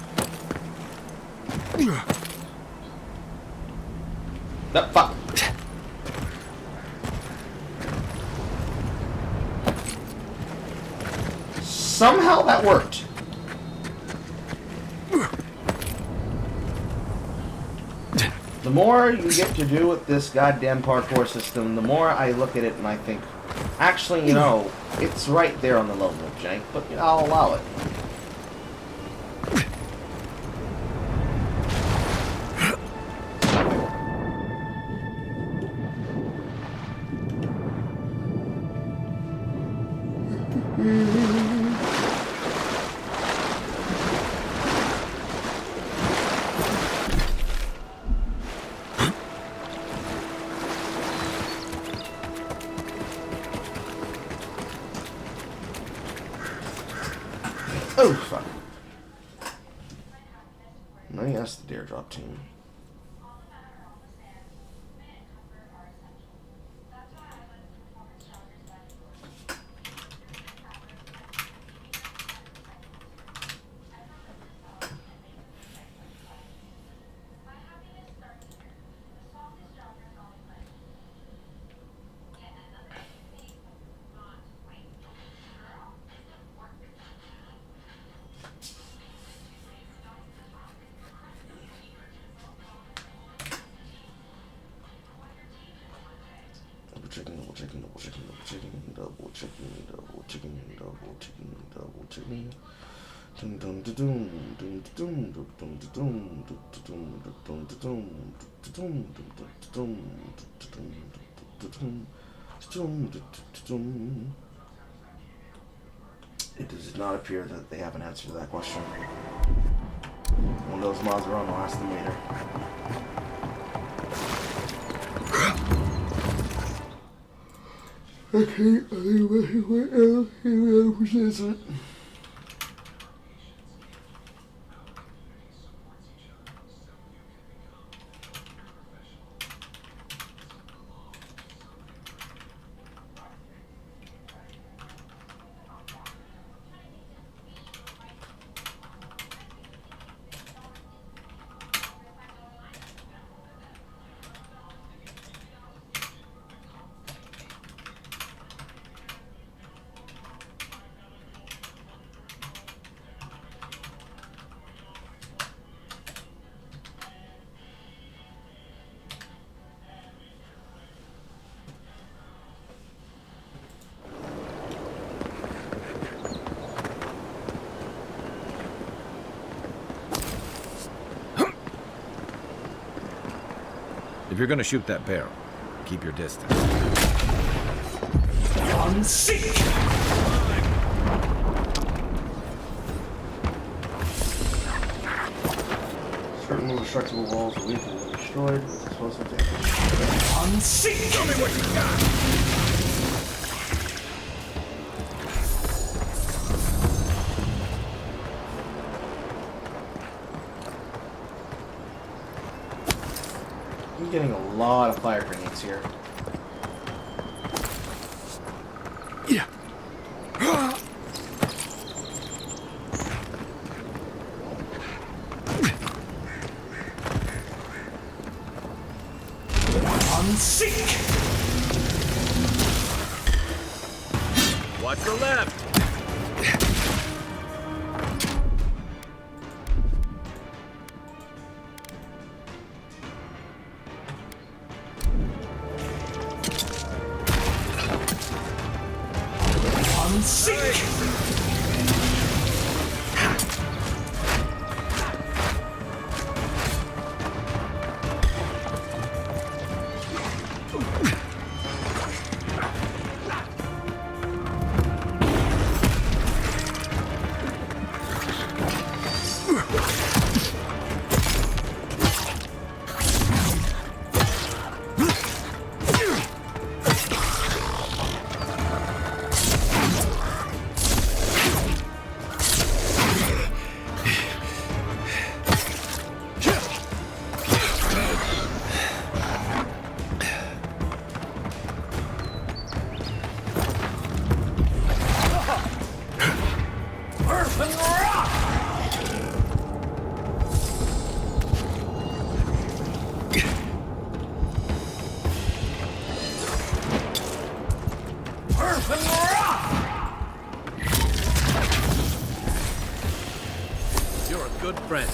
No, fuck. Somehow that worked. The more you get to do with this goddamn parkour system, the more I look at it and I think, actually, you know, it's right there on the level of jank, but I'll allow it. Oh, fuck. Let me ask the dare drop team. It does not appear that they have an answer to that question. One of those mods are on, I'll ask them later. Okay, what else is it? If you're gonna shoot that barrel, keep your distance. Unseek! indestructible walls are weak and will be destroyed with explosive damage. Show me what you got! I'm getting a lot of fire grenades here. Yeah. Unseek! Watch the left! You're a good friend.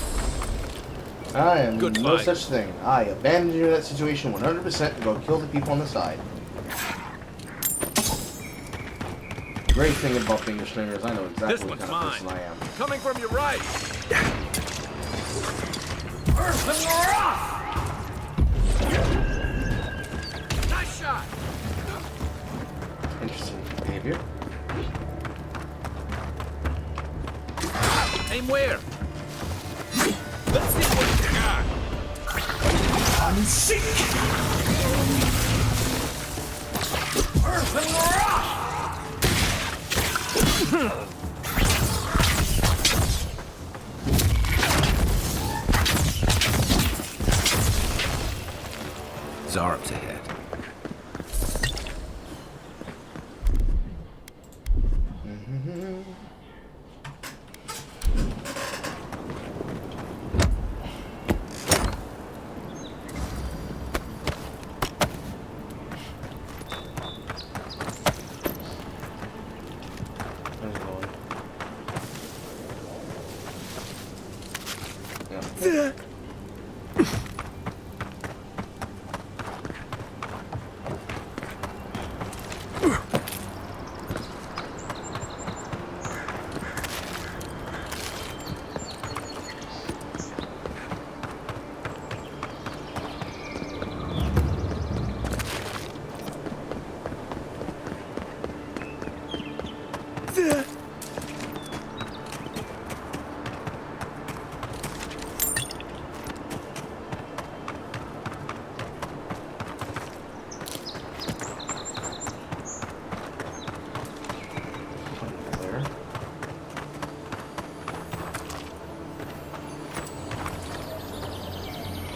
I am Good no fight. such thing. I abandoned you in that situation 100% to go kill the people on the side. Great thing about finger stringers, I know exactly This what one's kind of person mine. I am. Coming from your right. Nice shot. Interesting behavior. Aim where? Let's see what you got. Zarp's ahead.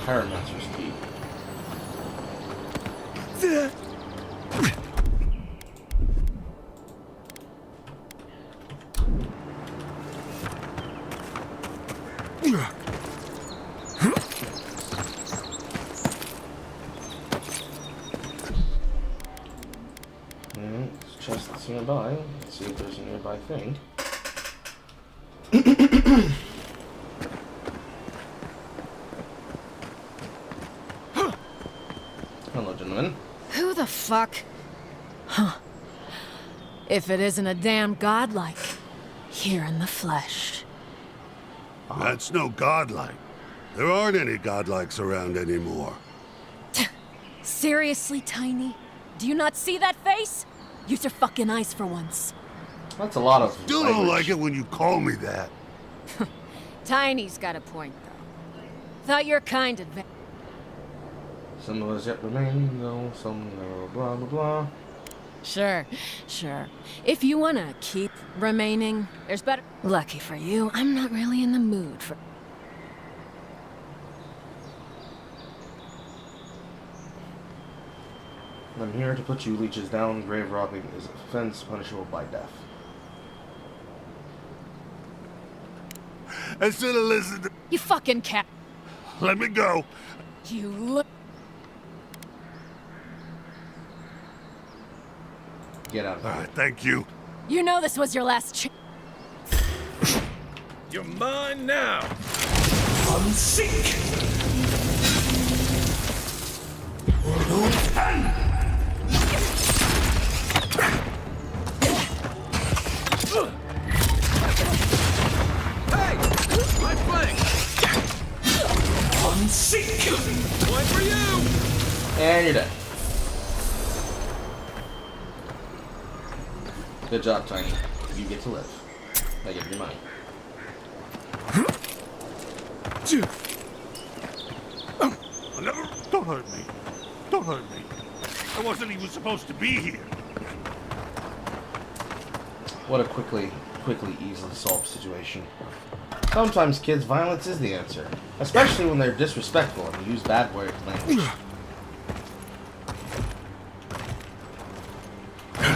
Pyromancer's key. Chest that's nearby. Let's see if there's a nearby thing. Hello, gentlemen. Who the fuck? Huh. If it isn't a damn godlike. Here in the flesh. That's no godlike. There aren't any godlikes around anymore. Seriously, Tiny? Do you not see that face? Use your fucking eyes for once. That's a lot of Still don't like it when you call me that. Tiny's got a point, though. Thought your kind had. Some of us yet remain, though some blah blah blah. Sure. If you wanna keep remaining, there's better. Lucky for you, I'm not really in the mood for. I'm here to put you leeches down. Grave robbing is offense punishable by death. I should have listened to... You fucking cat. Let me go. You look. Get out of here. Thank you. You know this was your last chance. You're mine now. Unseek. Hey, my flank. Unseek. One for you. And you're dead. Good job, Tiny. You get to live. I give you money. Don't hurt me. Don't hurt me. I wasn't even supposed to be here. What a quickly, easily solved situation. Sometimes, kids, violence is the answer. Especially when they're disrespectful and use bad word language.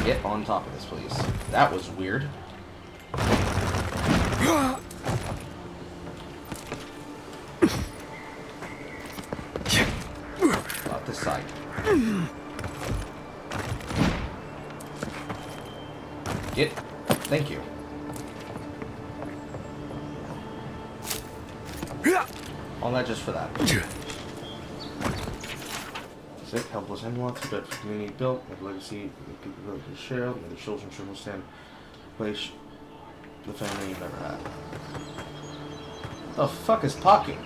Get on top of this, please. That was weird. About this side. Get. Thank you. All that just for that. Sick, helpless animals, but for community built, make legacy, make people build to share, may the children should understand place the family you never had. The fuck is Pocket?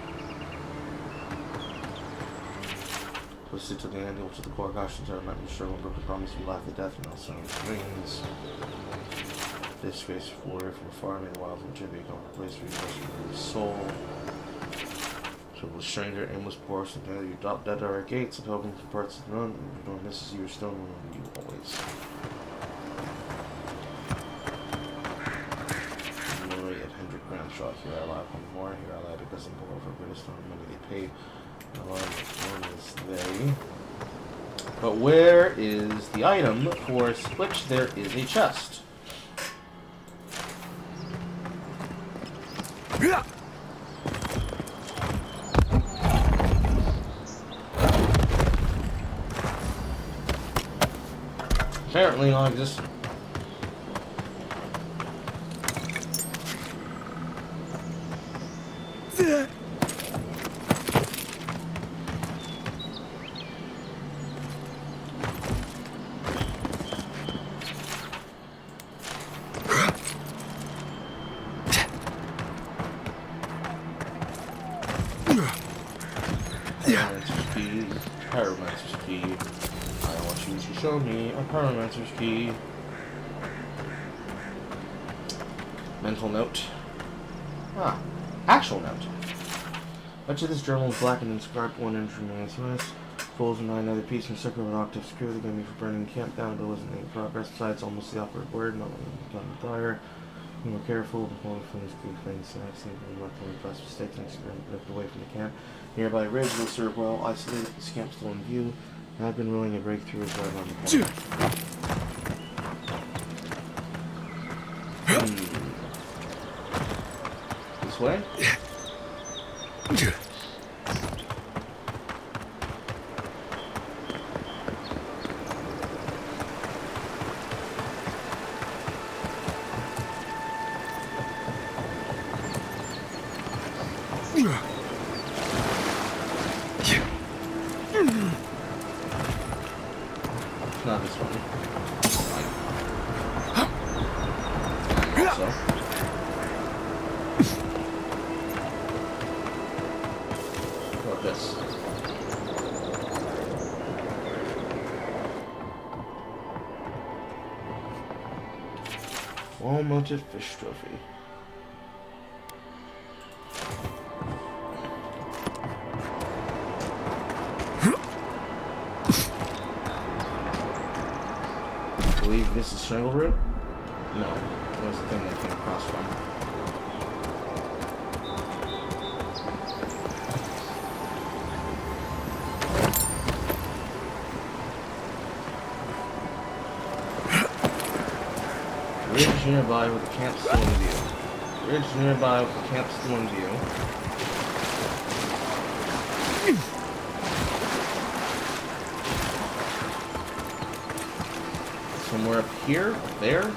Twisted to the end, to the core cautions are not be struggle, broken promise, you laugh to death, and also rings. This space warrior from afar, may the wild from Jimmy become a place for your soul. So the stranger, aimless poor, sometimes you drop dead at our gates and hoping for parts of the run, and if no one misses you, still remember you always. Memory of Hendrik Gramshaw, here I lie upon more, here I lie because I'm below for British time, money they paid. One is they. But where is the item for which there is a chest? Yeah. Apparently non-existent. Pyromancer's key. I want you to show me a Pyromancer's key. Mental note. Ah, actual note. Much of this journal is blackened and scarred 1 inch from my slice. Folds and 9 other pieces and circle of an octave screw. They got me for burning camp down, but wasn't any progress. Besides, almost the opposite word. Not when we got dire. Be more careful. The whole from this good thing. Snacks and not only past mistakes and experiment left away from the camp. Nearby ridge will serve well. Isolated. This camp still in view. I've been willing to break through as right on the camp. This way? Not this one. Also. What this? Wall mounted fish trophy. This is Strangle Root? No. That was the thing that came across from. Ridge nearby with the camp still in view. Ridge nearby with the camp still in view. Somewhere up here? There?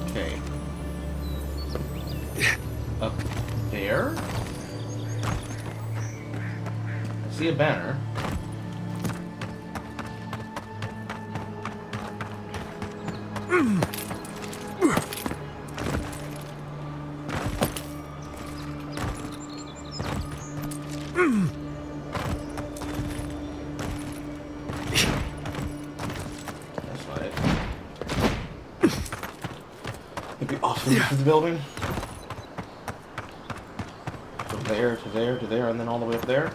Okay. Up there? I see a banner. That's not it. Maybe off into the building. From there to there to there, and then all the way up there.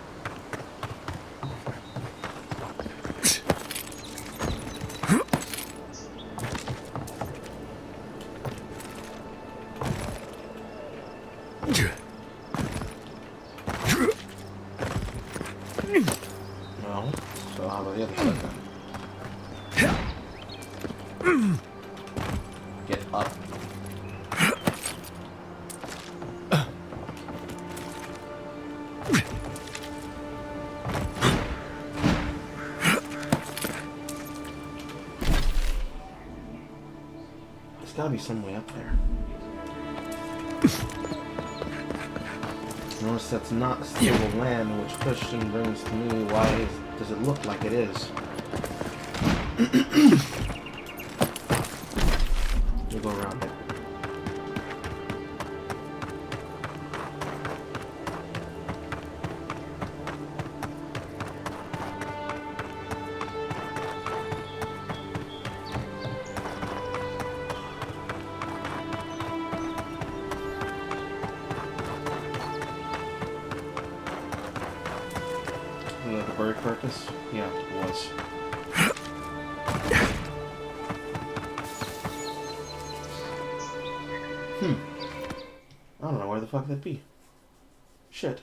No. So how about the other side then? Get up. There's gotta be some way up there. Notice that's not stable land, which question brings to me, why does it look like it is? We'll go around it. The bird carcass? Yeah, it was. I don't know where the fuck that'd be. Shit.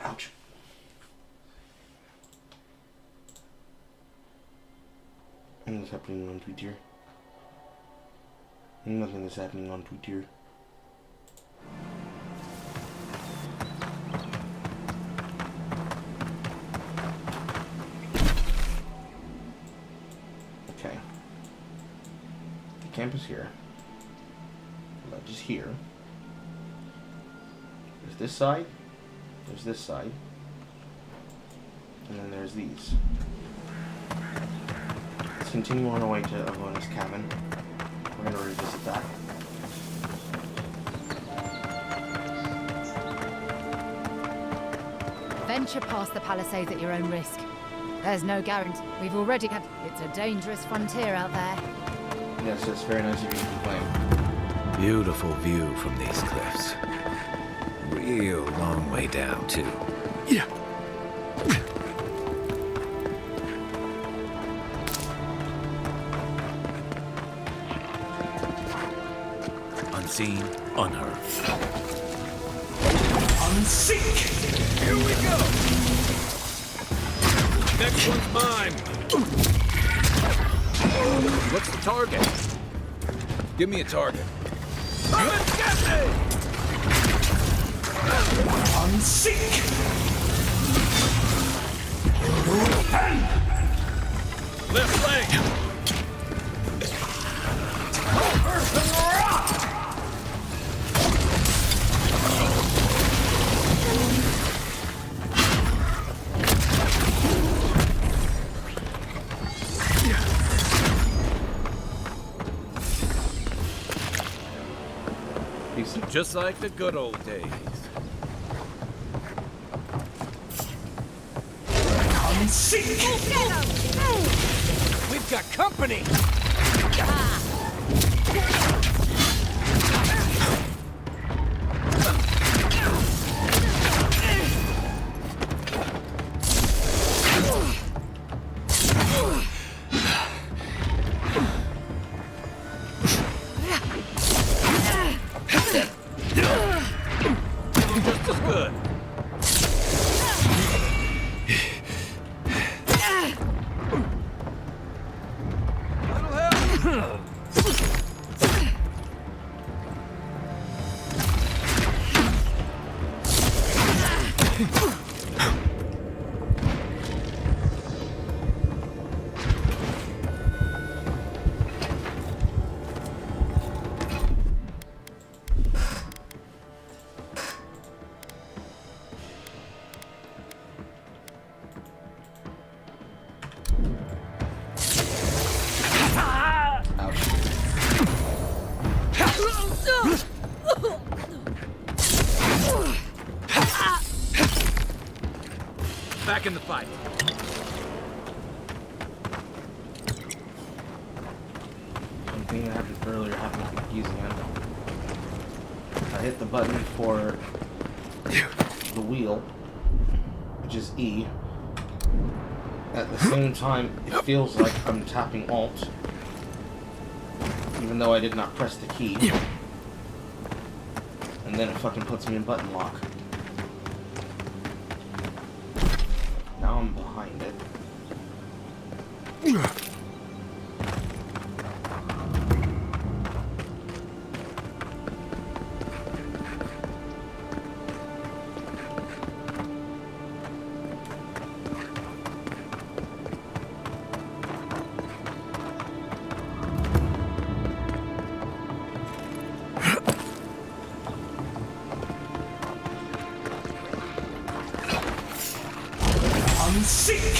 Ouch. Nothing is happening on Twitter. Nothing is happening on Twitter. Okay. The camp is here. Ledge is here. There's this side. There's this side. And then there's these. Let's continue on our way to Avona's cabin. We're going to revisit that. Venture past the palisades at your own risk. There's no guarantee. We've already had... It's a dangerous frontier out there. Yes, it's very nice of you to complain. Beautiful view from these cliffs. Real You long way down, too. Yeah. Unseen, unheard. Unseek! Here we go! Next one's mine! What's the target? Give me a target. Unseek! Left leg! Earth and rock! Just like the good old days. Unseek! We've got company! Just as good. Back in the fight. Something that happened earlier happened confusing. I hit the button for the wheel, which is E. At the same time, it feels like I'm tapping Alt, even though I did not press the key. And then it fucking puts me in button lock. Now I'm behind it. Unseek!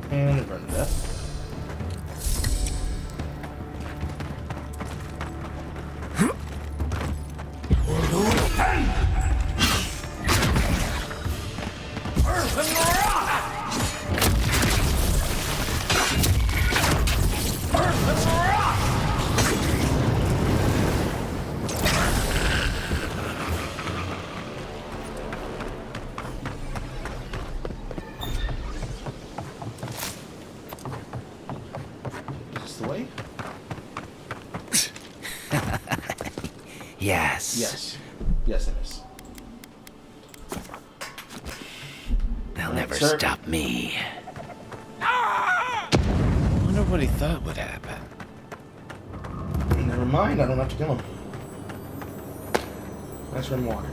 And run that. Earth and rock! Earth and rock! Is this the way? Yes. Yes. Yes, it is. They'll Right, never sir. stop me. Wonder what he thought would happen. Never mind, I don't have to kill him. Nice grimoire.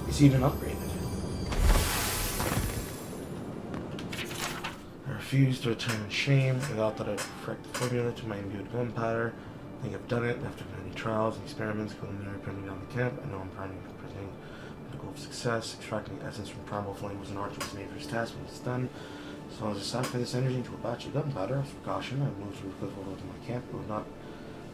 It's even upgraded. I refuse to return in shame. I thought that I'd perfect the formula to my imbued gunpowder. I think I've done it after many trials and experiments, preliminary printing down the camp. I know I'm presenting the goal of success. Extracting the essence from primal flame was an arduous and dangerous task, but it's done. So as I sacrifice this energy into a batch of gunpowder, as precaution, I moved from the cliff over to my camp. It would not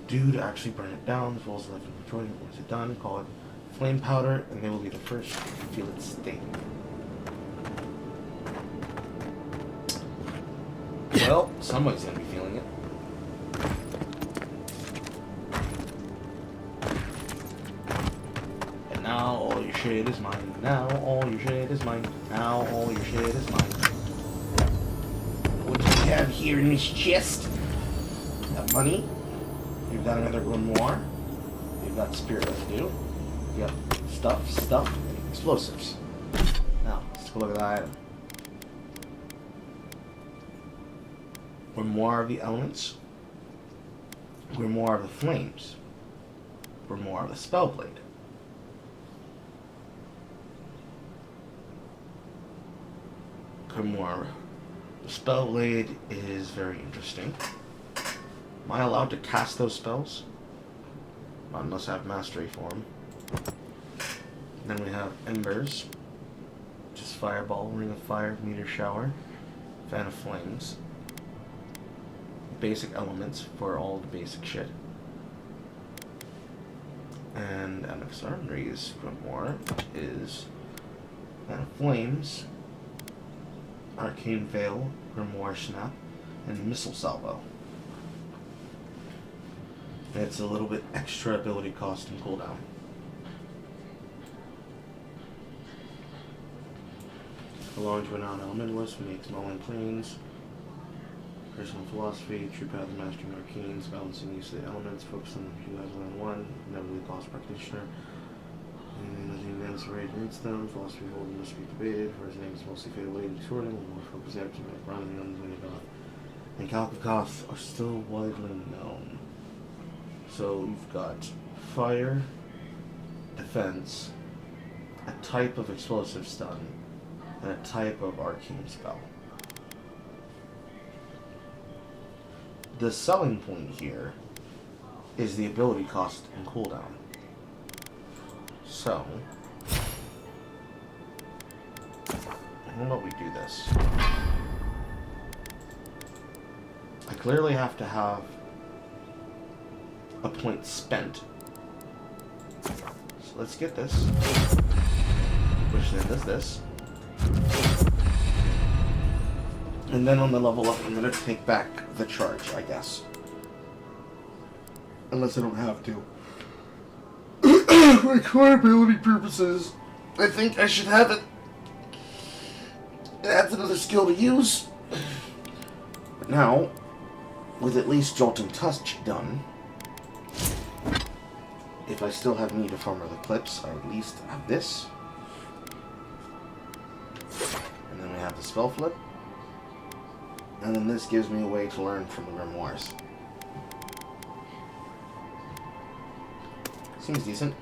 do to actually burn it down. The fools left in control. Once it's done, call it flame powder, and they will be the first to feel its sting. Well, somebody's gonna be feeling it. And now all your shit is mine. Now all your shit is mine. Now all your shit is mine. What do we have here in this chest? We got money. We've got another grimoire. We've got spirit residue. We got stuff, and explosives. Now, let's take a look at that item. Grimoire of the Elements, Grimoire of the Flames, Grimoire of the Spellblade. Grimoire. The Spellblade is very interesting. Am I allowed to cast those spells? I must have mastery for them. Then we have Embers, which is Fireball, Ring of Fire, Meteor Shower, Fan of Flames. Basic elements for all the basic shit. And Anaxarnri's Grimoire is Fan of Flames, Arcane Veil, Grimoire Snap, and Missile Salvo. It's a little bit extra ability cost and cooldown. Belonging to a non-elementalist, makes mulling planes. Personal philosophy, true path of mastering arcanes, balancing use of the elements, focus on 2001, never really cost practitioner. Nothing man's arrayed against them, philosophy holding must be debated, for his name is mostly fade away to sorting, more focus after running on the Goth. And Kalkakoth are still widely known. So you've got fire, defense, a type of explosive stun, and a type of arcane spell. The selling point here is the ability cost and cooldown. So, how about we do this? I clearly have to have a point spent. So let's get this. Which then does this. And then on the level up, I'm going to take back the charge, I guess. Unless I don't have to. For core ability purposes, I think I should have it. It adds another skill to use. But now, with at least Jolt and Touch done, if I still have need of Armor the Clips, I at least have this. And then we have the Spell Flip. And then this gives me a way to learn from the Grimoires. Seems decent.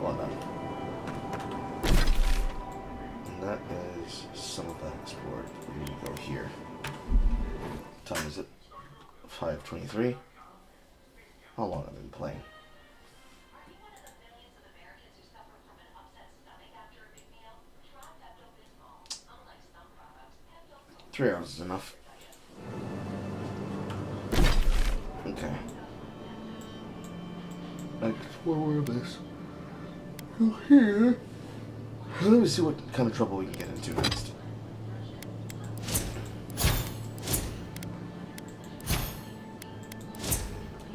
Well done. And that is some of that explored. We need to go here. What time is it? 5:23. How long have I been playing? Three hours is enough. Okay. Explore this. Go here. Let me see what kind of trouble we can get into next.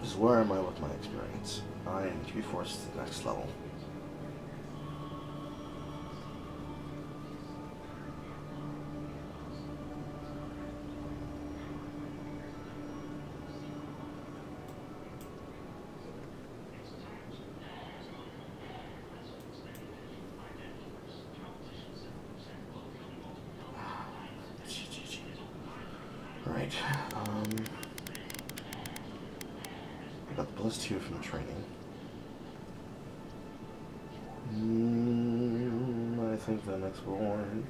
This is where am I with my experience? I am to be forced to the next level. Right. I got the +2 from the training. I think the next one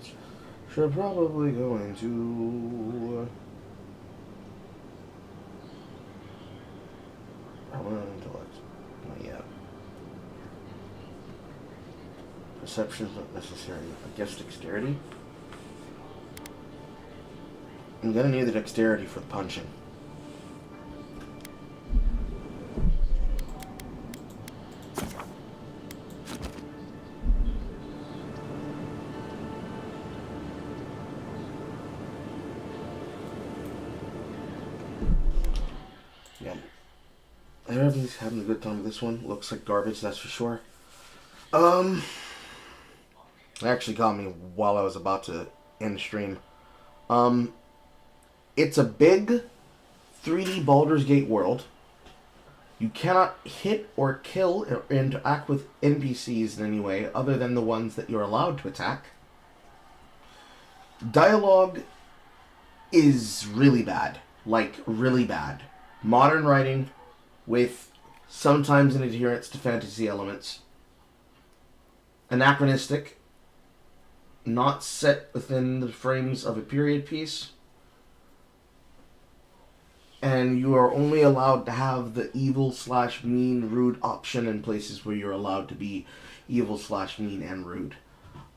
should probably go into Intellect. Not yet. Perception is not necessary. I guess dexterity? I'm gonna need the dexterity for the punching. Yeah. Everybody's having a good time with this one. Looks like garbage, that's for sure. It actually caught me while I was about to end stream. It's a big 3D Baldur's Gate world. You cannot hit or kill or interact with NPCs in any way other than the ones that you're allowed to attack. Dialogue is really bad. Like, really bad. Modern writing with sometimes an adherence to fantasy elements. Anachronistic. Not set within the frames of a period piece. And you are only allowed to have the evil/mean rude option in places where you're allowed to be evil/mean and rude.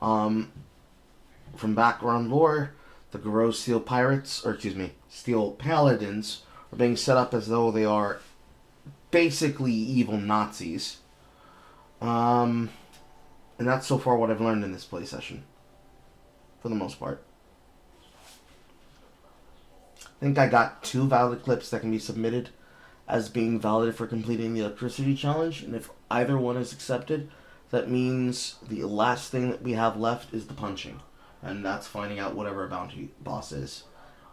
From background lore, the Garou Steel Pirates, or excuse me, Steel Paladins, are being set up as though they are basically evil Nazis. And that's so far what I've learned in this play session. For the most part. I think I got 2 valid clips that can be submitted as being valid for completing the electricity challenge, and if either one is accepted, that means the last thing that we have left is the punching, and that's finding out whatever a bounty boss is.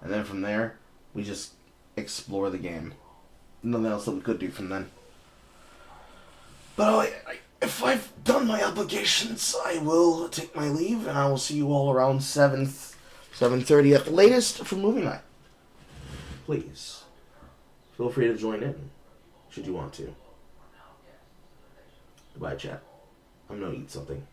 And then from there, we just explore the game. Nothing else that we could do from then. But if I've done my obligations, I will take my leave, and I will see you all around 7:30 at the latest for movie night. Please, feel free to join in, should you want to. Goodbye, chat. I'm gonna eat something.